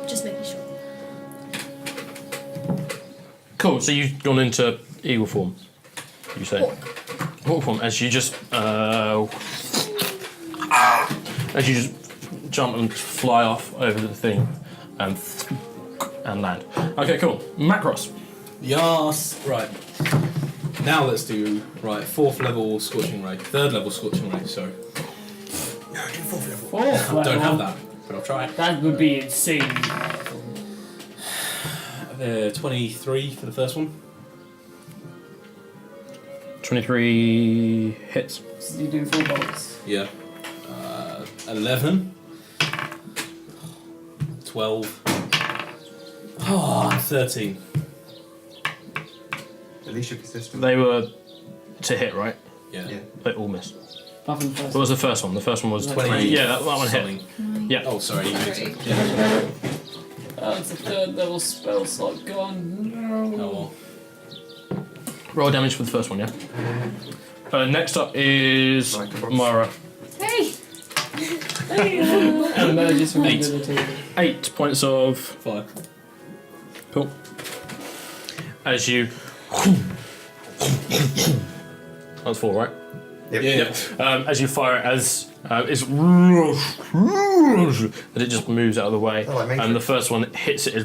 Just making sure. Cool, so you've gone into eagle form, you say? Hawk form, as you just jump and fly off over the thing and land. Okay, cool. Macross. Yes. Right. Now let's do 4th level Scorching Ray. 3rd level Scorching Ray. Sorry. No, do 4th level. Fourth I don't level. have that, but I'll try. That would be insane. 23 for the first one. 23 hits. So you do 4 bolts. Yeah. 11. 12. Oh, 13. At least you're consistent. They were to hit, right? Yeah. Yeah. They all missed. Apart from the first What was the first one? The first one was 20. Yeah, that one hit. Something. Yeah. Oh, sorry. You made it. Yeah. Oh, it's a 3rd level spell slot gone. No. Oh, well. Roll damage for the first one, yeah? Next up is Mara. Hey. And emerges from 8. under the table. 8 points of 5. Cool. As you. That's 4, right? Yep. Yeah. As you fire it, as it's. That it just moves out of the way. Oh, like Matrix. And the first one that hits it is.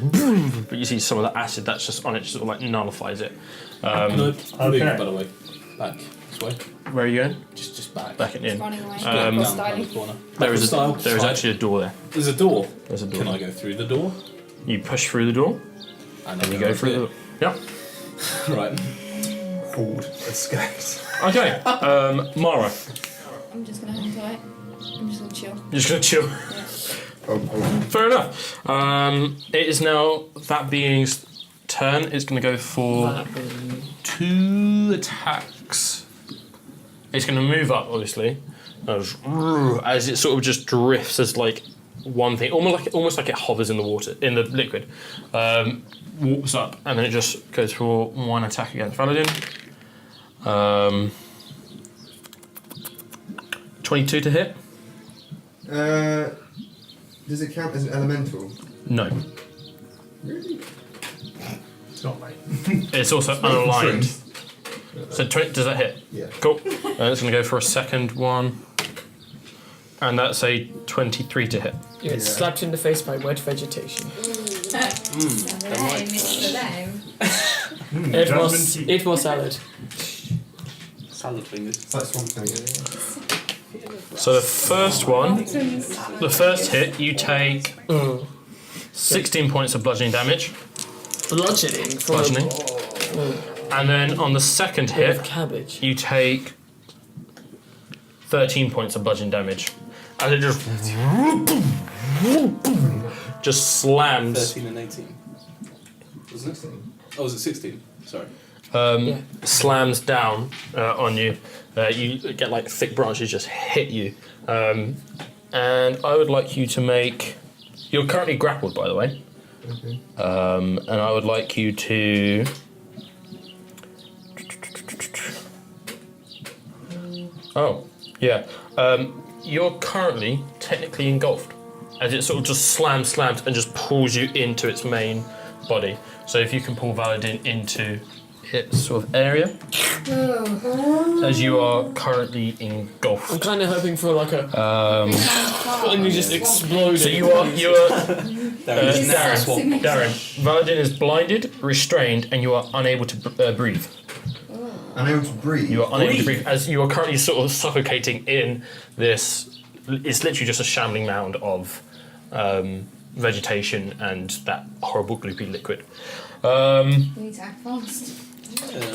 But you see some of the acid that's just on it, just sort of like nullifies it. Can I move, Okay. by the way? Back this way. Where are you going? Just back. Back it in. Running away. Down the Styling. corner. There is Style. actually a door there. There's a door. There's a door. Can I go through the door? You push through the door, And and you go through the door. Yep. Right. Horde escaped. Okay, Mara. I'm just gonna hang tight. I'm just gonna chill. You're just gonna chill. Oh. Fair enough. It is now that being's turn. It's gonna go for 2 attacks. It's gonna move up, obviously, as it sort of just drifts as like one thing, almost like it hovers in the water, in the liquid. Warps up, and then it just goes for 1 attack against Paladin. 22 to hit? Does it count as an elemental? No. Really? It's not, mate. It's also unaligned. So 20, does that hit? Yeah. Cool. And it's going to go for a second one. And that's a 23 to hit. You get slapped in the face by wet vegetation. Eat more salad. Salad fingers. It's like swamp thing. So the first one, the first hit, you take 16 points of bludgeoning damage. Bludgeoning. Bludgeoning. And then on the second hit, Cabbage. you take 13 points of bludgeoning damage. And it just slams. 13 and 18. Wasn't it? Oh, was it 16? Sorry. Slams down on you. You get like thick branches just hit you. And I would like you to make. You're currently grappled, by the way. Okay. And I would like you to. Oh, yeah. You're currently technically engulfed, as it sort of just slams, and just pulls you into its main body. So if you can pull Valadin into its sort of area, as you are currently I'm engulfed. kind of hoping for like a. And you just explode. So you are Darren. Valadin is blinded, restrained, and you are unable to breathe. Unable to breathe. You are unable to breathe as you are currently sort of suffocating in this. It's literally just a shambling mound of vegetation and that horrible gloopy liquid. We need to act fast.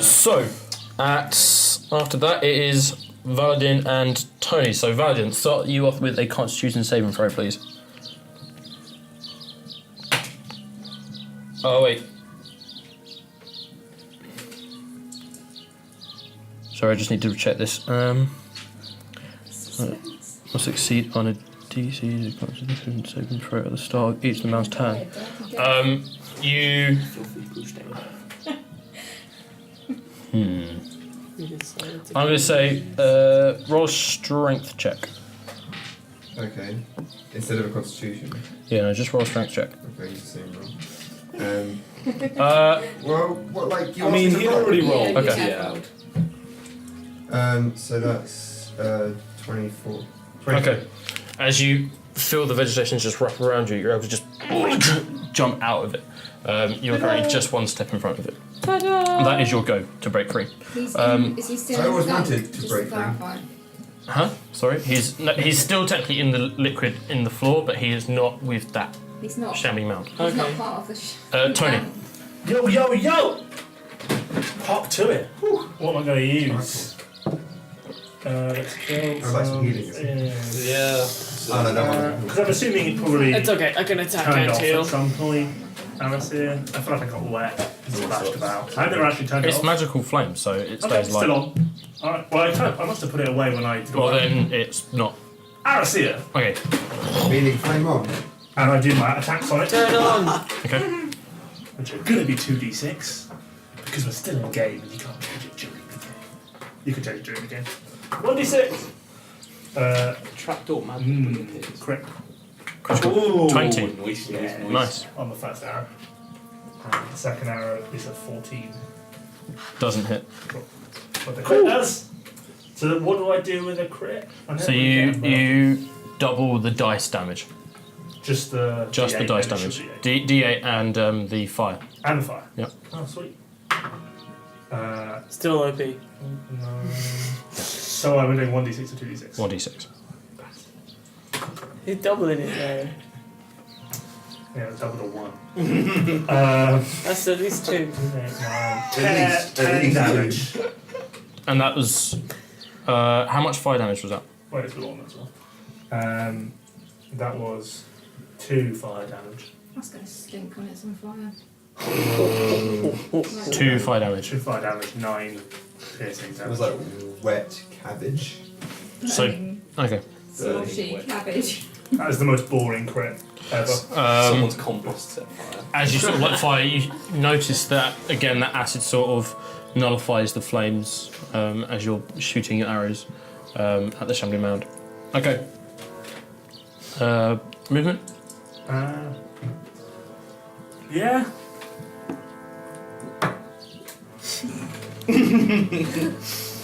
So, after that, it is Valadin and Tony. So, Valadin, start you off with a Constitution saving throw, please. Oh, wait. Sorry, I just need to check this. Will succeed on a DC Constitution saving throw at the start of each man's turn. You. I'm going to say roll a strength check. Okay. Instead of a constitution. Yeah, no, just roll a strength check. Okay, use the same roll. Well, what like you? I mean, he already rolled. Okay. Yeah. So that's 24. Okay. As you feel the vegetation just wrap around you, you're able to just jump out of it. You're currently just one step in front of it. Ta-da! That is your go to break free. Is he still I always in the wanted gun? to Just break free. clarify. Huh? Sorry? He's still technically in the liquid in the floor, but he is not with that He's not. shambling mound. He's Okay. not part of the. Tony. Yo! Hop to it. What am I going to use? Let's go. I like some healing. Yeah. Oh, no, that one. Because I'm assuming it probably It's okay. I can attack turned and off heal. at some point. Alistair. I feel like I got wet. Splashed about. I've never actually turned it It's off. magical flame, so it Okay, stays still light. on. Alright, well, I must have put it away when I did Well, then it's not. Aracia! Okay. Meaning flame on. And I do my attacks on it. Turn on. Okay. Which are going to be 2d6. Because we're still in game and you can't change it during the game. You can change it during the game. 1d6! Trapdoor magic. Crit. Ooh, 20. Nice. Nice. On the first arrow. And the second arrow is a 14. Doesn't hit. What the crit does. So what do I do with a crit? I So never you get, but you double the dice damage. Just the Just the D8, dice then it damage. should be D8 and the fire. 8. And the fire. Yep. Oh, sweet. Still OP. No. So I'm doing 1d6 or 2d6? 1d6. He's doubling it there. Yeah, double to 1. That's at least 2. 10 least damage. And that was. How much fire damage was that? Wait, it's on as well. That was 2 fire damage. That's going to stink when it's on fire. 2 fire damage. 2 fire damage, 9 piercing It damage. was like wet cabbage. So, okay. Sloshy cabbage. That is the most boring crit ever. Someone's compost set fire. As you sort of light fire, you notice that again that acid sort of nullifies the flames as you're shooting your arrows at the shambling mound. Okay. Movement. Yeah.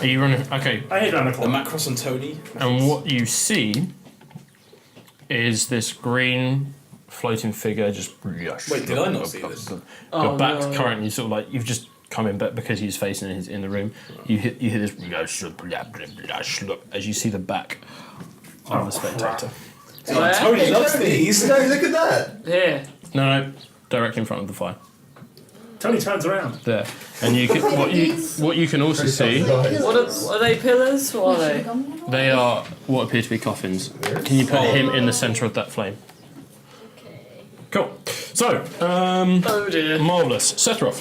Are you running? Okay. I hit down the The corner. Macross and Tony. And what you see is this green floating figure just. Wait, did I not see this? Your back's currently sort of like you've just come in, but because he's facing in the room, you hear this as you see the back of the spectator. Where? Tony loves these. No, look at that. Here. No, directly in front of the fire. Tony turns around. There, and you can what you can also see. What are they pillars? What are they? They are what appear to be coffins. Can you put him in the centre of that flame? Okay. Cool. So, Oh dear. marvelous. Sethroth.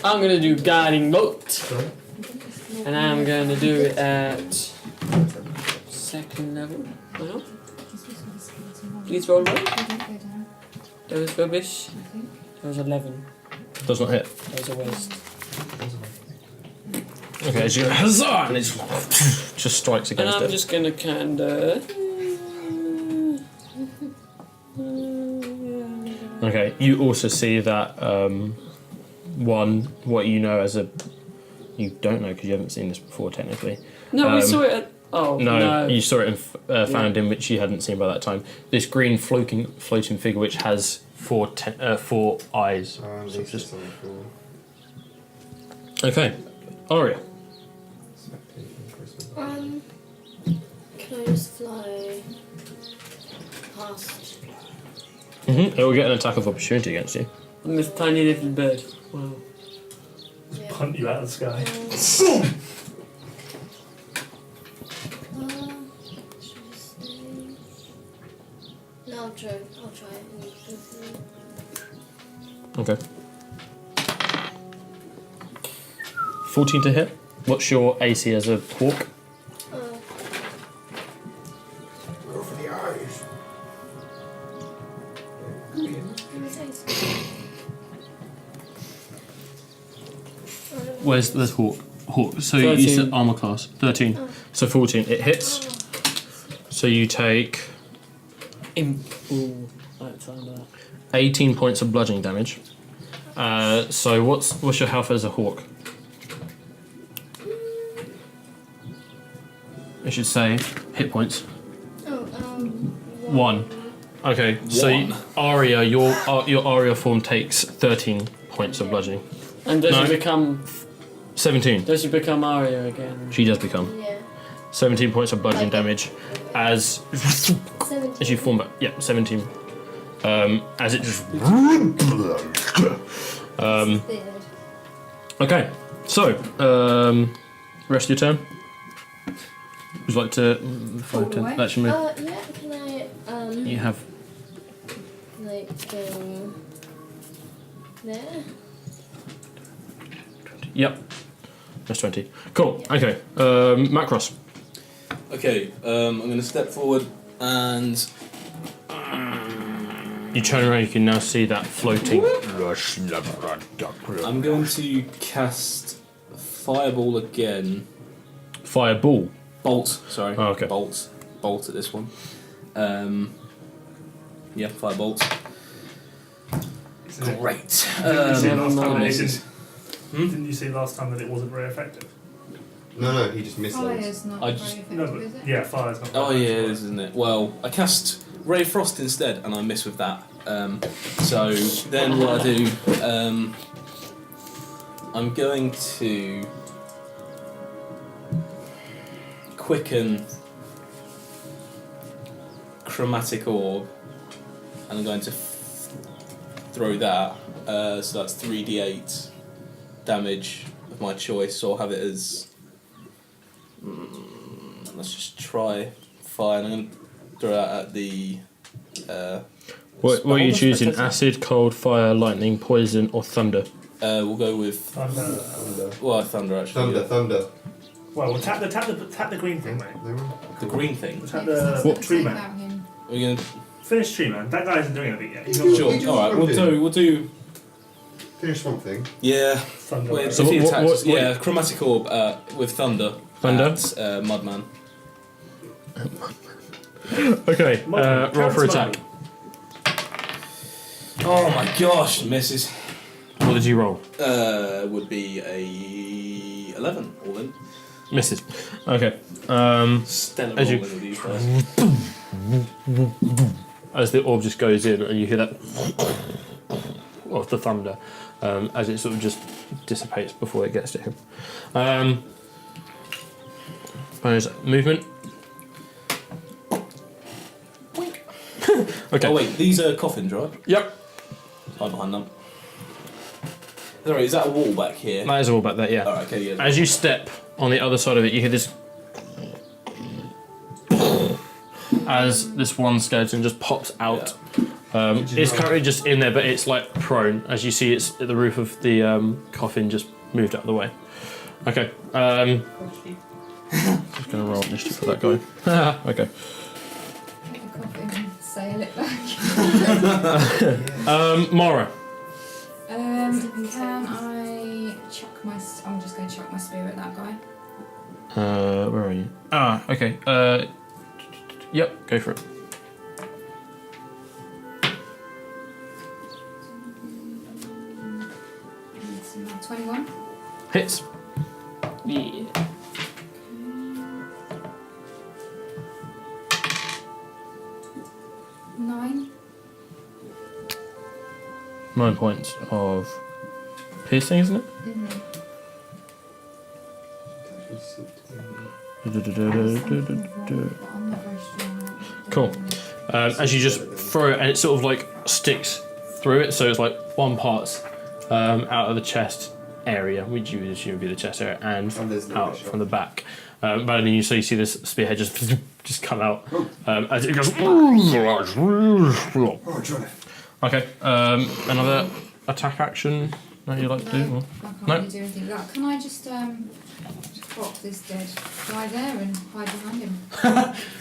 I'm gonna do guiding bolt, and I'm gonna do it at second level. Well, please roll well. That was rubbish. That was 11. Does not hit. That was a waste. Okay, as you go, huzzah, and it just strikes And against I'm it. just gonna kinda. Okay. You also see that what you know as a. You don't know because you haven't seen this before, technically. No, we saw it at. Oh, no. You saw it in Found which you hadn't seen by that time. This green floating figure which has four eyes. Oh, So just something cool. okay. Aria. Can I just fly past? It will get an attack of opportunity against you. And this tiny little bird. Wow. Yeah. Punt you out of the sky. Should I just stay? No, I'll try it. Okay. 14 to hit. What's your AC as a hawk? Go for the eyes. Where's the hawk? So 13. you said armor class 13. So 14. It hits. So you take Ooh, that's under that. 18 points of bludgeoning damage. So what's your health as a hawk? I should say hit points. One. Okay. So Aria, your Aria form takes 13 points of bludgeoning. And does No. she become 17. Does she become Arya again? She does become Yeah. 17 points of bludgeoning damage as 17. you form back. Yeah, 17. As it just. Okay. So rest of your turn. Would you like to? away? Actually, Yeah. Can I you have. like go there? Yep. That's 20. Cool. Okay. Macross. Okay, I'm going to step forward and You turn around. You can now see that floating. I'm going to cast Fireball again. Fireball. Bolt, sorry. Oh, okay. Bolt at this one. Yeah, Firebolt. Great. Didn't you say last time that it wasn't very effective? No, he just missed those. Fire's not I very just- effective, No, but is it? yeah, fire's not. Oh very yeah, it effective. is, isn't it? Well, I cast Ray of Frost instead, and I miss with that. So then what I do, I'm going to quicken Chromatic Orb, and I'm going to throw that. So that's 3d8 damage of my choice. So I'll have it as. Let's just try fire. And I'm going to throw that at the. What are you Spell? choosing? Acid, cold, fire, lightning, poison, or thunder? We'll go with Thunder. thunder actually. Thunder. Well, we'll tap the green thing, mate. The green thing. Tap Yeah, 'cause that's the gonna tree take man. out him. We're gonna Finish tree man. That guy isn't doing anything yet. He's not sure. just All right, we'll do. Finish one thing. Yeah. Thunder. Wait, So if he what- attacks, what- yeah, Chromatic Orb with thunder. Thunder? At, Mudman. Okay. Mudman, Roll for Count attack. Oh my gosh, misses. What did you roll? Would be a 11 all in. Misses. Okay. Stellar As you- rolling with these guys. As the orb just goes in, and you hear that of the thunder, as it sort of just dissipates before it gets to him. Bonus movement. Okay. Oh wait, these are coffins, right? Yep. Hide behind them. Sorry, is that a wall back here? That is all about that. Yeah. Alright, okay, yeah. As you step on the other side of it, you hear this. As this one skeleton just pops out. It's currently just in there, but it's like prone. As you see, it's at the roof of the coffin just moved out of the way. Okay. Just gonna roll initiative for that guy. Okay. Sail it back. Mara. Can I chuck my? I'm just going to chuck my spear at that guy. Where are you? Ah, okay. Yep, go for it. 21. Hits. Yeah. Nine. 9 points of piercing, isn't it? Cool. As you just throw it, and it sort of like sticks through it, so it's like one part's out of the chest area, which you would assume would be the chest area, and out from the back. But then you see this spearhead just come out as it goes. Okay. Another attack action that you like to do? Or? I can't No. really do anything with that. Can I just prop this dead guy there and hide behind him?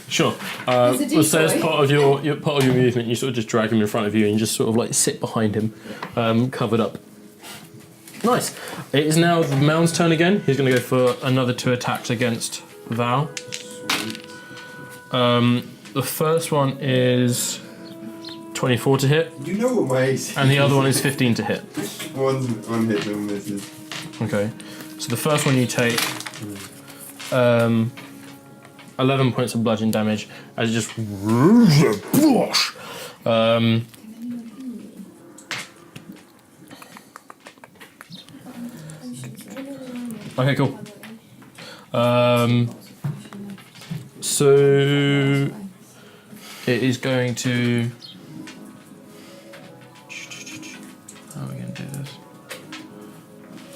Sure. There's a Well, so as decoy. part of your movement, you sort of just drag him in front of you and you just sort of like sit behind him, covered up. Nice. It is now the Mound's turn again. He's going to go for another 2 attacks against Val. The first one is 24 to hit, You know what my AC and the other one is 15 to hit. one hit and misses. Okay. So the first one you take 11 points of bludgeon damage as it just okay, cool. So it is going to. How are we going to do this?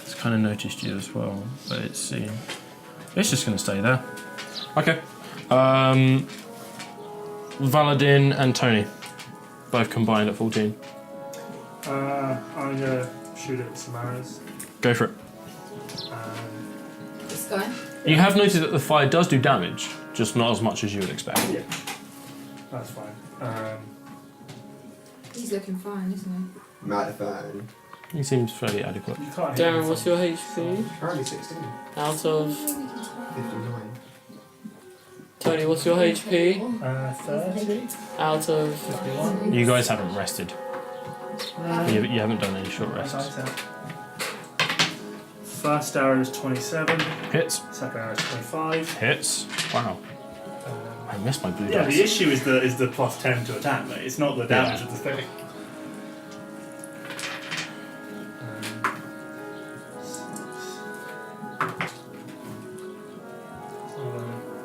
It's kind of noticed you as well, but it's seen. It's just going to stay there. Okay. Valadin and Tony, both combined at 14. I'm gonna shoot it with some arrows. Go for it. This guy. You have noticed that the fire does do damage, just not as much as you would expect. Yeah, that's fine. He's looking fine, isn't Mighty fine. He seems fairly adequate. You can't hit Darren, him what's from- your HP? Currently 16. Out of. he? 59. Tony, what's your HP? 30. Out of. 51. You guys haven't rested. You haven't done any short rests. First arrow is 27. Hits. Second arrow is 25. Hits. Wow. I missed my blue Yeah, dice. the issue is the plus 10 to attack, mate. It's not the damage Yeah. of the thing.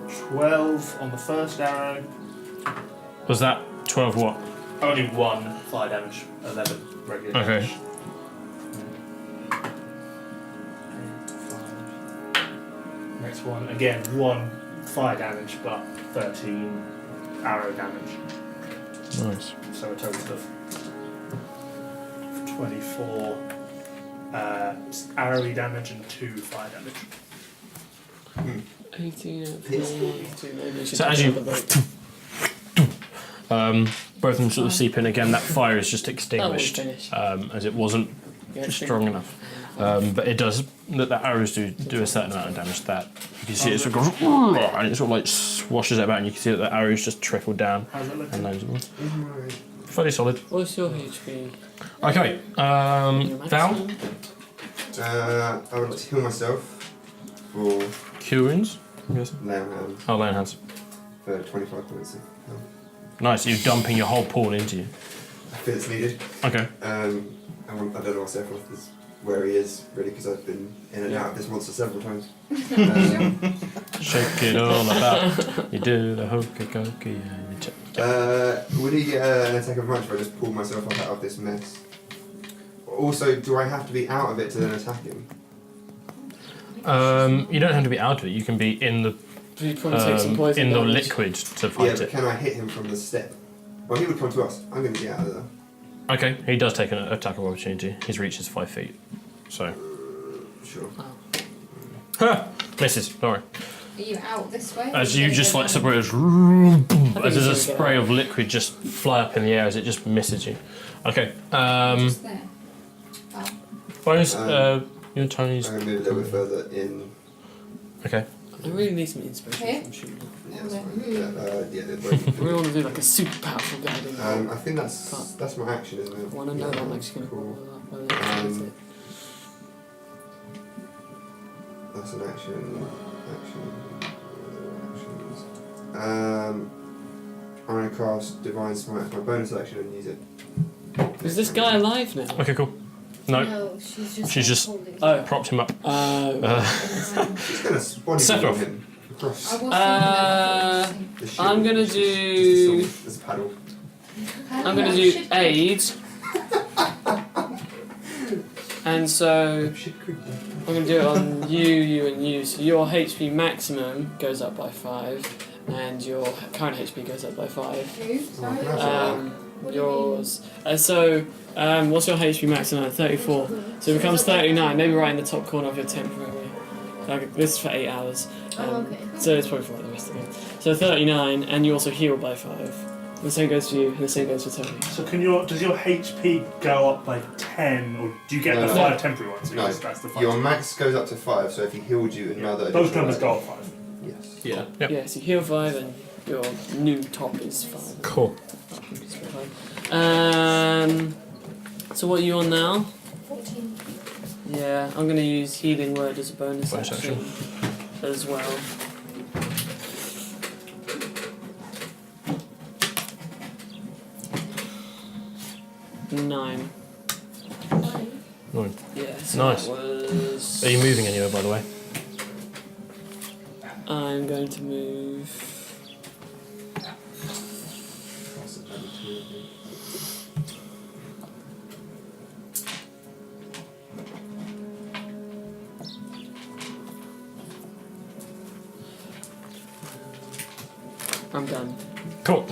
12 on the first arrow. Was that 12 what? Only 1 fire damage. 11 regular Okay. damage. 5. Next one, again, 1 fire damage, but 13 arrow damage. Nice. So a total of 24 arrowy damage and 2 fire damage. 18 out of Yes. 22, maybe we should So as take you- another vote. Both of them sort of seep in again. That fire is just extinguished finished. as it wasn't Yeah, strong enough. But it does. The arrows do a certain amount of damage. That you can see it sort of goes and it sort of like swashes it about, and you can see that the arrows just trickle down How's it and looking? loads of them. Fairly solid. What's your HP? Okay. Your Val, maximum? I would like to heal myself for cure wounds. I'm guessing. lay on hands Oh, lay on hands. for 25 points of health. Nice. You're dumping your whole pool into you. I feel it's needed. Okay. I don't know what Sephiroth is, where he is, really, because I've been in and out of this monster several times. Shake it all about. You do the hokey cokey and you check. Would he get an attack of advantage if I just pulled myself up out of this mess? Also, do I have to be out of it to then attack him? You don't have to be out of it. You can be in the You'd probably take some poison in the damage. liquid to Yeah, fight but it. can I hit him from the step? Well, he would come to us. I'm going to get out of there. Okay, he does take an attack of opportunity. His reach is 5 feet, so Sure. ha! Misses. Don't worry. Are you out this way? As you just like separate, as there's a spray of liquid just fly up in the air as it just misses you. Okay. Just there. Oh. Bonus. You and Tony's. I'm going to move a little bit further in. Okay. I really need some inspiration Here? from shooting. Yeah, that's fine. Yeah, they're both. We want to do like a super powerful guy. don't we? I think that's my action, isn't it? I want to know Yeah, I'm actually going to cool. pull that. Whether it's worth it. That's an action. Actions. I'm going to cast Divine Smite, my bonus action, and use it. Is this guy alive now? Okay, cool. No, No, she's just holding him. Oh. propped him up. Just going to body Sephiroth. him across I the shield. I'm gonna Just a do. sword, there's a paddle. I'm gonna do aid. And so I'm gonna do it on you, and you. So your HP maximum goes up by 5, and your current HP goes up by 5. Who? Sorry? What do you Yours. What's your HP maximum? 34. So it becomes 39. Maybe right in the top corner of your temporary. Like this is for 8 hours. Oh, okay. So it's probably for the rest of it. So 39, and you also heal by 5. The same goes for you, and the same goes for Tony. So does your HP go up by 10, or do you get No, the no. 5 temporary ones? No, That's the 5. your max goes up to 5, so if he healed you another... Both additional numbers go level- up 5. Yes. Yeah. Yep. Yeah, so you heal 5, and your new top is 5. Cool. So what are you on now? 14. Yeah, I'm gonna use Healing Word as a bonus Bonus action as well. Nine. 9. Yeah, so Nice. that was... Are you moving anywhere, by the way? I'm going to move... I'm done. Cool.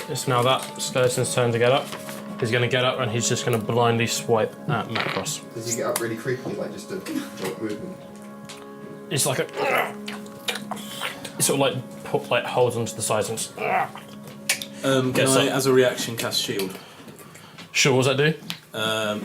It's now that skeleton's turn to get up. He's going to get up and he's just going to blindly swipe at Macross. Does he get up really creepy, like just a short movement? It's like a... It sort of like holds onto the sides and... Can Yes, I, sir. as a reaction, cast shield? Sure, what does that do?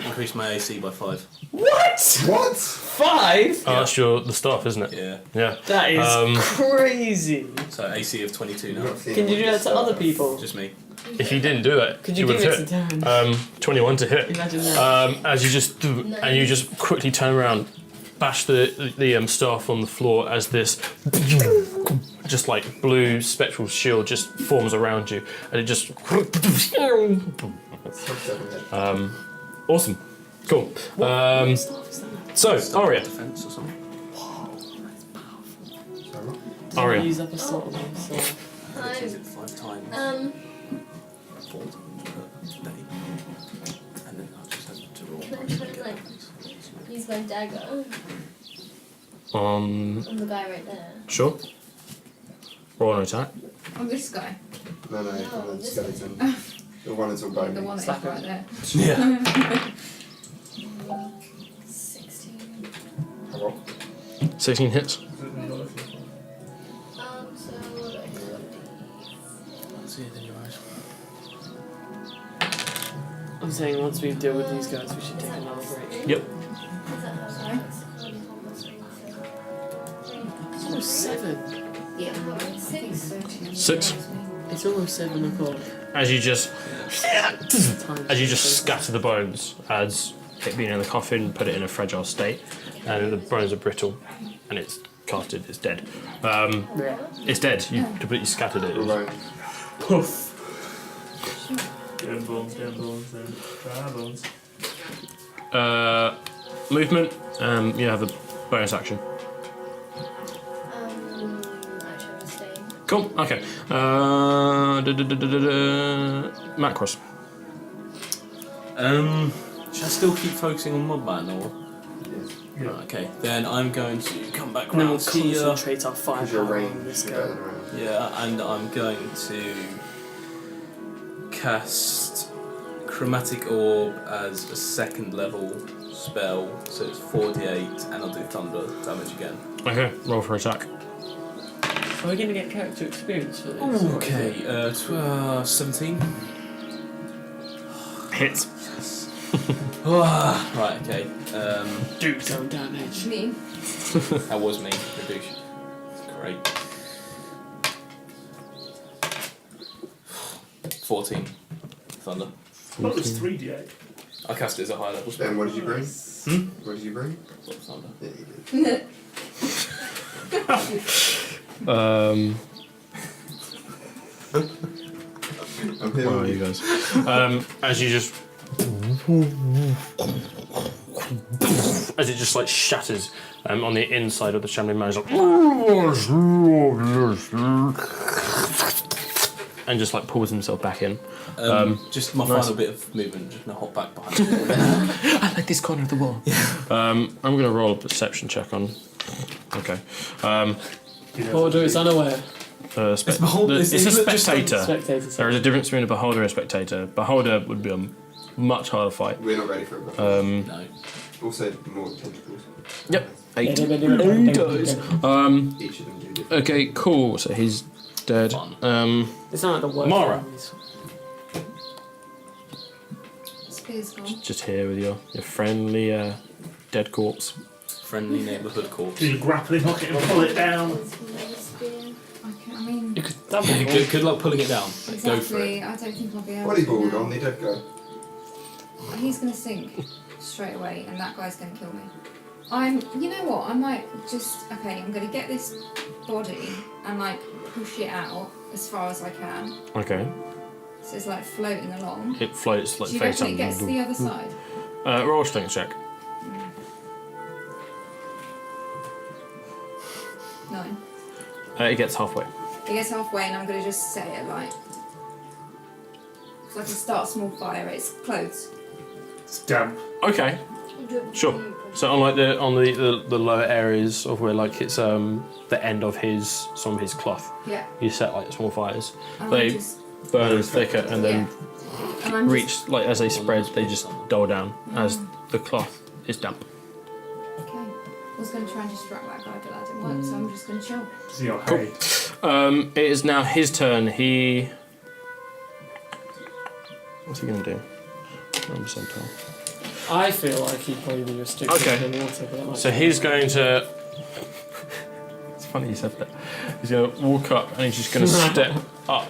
Increase my AC by 5. What? What? 5? Oh, that's the staff, isn't it? Yeah. Yeah. That is crazy. So AC of 22 now. Can you do that to other people? Just me. If you didn't do it, Could you would give have it to hit. Darren? 21 to hit. Imagine that. As you just and you just quickly turn around, bash the staff on the floor as this just like blue spectral shield just forms around you, and it just awesome, cool. So Aria, Defense or something? Aria. Use up a slot on them, so. Is it 5 times? 4 times per day. And then I just have to roll. Can I try to like use my dagger On on the guy right there? sure. Roll an attack. Oh, this guy. No, No, the this skeleton. The one that's all bony. The one that's Slap right there. Yeah. 16. How well? 16 hits. So what do I do? See it in your eyes. I'm saying once we deal with these guys, we should take another break. Yep. Is that how Sorry? It's almost 7. Yeah. 6. 6. It's almost 7 o'clock. As you just Time. scatter the bones, as it being in the coffin, put it in a fragile state, and the bones are brittle, and it's casted, it's dead. Yeah. It's dead. You completely scattered it. Alone. Poof. Damn bones, dry bones. Movement. You have a bonus action. Actually, I'm staying. Cool. Okay. Macross. Should I still keep focusing on Mudman or? Yes. Yeah. Right, okay, then I'm going to come back Now we'll round here. concentrate our Because firepower your on range this is guy. better than around. Yeah, and I'm going to cast Chromatic Orb as a 2nd level spell, so it's 4d8, and I'll do Thunder damage again. Okay. Roll for attack. Are we going to get character experience for this? Okay, 17. Hits. Right, okay. Do some damage. Me. That was me, the douche. Great. 14. Thunder. What was 3d8? I cast it as a high level spell. Then what did you bring? What did you bring? Sword of Thunder. Yeah, you did. I'm here. Where are you guys? As you just, as it just like shatters on the inside of the shambling man, and just like pulls himself back in. Just my nice. final bit of movement, just gonna hop back behind me. I like this corner of the wall. I'm gonna roll a perception check on. Okay. Beholder is unaware. It's a spectator. Spectator. There is a difference between a beholder and a spectator. Beholder would be a much harder fight. We're not ready for it. No. Also, more tentacles. Yep. 8 Each dice. of them do different. Okay, cool. So he's dead. It's not like the worst. Mara. enemies. Spear's gone. Just here with your friendly dead corpse. Friendly neighbourhood corpse. Do you grappling hook it and pull it down? Okay, I mean, You could double. Good luck pulling it down. Go for it. exactly. I don't think I'll be able Bodyboard to. on the dead guy. He's gonna sink straight away, and that guy's gonna kill me. You know what? I might just. Okay, I'm gonna get this body and like push it out as far as I can. Okay. So it's like floating along. It floats like Do you face reckon up. it gets to the other side? Roll a strength check. 9. It gets halfway. It gets halfway, and I'm gonna just set it like. So I can start a small fire. It's clothes. It's damp. Okay. Sure. So on like the lower areas of where like it's the end of some of his cloth, Yeah. you set like small fires. And They I'm just, burn thicker and then and I'm reach like as they spread, they just dull down as the cloth is damp. Okay. I was gonna try and distract that guy, but that didn't work. So I'm just gonna chill. So you're Cool. hay. It is now his turn. What's he gonna do? On percentile. I feel like he'd probably be restricted Okay. to the water, but that might So be- he's going to. It's funny you said that. He's going to walk up and he's just going to step up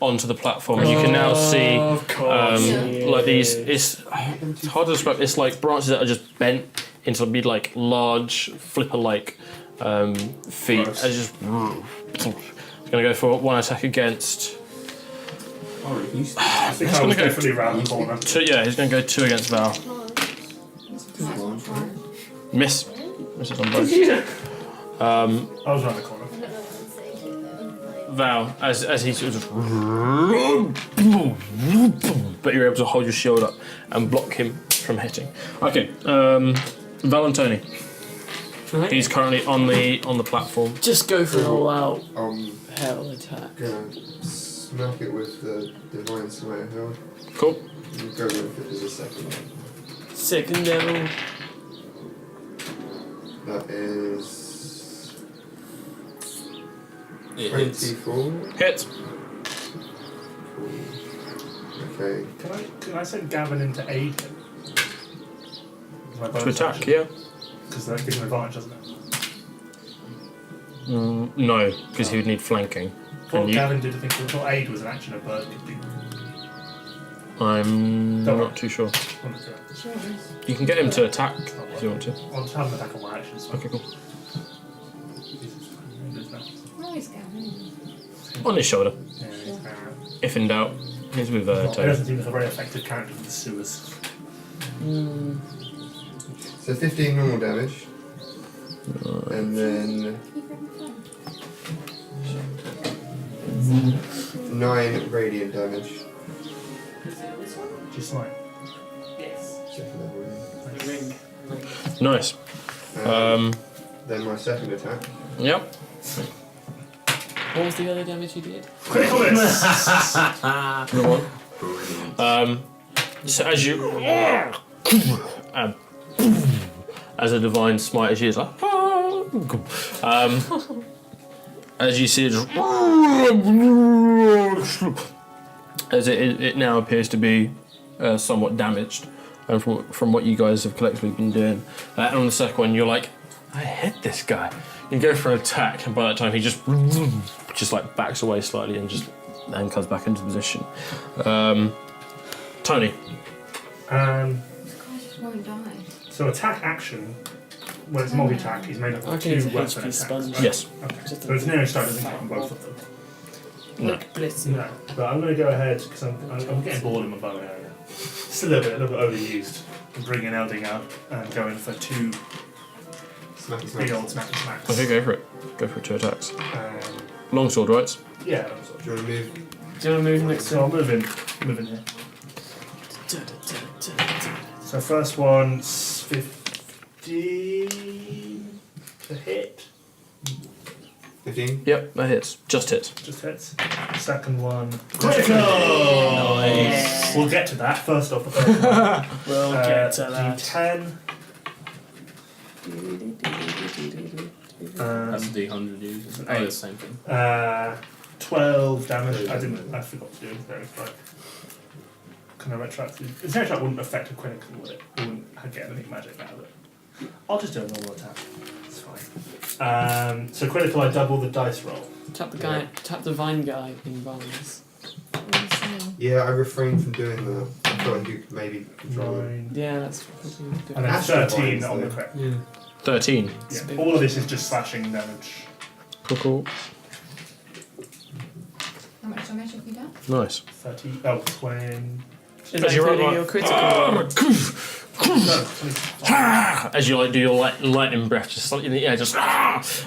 onto the platform, and you can now see Of course. he like these. is. It's hard to describe. It's like branches that are just bent into be like large flipper-like feet. Gross. And just. He's going to go for one attack against. I think I gonna was go- definitely round the corner. Yeah, he's going to go 2 against Val. One. Miss. Misses on both. I was round the corner. Val, as he sort of but you're able to hold your shield up and block him from hitting. Okay, Val and Tony. Right. He's currently on the platform. Just go for an all-out hell I'm attack. gonna smack it with the Divine Slayer Held. Cool. You go with it as a second one. Second level. That is It hits. 24. Hit. Okay. Can I send Gavin in to aid him? To attack, yeah. Because that gives him advantage, doesn't it? No, because he would need flanking. Well, And you- Gavin did think thought aid was an action a bird could do. I'm Don't not worry. too sure. Wanted to- You can get him to attack if you want to. I'll just have an attack on my actions. Okay, cool. Where is Gavin? On his shoulder. Yeah, he's very- If in doubt, he's with He Tony. doesn't seem like a very effective character for the sewers. So 15 normal damage. And then 9 radiant damage. Just like. Second level. Ring. Nice. Then my second attack. Yep. What was the other damage you did? Critical miss! Another one. So as you, as a divine smite, she is like, as you see it, just, as it now appears to be somewhat damaged, and from what you guys have collectively been doing. And on the second one, you're like, I hit this guy. You go for an attack, and by that time he just like backs away slightly and comes back into position. Tony. This guy just won't die. So attack action, when it's multi-attack, is made up I of can use 2 a weapon HP attacks. sponge. Right? Yes. Okay. Just So its nearest strike doesn't count on both of them. No. Like blitzing. No, but I'm going to go ahead because I'm getting bored in my bow area. Just a little bit overused. I'm bringing Elding out and going for 2 Smacky big smacky. old snappy smacks. Okay, go for it. Go for 2 attacks. Um, Longsword, right? yeah. Do you want to move? Do you want to move next So to I'll move in here. So first one's 15 to hit. 15? Yep, that hits. Just hits. Just hits. Second one. Critical! Nice. We'll get to that. First off, the first one. We'll get to that. D10. That's a D100 usually. Oh, the same thing. 12 damage. I forgot to do it. There it's like. Can I retroactive? Its retroact wouldn't affect a critical, would it? It wouldn't get anything magic out of it. I'll just do a normal attack. It's fine. So critical, I double the dice roll. Tap the vine guy in vines. What are you saying? Yeah, I refrained from doing that. I thought you could maybe control it. 9. Yeah, that's probably good. And then Astral 13 Vines, on the though. crit. Yeah. 13. Yeah. All of this is just slashing damage. Cool. How much damage have you done? Nice. 30. Oh, 20. Is that you roll including right? your critical? No, 25. As you like do your lightning breath, just like in the air, just as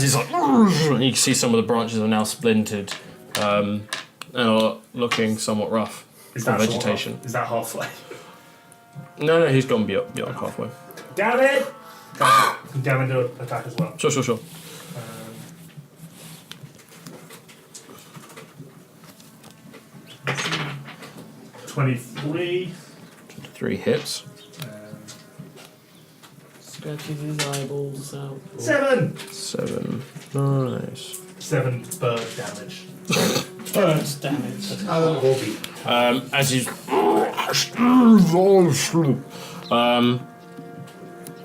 he's like, you can see some of the branches are now splintered and are looking somewhat rough Is from that vegetation. Is that halfway? No, he's gone beyond halfway. Damn it! Damn it, do attack as well. Sure. 23. 3 hits. Scratching his eyeballs out. 7! 7. Nice. 7 bird damage. First damage. Orby. As he's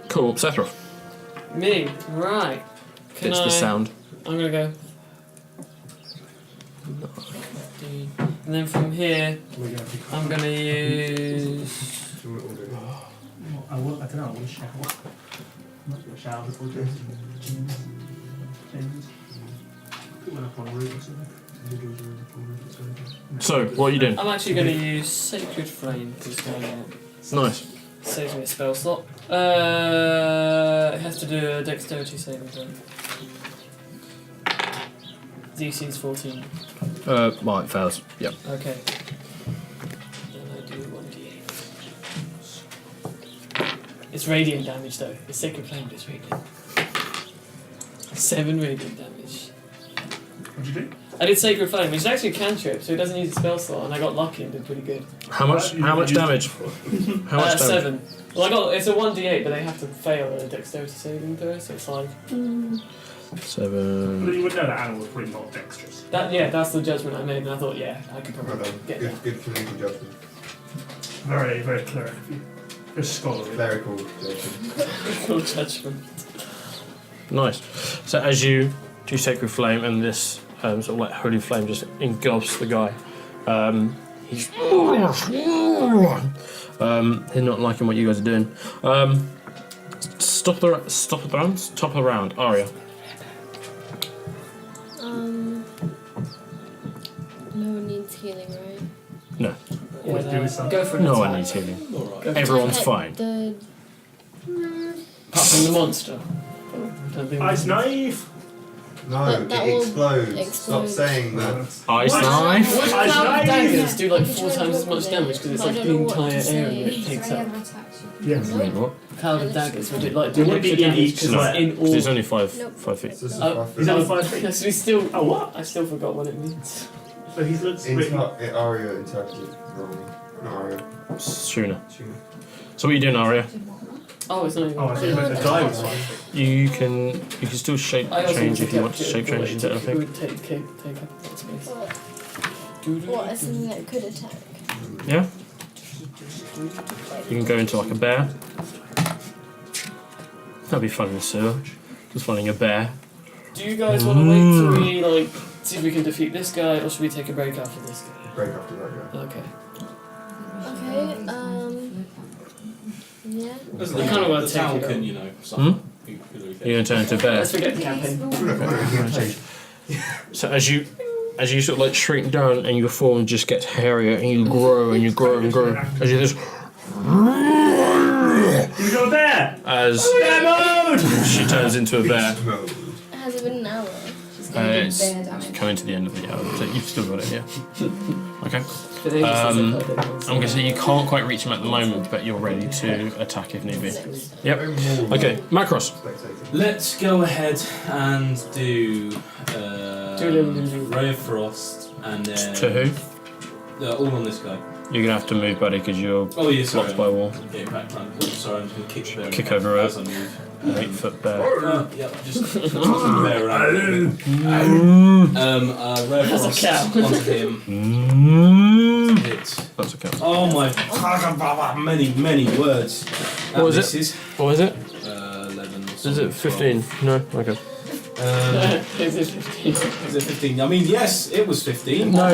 cool, Sethroth. Me, right. Can It's I? the sound. I'm gonna go. And then from here, I'm gonna use. I don't know, I want to shower. I'm not going to shower before doing went up on a roof or something. So, what are you doing? I'm actually gonna use Sacred Flame to this guy out. Nice. Saves me a spell slot. It has to do a Dexterity saving throw. DC's 14. Well, it fails. Yep. Okay. Then I do 1d8. It's radiant damage though. It's Sacred Flame, but it's radiant. 7 radiant damage. What'd you do? I did Sacred Flame, which is actually a cantrip, so it doesn't use a spell slot, and I got lucky and did pretty good. How much damage? How much damage? 7. Well, it's a 1d8, but they have to fail a Dexterity saving throw, so it's like. 7. Well, you would know that animal was pretty not dexterous. That's the judgment I made, and I thought, yeah, I could Well probably done. get that. Good community judgment. Very, very cleric of you. Very scholarly. Clerical judgment. Cool judgment. Nice. So as you do Sacred Flame and this sort of like holy flame just engulfs the guy, he's not liking what you guys are doing. Top of the round, Arya. No one needs healing, right? No, Always do something. Go for an no attack. one needs healing. Go for Everyone's Like fine. The Apart from the monster. Don't think Ice knife! No, That it will explodes. explode. Stop saying that. Ice What? knife. Would Ice cloud knife! daggers do like I'm 4 trying to times as work much with damage it, because it's but I like don't the know what to entire say. area it Is there takes any up? other attacks you can Yes. I mean, what? Cloud of daggers would it like do It would be extra in damage each because square. it's in all. It's only 5 Nope. feet. So this is Oh, 5 He's feet. only 5 feet. Yes, we still. Oh, what? I still forgot what it means. So he looks really... Aria interpreted it wrong. Not Aria. Sooner. Tuna. So what are you doing, Arya? Oh, it's not even. Oh, I thought you meant the guy was 5 feet. You can still shape I also change if you want to take shape change into It anything. would take up that space. what is something that could attack? Yeah. You can go into like a bear. That'd be fun in the sewer. Just finding a bear. Do you guys want to wait till we like see if we can defeat this guy, or should we take a break after this guy? Break after that guy. Okay. Okay. Okay. Yeah. There's You kinda wanna the take town it can, on. you know, suffer. You're gonna turn into a bear. Let's forget the campaign. So as you sort of like shrink down and your form just gets hairier and you grow and you grow and grow as you just You got a bear! as she turns into a bear. Has it been an hour? It's Bear damage. coming to the end of the hour, so you've still got it, yeah. Okay. But they just I'm said that gonna say you can't quite reach him at the moment, but you're ready to attack if need be. Yep. Okay, Macross. Let's go ahead and do Ray of Frost and then To who? all on this guy. You're gonna have to move, buddy, because you're Oh yeah, sorry. blocked by a wall. Getting back time. Oops, sorry, I'm just gonna kick the bear. Kick over as it. I move. An 8-foot bear. Yep, just tossing the bear around. Ray of That's a Frost cow. onto him. Hit. That's okay. Oh my! Many words. What was it? Misses. What was it? 11. Is it 15? No? Okay. Is it 15? Is it 15? I mean, yes, it was 15. No,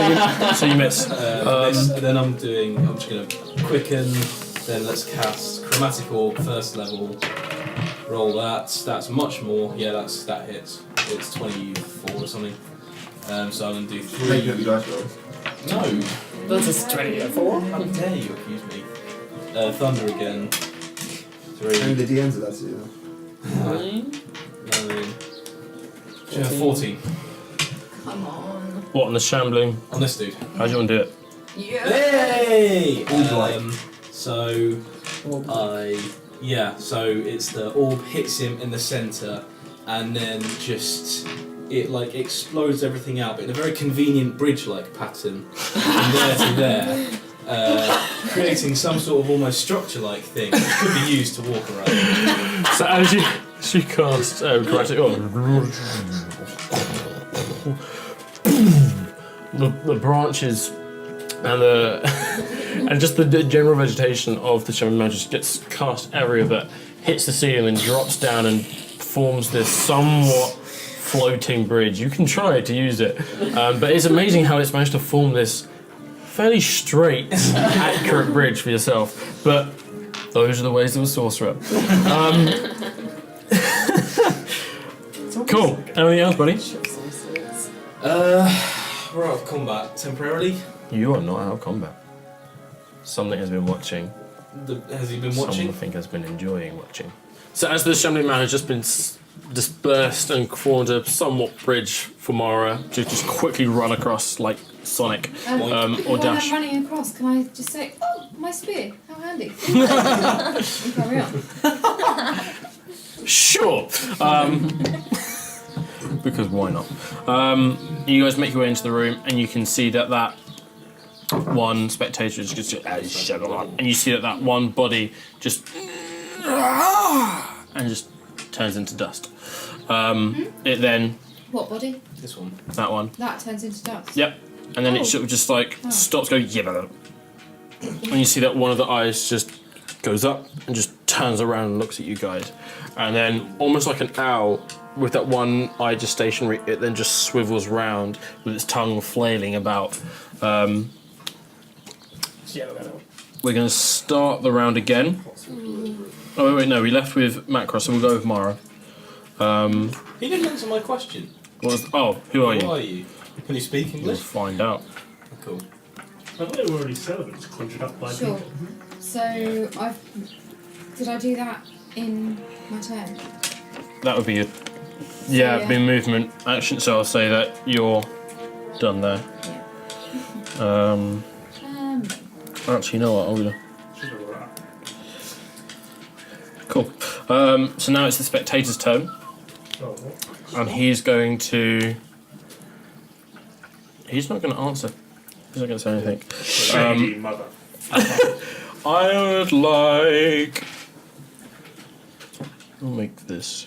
so you miss. Miss, and then I'm just going to quicken, then let's cast Chromatic Orb, first level. Roll that. That's much more. Yeah, that hits. It's 24 or something. So I'm going to do 3. Making up your dice rolls. No. That's a 24. How dare you accuse me? Thunder again. 3. Only the DMs are allowed to do that. 9. 14. Come on. What, on the shambling? On this dude. How do you want to do it? Yeah. Hey! Orb-like. So it's the orb hits him in the centre and then just it like explodes everything out, but in a very convenient bridge-like pattern from there to there, creating some sort of almost structure-like thing which could be used to walk around. So as you cast Chromatic Orb, the branches and the and just the general vegetation of the Shaman Mountain just gets cast every bit, hits the ceiling and drops down and forms this somewhat floating bridge. You can try to use it, but it's amazing how it's managed to form this fairly straight, accurate bridge for yourself. But those are the ways of a sorcerer. Cool. Anything else, buddy? We're out of combat temporarily. You are not out of combat. Something has been watching. Has he been watching? Something has been enjoying watching. So as the shambling man has just been dispersed and formed a somewhat bridge for Mara to just quickly run across like Sonic or While Dash. I'm running across, can I just say, oh, my spear, how handy. And carry on. Sure. Because why not? You guys make your way into the room and you can see that one spectator is just and you see that one body just and just turns into dust. It then What body? This one. that one. That turns into dust. Yep. And then Oh. it sort of just like stops going and you see that one of the eyes just goes up and just turns around and looks at you guys. And then almost like an owl with that one eye just stationary, it then just swivels round with its tongue flailing about. We're going to start the round again. Oh wait, no, we left with Macross, so we'll go with Mara. He didn't answer my question. Who are Who you? are you? Can you speak We'll English? find out. Cool. I thought they were already servants conjured up by Sure. people. So, did I do that in my turn? That would be a yeah, yeah. be movement action. So I'll say that you're done there. Yeah. Actually, you know what? I'm gonna. Should have rolled that. Cool. So now it's the spectator's turn, Oh, what? and he's going to. He's not going to answer. He's not going to say anything. Shady mother. I would like. We'll make this.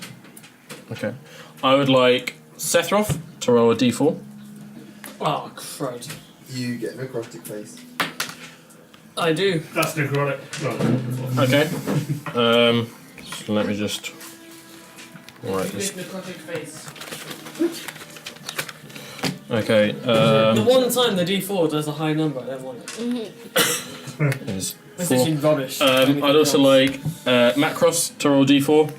Okay. I would like Sethroth to roll a d4. Oh, crud. You get necrotic face. I do. That's necrotic. No. Okay. So let me just write this. Okay. The one time the D4 does a high number, I don't want it. Is It's 4. actually rubbish. I'd also like Macross to roll D4.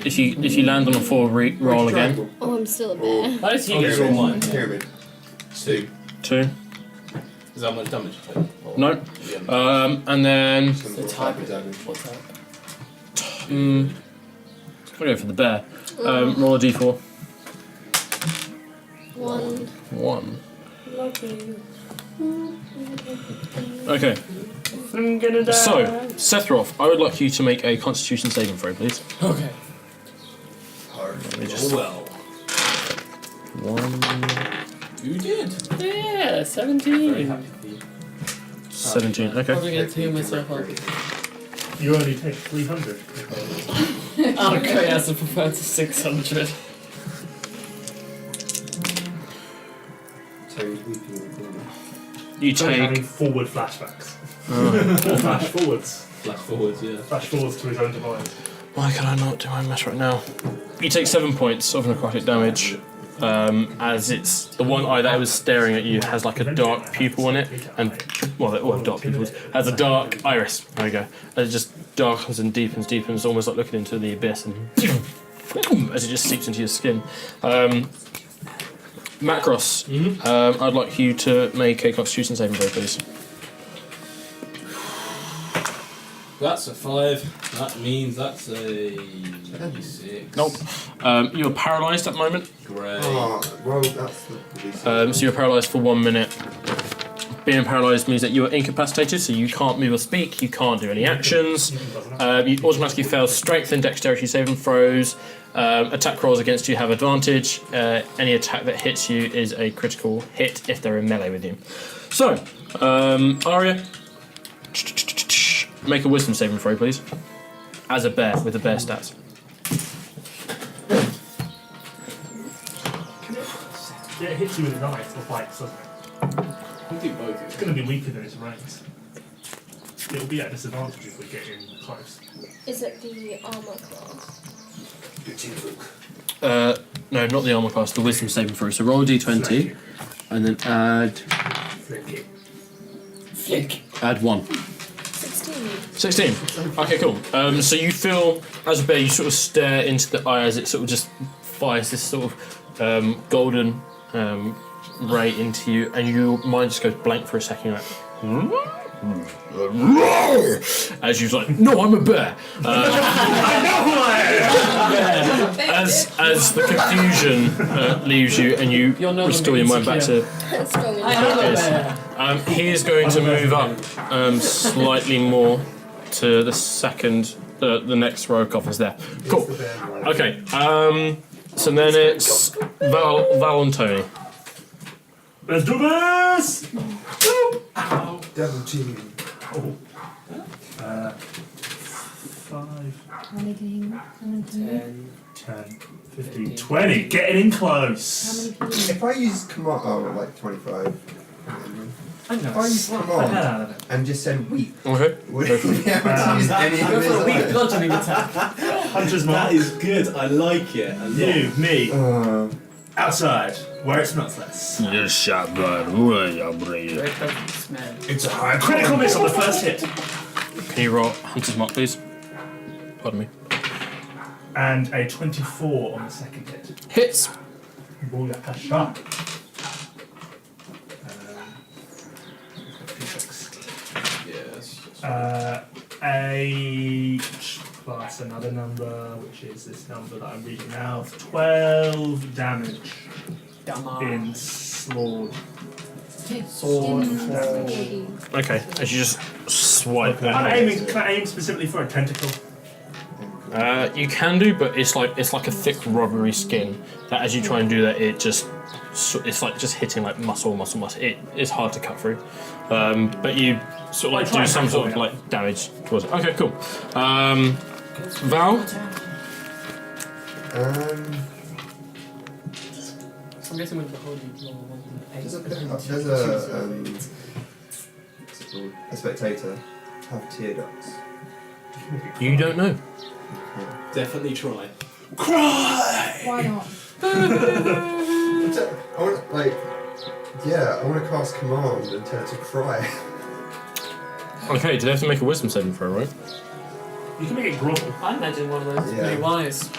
If you land on a 4, roll again. Oh, I'm still a bear. Why does he Okay, get roll all mine. Pyramid. 2. 2. Is that much damage? You take? Or- No. Yeah. And then Some type of damage. What's that? I'll go for the bear. Roll a D4. 1. 1. Lucky. Okay. I'm gonna die. So, Sethroth, I would like you to make a Constitution saving throw, please. Okay. Let me just. Well. 1. You did. Yeah, Very 17. happy for you. 17. Okay. Probably gonna heal myself up. You only take 300. Okay, as I prefer to 600. Terry's weeping in the corner. You He's only take. having forward flashbacks. Oh. Or flash forwards. Flash forwards, yeah. Flash forwards to his own demise. Why can I not do my math right now? You take 7 points of necrotic damage. As it's the one eye that was staring at you has like a dark pupil on it, and well, they all have dark pupils. Has a dark iris. There we go. And it just darkens and deepens, almost like looking into the abyss, and as it just seeps into your skin. Macross, I'd like you to make a Constitution saving throw, please. That's a 5. That means that's a 6. Nope. You're paralysed at the moment. Great. Oh, well, that's the So you're paralysed for 1 minute. Being paralysed means that you are incapacitated, so you can't move or speak, you can't do any actions. You automatically fail strength and dexterity saving throws. Attack rolls against you have advantage. Any attack that hits you is a critical hit if they're in melee with you. So, Arya, make a wisdom saving throw, please. As a bear, with the bear stats. Yeah, it hits you with a knife or bikes, doesn't it? We'll do both. It's going to be weaker than its ranks. It'll be at a disadvantage if we get in close. Is it the armor class? No, not the armor class, the wisdom saving throw. So roll a d20, and then add 1. 16. Okay, cool. So you feel, as a bear, you sort of stare into the eye as it sort of just fires this sort of golden ray into you, and your mind just goes blank for a second. You're like, as you're like, no, I'm a bear. As the confusion leaves you, and you restore your mind back to. Strong I am a bear. He is going to move up slightly more to the second, the next row of coffins there. Cool. Okay. So then it's Val and Tony. Let's do this! Devil team. 5, 10, 15, 20. Getting in close. If I use command, like 25. I know. If I use Get command out of it. and just said weep, Okay. would he be able to use any of Go for a weak his? bludgeoning attack. Hunter's mark. That is good. I like it. A lot. You, me, Uh, outside, where it smells less. Very pleasant smell. It's a high critical miss on the first hit. Can you roll Hunter's Mark, please? Pardon me. And a 24 on the second hit. Hits. Booyakasha. Yes. 8 plus another number, which is this number that I'm reading now, 12 damage in sword. Sword. Okay. As you just swipe Can I aim specifically for a tentacle? You can do, but it's like a thick rubbery skin that as you try and do that, it just it's like just hitting like muscle. It is hard to cut through, but you sort of like do some sort of like damage towards it. Okay, cool. Val, I'm guessing with the holy blow. there's a what's it called? A spectator have tear ducts. you don't know. Definitely try. Cry! Why not? I want to cast command and tell it to cry. Okay, do they have to make a wisdom saving throw, right? You can make it grovel. I imagine one of those is Yeah. pretty wise.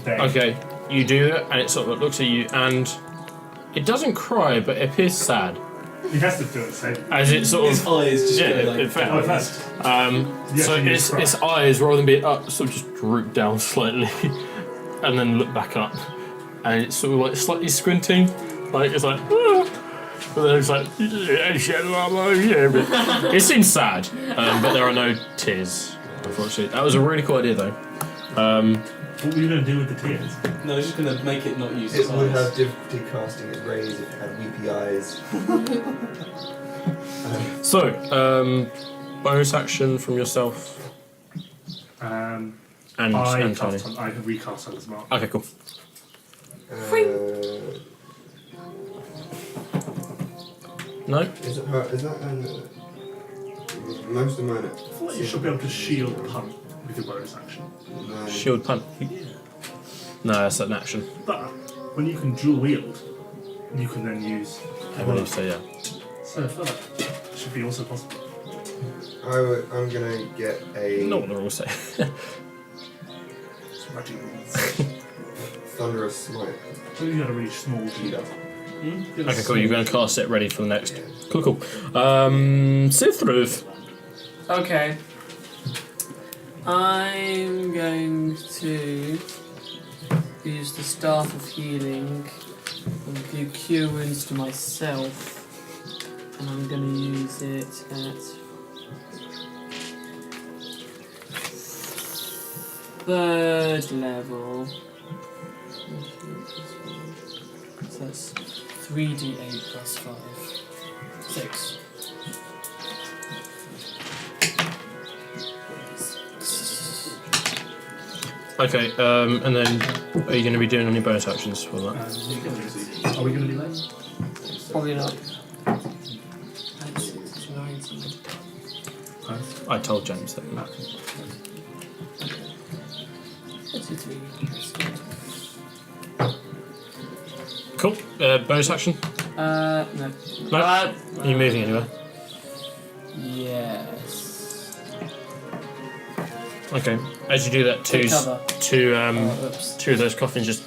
Bang. Okay, you do it, and it sort of looks at you, and it doesn't cry, but it appears sad. He has to do it, so. As it sort His of. eyes just Yeah, go like. it fell. Oh, first. Yeah, So so you its eyes, rather than being up, sort of just droop down slightly, and then look back up, and it's sort of like slightly squinting, like it's like. Ah. But then it's like, but it seems sad, but there are no tears, unfortunately. That was a really cool idea, though. What were you going to do with the tears? No, it's just going to make it not use It its would eyes. have difficulty casting its rays if it had weepy eyes. So, bonus action from yourself and I Tony. can recast Hunter's Mark. Okay, cool. No? Is that most of mine? I feel like you should be able to shield punt with your bonus action. No. Shield punt. No, that's an action. But when you can dual wield, you can then use. I believe so, yeah. So I feel like it should be also possible. I'm gonna get a Not what they're all saying. Smudging. thunderous smite. So you got a really small shield. Okay, cool. You're going to cast it ready for the next. Cool, cool. Sith Okay. I'm going to use the Staff of Healing and do Cure Wounds to myself. And I'm going to use it at third level. So that's 3d8 plus 5. 6. Okay, and then are you going to be doing any bonus actions for that? Are we going to be late? Probably not. I told James that. Cool. Bonus action? No. No? Are you moving anywhere? Yes. Okay. As you do that, two of those coffins just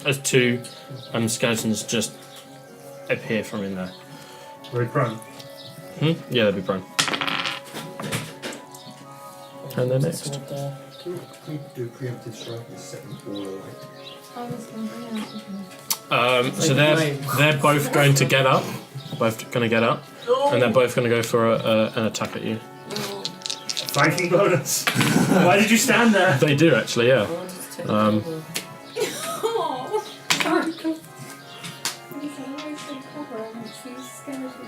as two skeletons just appear from in there. Very prone. Yeah, they'll be prone. And then next. Can we do preemptive strike and set them all alight? So they're both going to get up. Both going to get up, and they're both going to go for an attack at you. Flanking bonus. Why did you stand there? They do actually, yeah.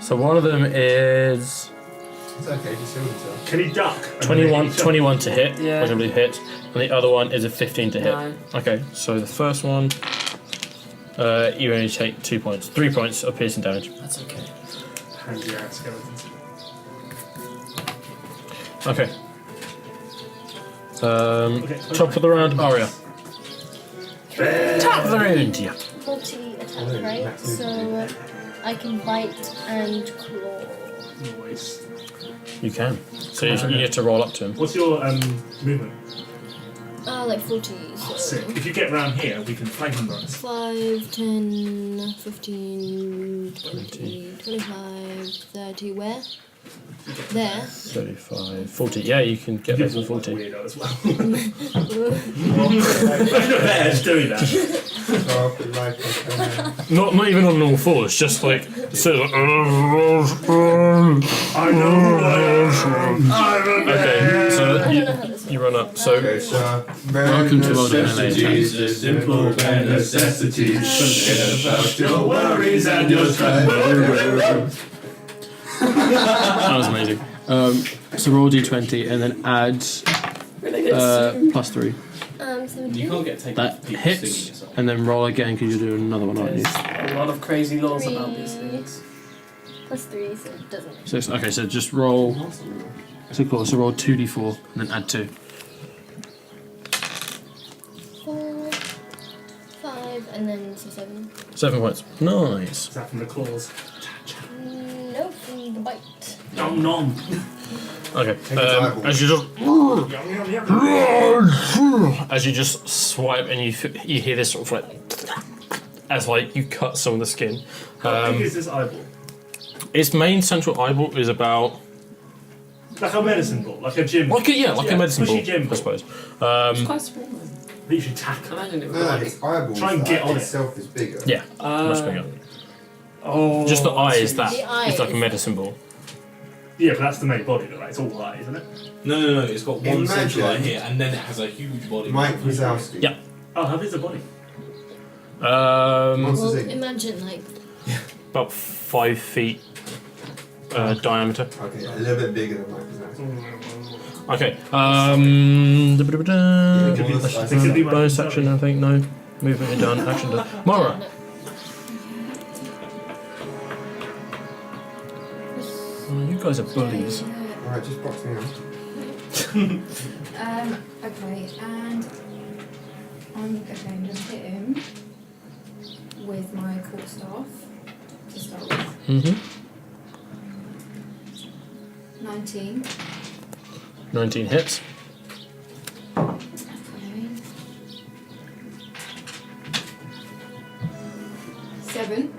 So one of them is It's okay, just show himself. Can he duck? 21 to hit, Yeah. which I believe hit, and the other one is a 15 to hit. No. Okay, so the first one, you only take 2 points, 3 points of piercing damage. That's okay. Handy out skeletons. Okay. Okay, Top of the round, Aria. Top of the round, yeah. 40 attack, right? So I can bite and claw. Nice. You can. So you need to roll up to him. What's your movement? Like 40. So Sick. If you get round here, we can flanking bonus. 5, 10, 15, 20, 25, 30. Where? There. 35, 40. Yeah, you can get there for 40. Weirdo as well. There's doing that. Not even on normal fours, just like sort of. I know who I am. Okay, so you run up. So welcome to World of Necessities, the simple bare necessities. Forget about your worries and your troubles. that was amazing. So roll d20 and then add plus 3. 17. You can't get taken That for people hits, singing yourself. and then roll again because you're doing another one, aren't you? There's a lot of crazy laws about these things. Plus 3, so it doesn't. So okay, so just roll. So cool. So roll 2d4 and then add 2. 4, 5, and then so 7. 7 points. Nice. Is that from the claws? No, from the bite. Nom nom. Okay. Take its eyeball. As you just Yum, yum, yum. as you just swipe and you hear this sort of like as like you cut some of the skin. How big is this eyeball? Its main central eyeball is about Like a medicine ball, like a gym. like a medicine pushy ball, gym I ball. suppose. It's quite small. Then. that you should tackle. Imagine it was No, like. its eyeballs Try and get on it. itself is bigger. Yeah, much bigger. Oh. Just the eye is that. The eye It's like a is- medicine ball. Yeah, but that's the main body, though, right? It's all eye, isn't it? No. It's got one central eye Imagine- here, and then it has a huge body. Mike Wazowski. Yeah. Oh, how big's the body? Monsters Well, Inc. imagine like About 5 feet diameter. Okay, a little bit bigger than Mike Wazowski. Okay. It could be Bonus action, I think. No. Movement done. Action done. Mara. Oh, you guys are bullies. Alright, just box me out. Okay, and I'm going to hit him with my quarterstaff to start with. Mm-hmm. 19. 19 hits. Okay. 7.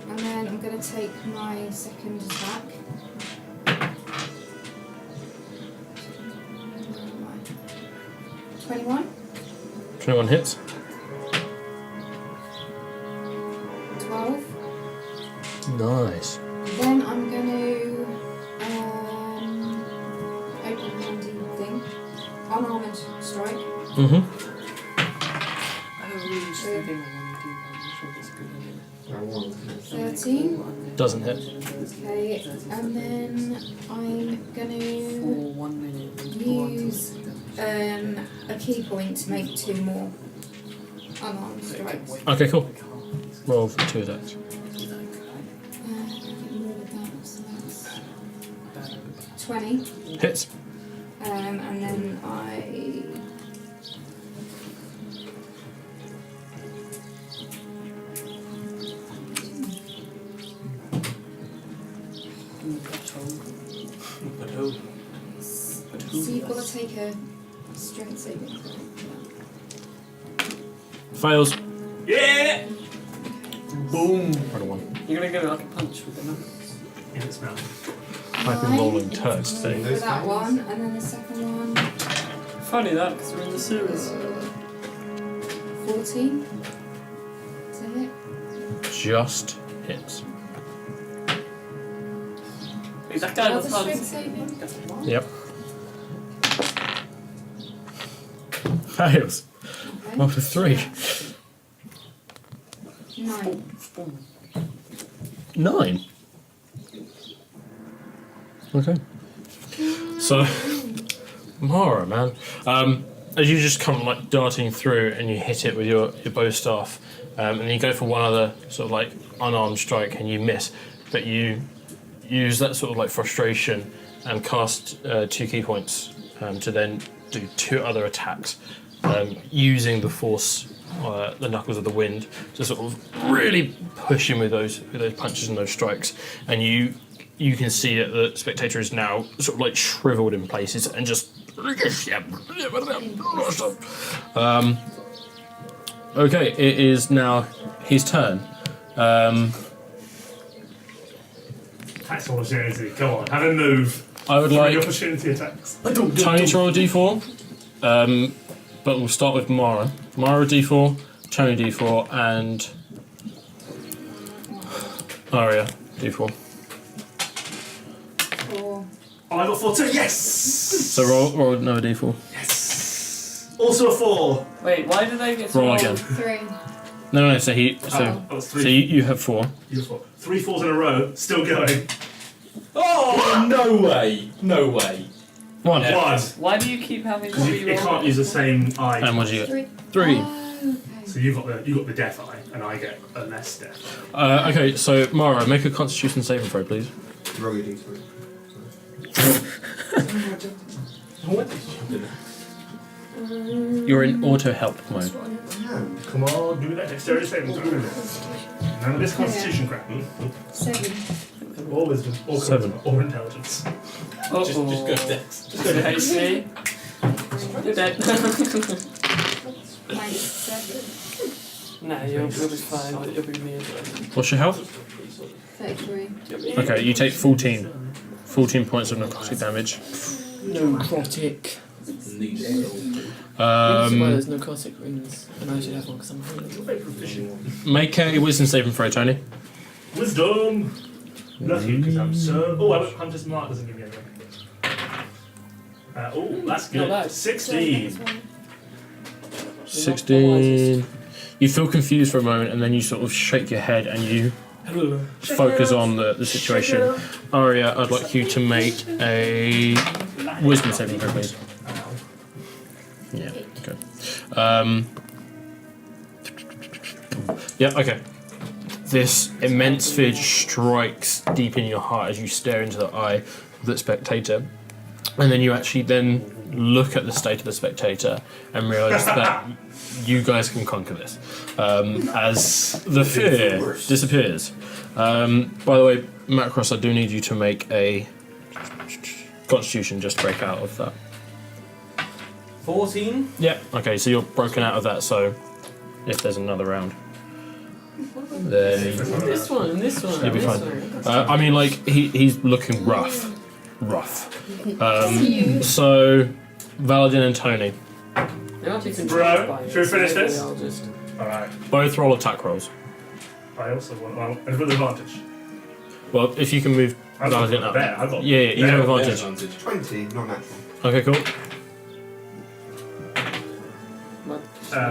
And then I'm going to take my second attack. 21. 21 hits. 12. Nice. Then I'm going to open the handy thing. Unarmed strike. Mm-hmm. I don't really just thinking I want to do that. I'm not sure if it's a good idea. I won. 13. Doesn't hit. Okay, and then I'm going to For 1 minute. use a key point to make 2 more unarmed strikes. Okay, cool. Roll for 2 attacks. More with that, so that's 20. Hits. And then I. So you've got to take a strength saving throw. Fails. Yeah! Boom. Roll a 1. You're gonna give it like a punch with the knuckles. In its mouth. I've been rolling turds today. For that one, and then the second one. Funny that, because we're in the series. 14. Is that it? Just hits. That guy was Another hard. strength saving. Yep. Fails. Okay. After 3. 9. 9. Okay. So, Mara, man. As you just come like darting through and you hit it with your bow staff, and then you go for one other sort of like unarmed strike and you miss, but you use that sort of like frustration and cast 2 key points to then do 2 other attacks, using the force, the knuckles of the wind, to sort of really push him with those punches and those strikes, and you can see that the spectator is now sort of like shriveled in places and just. Okay, it is now his turn. Tax opportunity. Come on, have a move. I would 3 like opportunity attacks. Tony to roll a d4, but we'll start with Mara. Mara d4, Tony d4, and Aria d4. 4. Oh, I got 4 too. Yes! So roll another d4. Yes! Also a 4. Wait, why did they get to Roll again. 3. No. So That was 3. you have 4. Beautiful. 3 4s in a row, still going. Oh, no way! No way. 1. Yeah. 1. Why do you keep having Because you can't use the same eye. And what do you get? 3. 3. Oh, okay. So you got the death eye, and I get a less death. Okay, so Mara, make a Constitution saving throw, please. Roll your d3. What did you do? You're in auto help mode. Come on, do that dexterity saving throw. None of this constitution crap. 7. Or wisdom. Or 7. Or intelligence. Just go dex. Just go to HC. You're dead. -7. No, you'll be fine, but you'll be me as well. What's your health? 33. Okay, you take 14. 14 points of necrotic damage. Necrotic. Well, there's necrotic rings, and I should have one because I'm healing. Make a wisdom saving throw, Tony. Wisdom! Lucky, because I'm so. Oh, Hunter's Mark doesn't give me anything. Oh, that's good. Not bad. 16. 16. You feel confused for a moment, and then you sort of shake your head and you focus on the situation. Aria, I'd like you to make a wisdom saving throw, please. Yeah, okay. Yeah, okay. This immense fear strikes deep in your heart as you stare into the eye of the spectator. And then you actually then look at the state of the spectator and realise that you guys can conquer this. As the fear disappears. By the way, Macross, I do need you to make a Constitution just to break out of that. 14? Yeah. Okay, so you're broken out of that, so if there's another round, then This one. you'll be fine. I mean, like, he's looking rough. So, Valadin and Tony, There might be some Bro, chance by it, should we finish maybe this? I'll just... Alright. both roll attack rolls. I also want. Well, and with advantage. Well, if you can move I've got Valadin up. better. I've got. Yeah, you have better. advantage. 20, not natural. Okay, cool.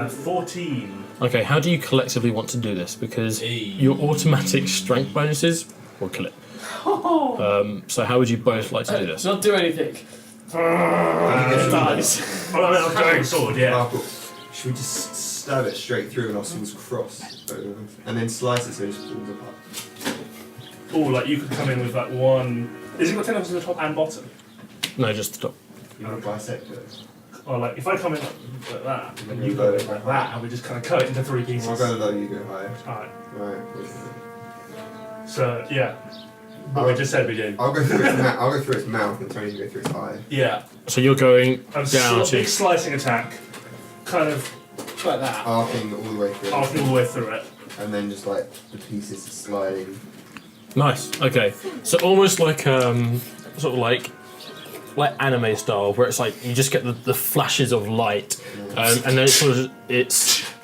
14. Okay, how do you collectively want to do this? Because Hey. your automatic strength bonuses will kill it. So how would you both like to do this? Not do anything. Dies. Oh, I mean, I'm carrying a sword, yeah. Should we just stab it straight through and our swords cross? And then slice it so it just falls apart? Oh, like you could come in with like one. Is it got tentacles on the top and bottom? No, just stop. You want to bisect it? Or like if I come in like that, and you go in like that, and we just kind of cut it into 3 pieces. I'll go low, you go higher. Alright. Right. So yeah. What we just said we did. I'll go through its mouth. I'll go through its mouth, and Tony can go through its eye. Yeah. So you're going A down big to... slicing attack, kind of like that, Arcing all the way through. arcing all the way through it. And then just like the pieces sliding. Nice. Okay. So almost like sort of like anime style, where it's like you just get the flashes of light, and then it's sort of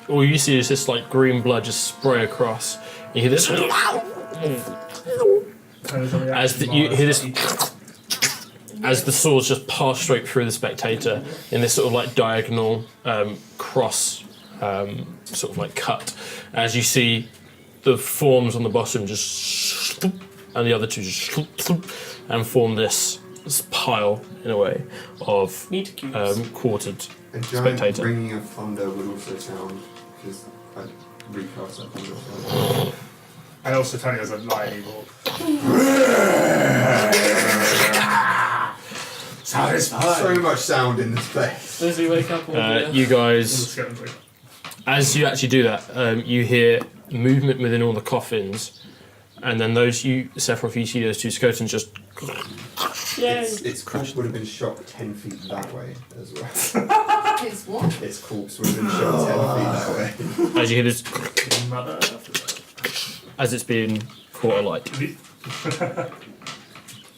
all you see is this like green blood just spray across. You hear this you hear this as the swords just pass straight through the spectator in this sort of like diagonal cross sort of like cut. As you see the forms on the bottom just and the other two just and form this pile in a way of quartered A giant spectator. ringing of thunder would also sound, because I recast that thunder sound. And also Tony has a lightning bolt. So much sound in this place. As we wake up, You guys, as you actually do that, you hear movement within all the coffins, and then Sephiroth, you see those two skeletons just. Its corpse would have been shot 10 feet that way as well. It's what? Its corpse would have been shot 10 feet that way. As you hear this, Mother. as it's being caught alight.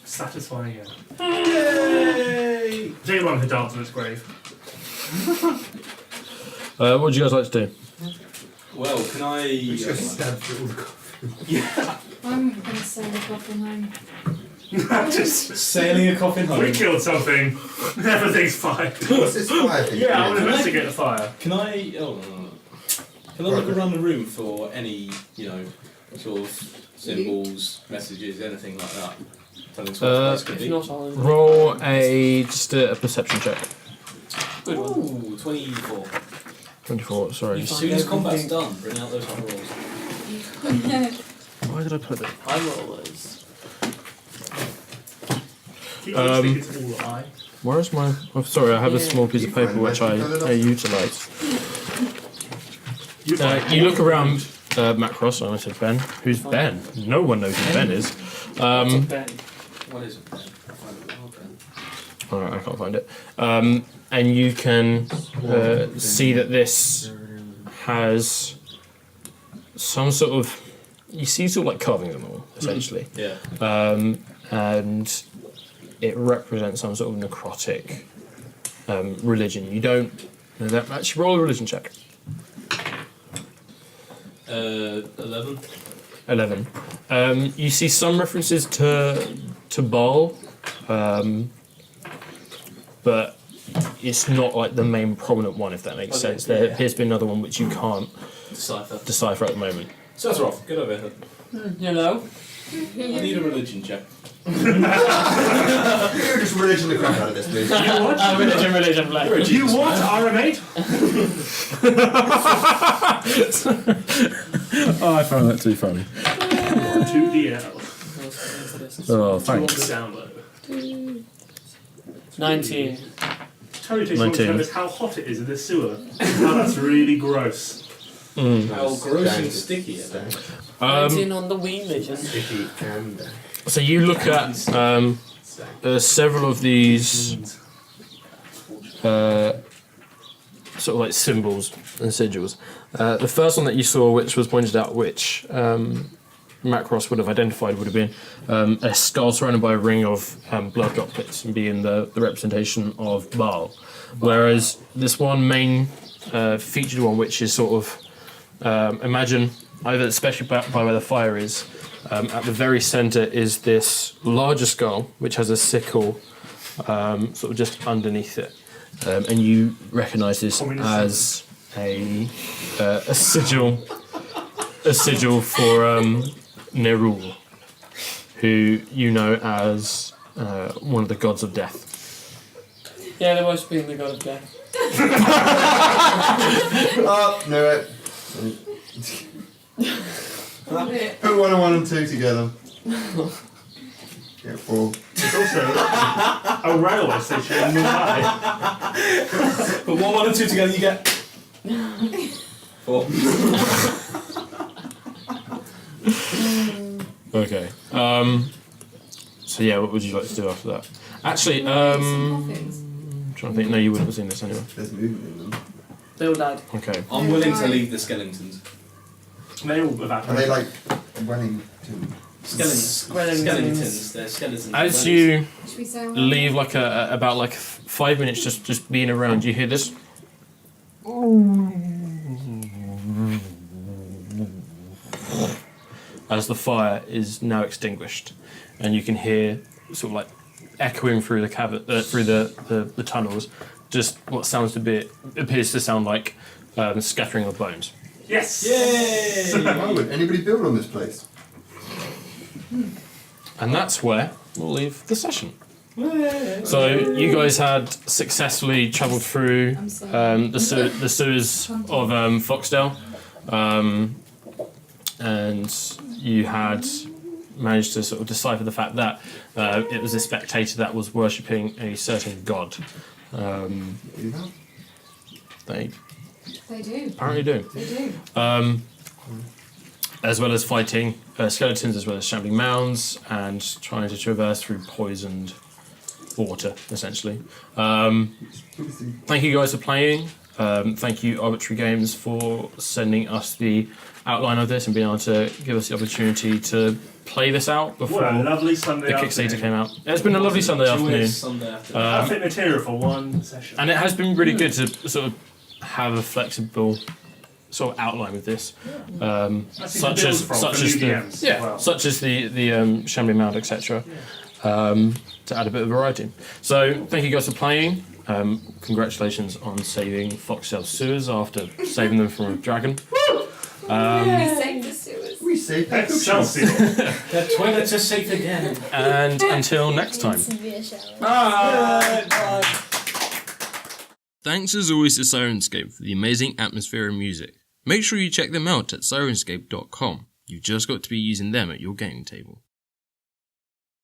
Satisfying it. Yay! J1 who danced on its grave. What would you guys like to do? Well, can I... We just stab through all the coffins. Yeah. I'm going to say the coffin home. Just Sailing a coffin home. we killed something. Everything's fine. What's this fire thing? Yeah, I want to investigate the fire. Can I... Oh, no. Can I look around the room for any, sort of symbols, messages, anything like that? Something sort of place could if be. not, I'll... Roll just a perception check. Good one. Ooh, 24. 24. Sorry. As soon as combat's done, bring out those high rolls. Why did I put that? I roll those. Keep on sticking to all the eye. Where's my... Oh, sorry, I have a small piece of paper which I utilise. You look around Macross, and I said Ben. Who's Ben? No one knows who Ben is. Ben. What is it, Ben? I'll find it. Oh, Ben. Alright, I can't find it. And you can see that this has some sort of... You see sort of like carvings on the wall, essentially. Yeah. And it represents some sort of necrotic religion. You don't know that. Actually, roll a religion check. 11. 11. You see some references to Baal, but it's not like the main prominent one, if that makes sense. There appears to be another one which you can't decipher at the moment. So that's rough. Get over here. Hello. I need a religion check. You just religion the crap out of this, please. You what? Religion, black. You what? RM8? Oh, I found that too funny. 2DL. Oh, The thanks. download. 19. Tony takes one to 19. tell us how hot it is in this sewer. Oh, that's really gross. How gross and sticky it is. 19 on the wee mission. Sticky and So you look at several of these sort of like symbols and sigils. The first one that you saw, which was pointed out, which Macross would have identified, would have been a skull surrounded by a ring of blood droplets, and being the representation of Baal. Whereas this one main featured one, which is sort of imagine either, especially by where the fire is, at the very centre is this larger skull, which has a sickle sort of just underneath it, and you recognise this as a sigil for Nerul, who you know as one of the gods of death. Yeah, they're worshipping the god of death. oh, no it. Put 1 and 1 and 2 together. Get 4. It's also a railway station in Mumbai. But 1, 1 and 2 together, you get 4. Okay. So yeah, what would you like to do after that? Actually, I'm trying to think. No, you wouldn't have seen this anyway. There's movement in them. They all died. Okay. I'm willing to leave the skeletons. They all Are evaporate. they like Wellington? Skeletons. They're skeletons. As you Should we say leave like about like 5 minutes just being around, you hear this as the fire is now extinguished, and you can hear sort of like echoing through the cavern, through the tunnels, just what appears to sound like scattering of bones. Yes! Yay! Why would anybody build on this place? And that's where we'll leave the session. So you guys had successfully travelled through the sewers of Foxdale, and you had managed to sort of decipher the fact that it was a spectator that was worshipping a certain god. They They do. apparently do. They do. As well as fighting skeletons, as well as shambling mounds, and trying to traverse through poisoned water, essentially. Thank you guys for playing. Thank you, Arbitrary Games, for sending us the outline of this and being able to give us the opportunity to play this out before What a lovely Sunday the afternoon. Kickstarter came out. It's been a lovely Sunday afternoon. Perfect material for one session. And it has been really good to sort of have a flexible sort of outline with this, such as the shambling mound, etc. To add a bit of variety. So thank you guys for playing. Congratulations on saving Foxdale sewers after saving them from a dragon. We saved the sewers. We saved the Excelsior! The toilets are safe again. And until next time. Severe shower. Bye. Thanks as always to Sirenscape for the amazing atmosphere and music. Make sure you check them out at sirenscape.com. You've just got to be using them at your gaming table.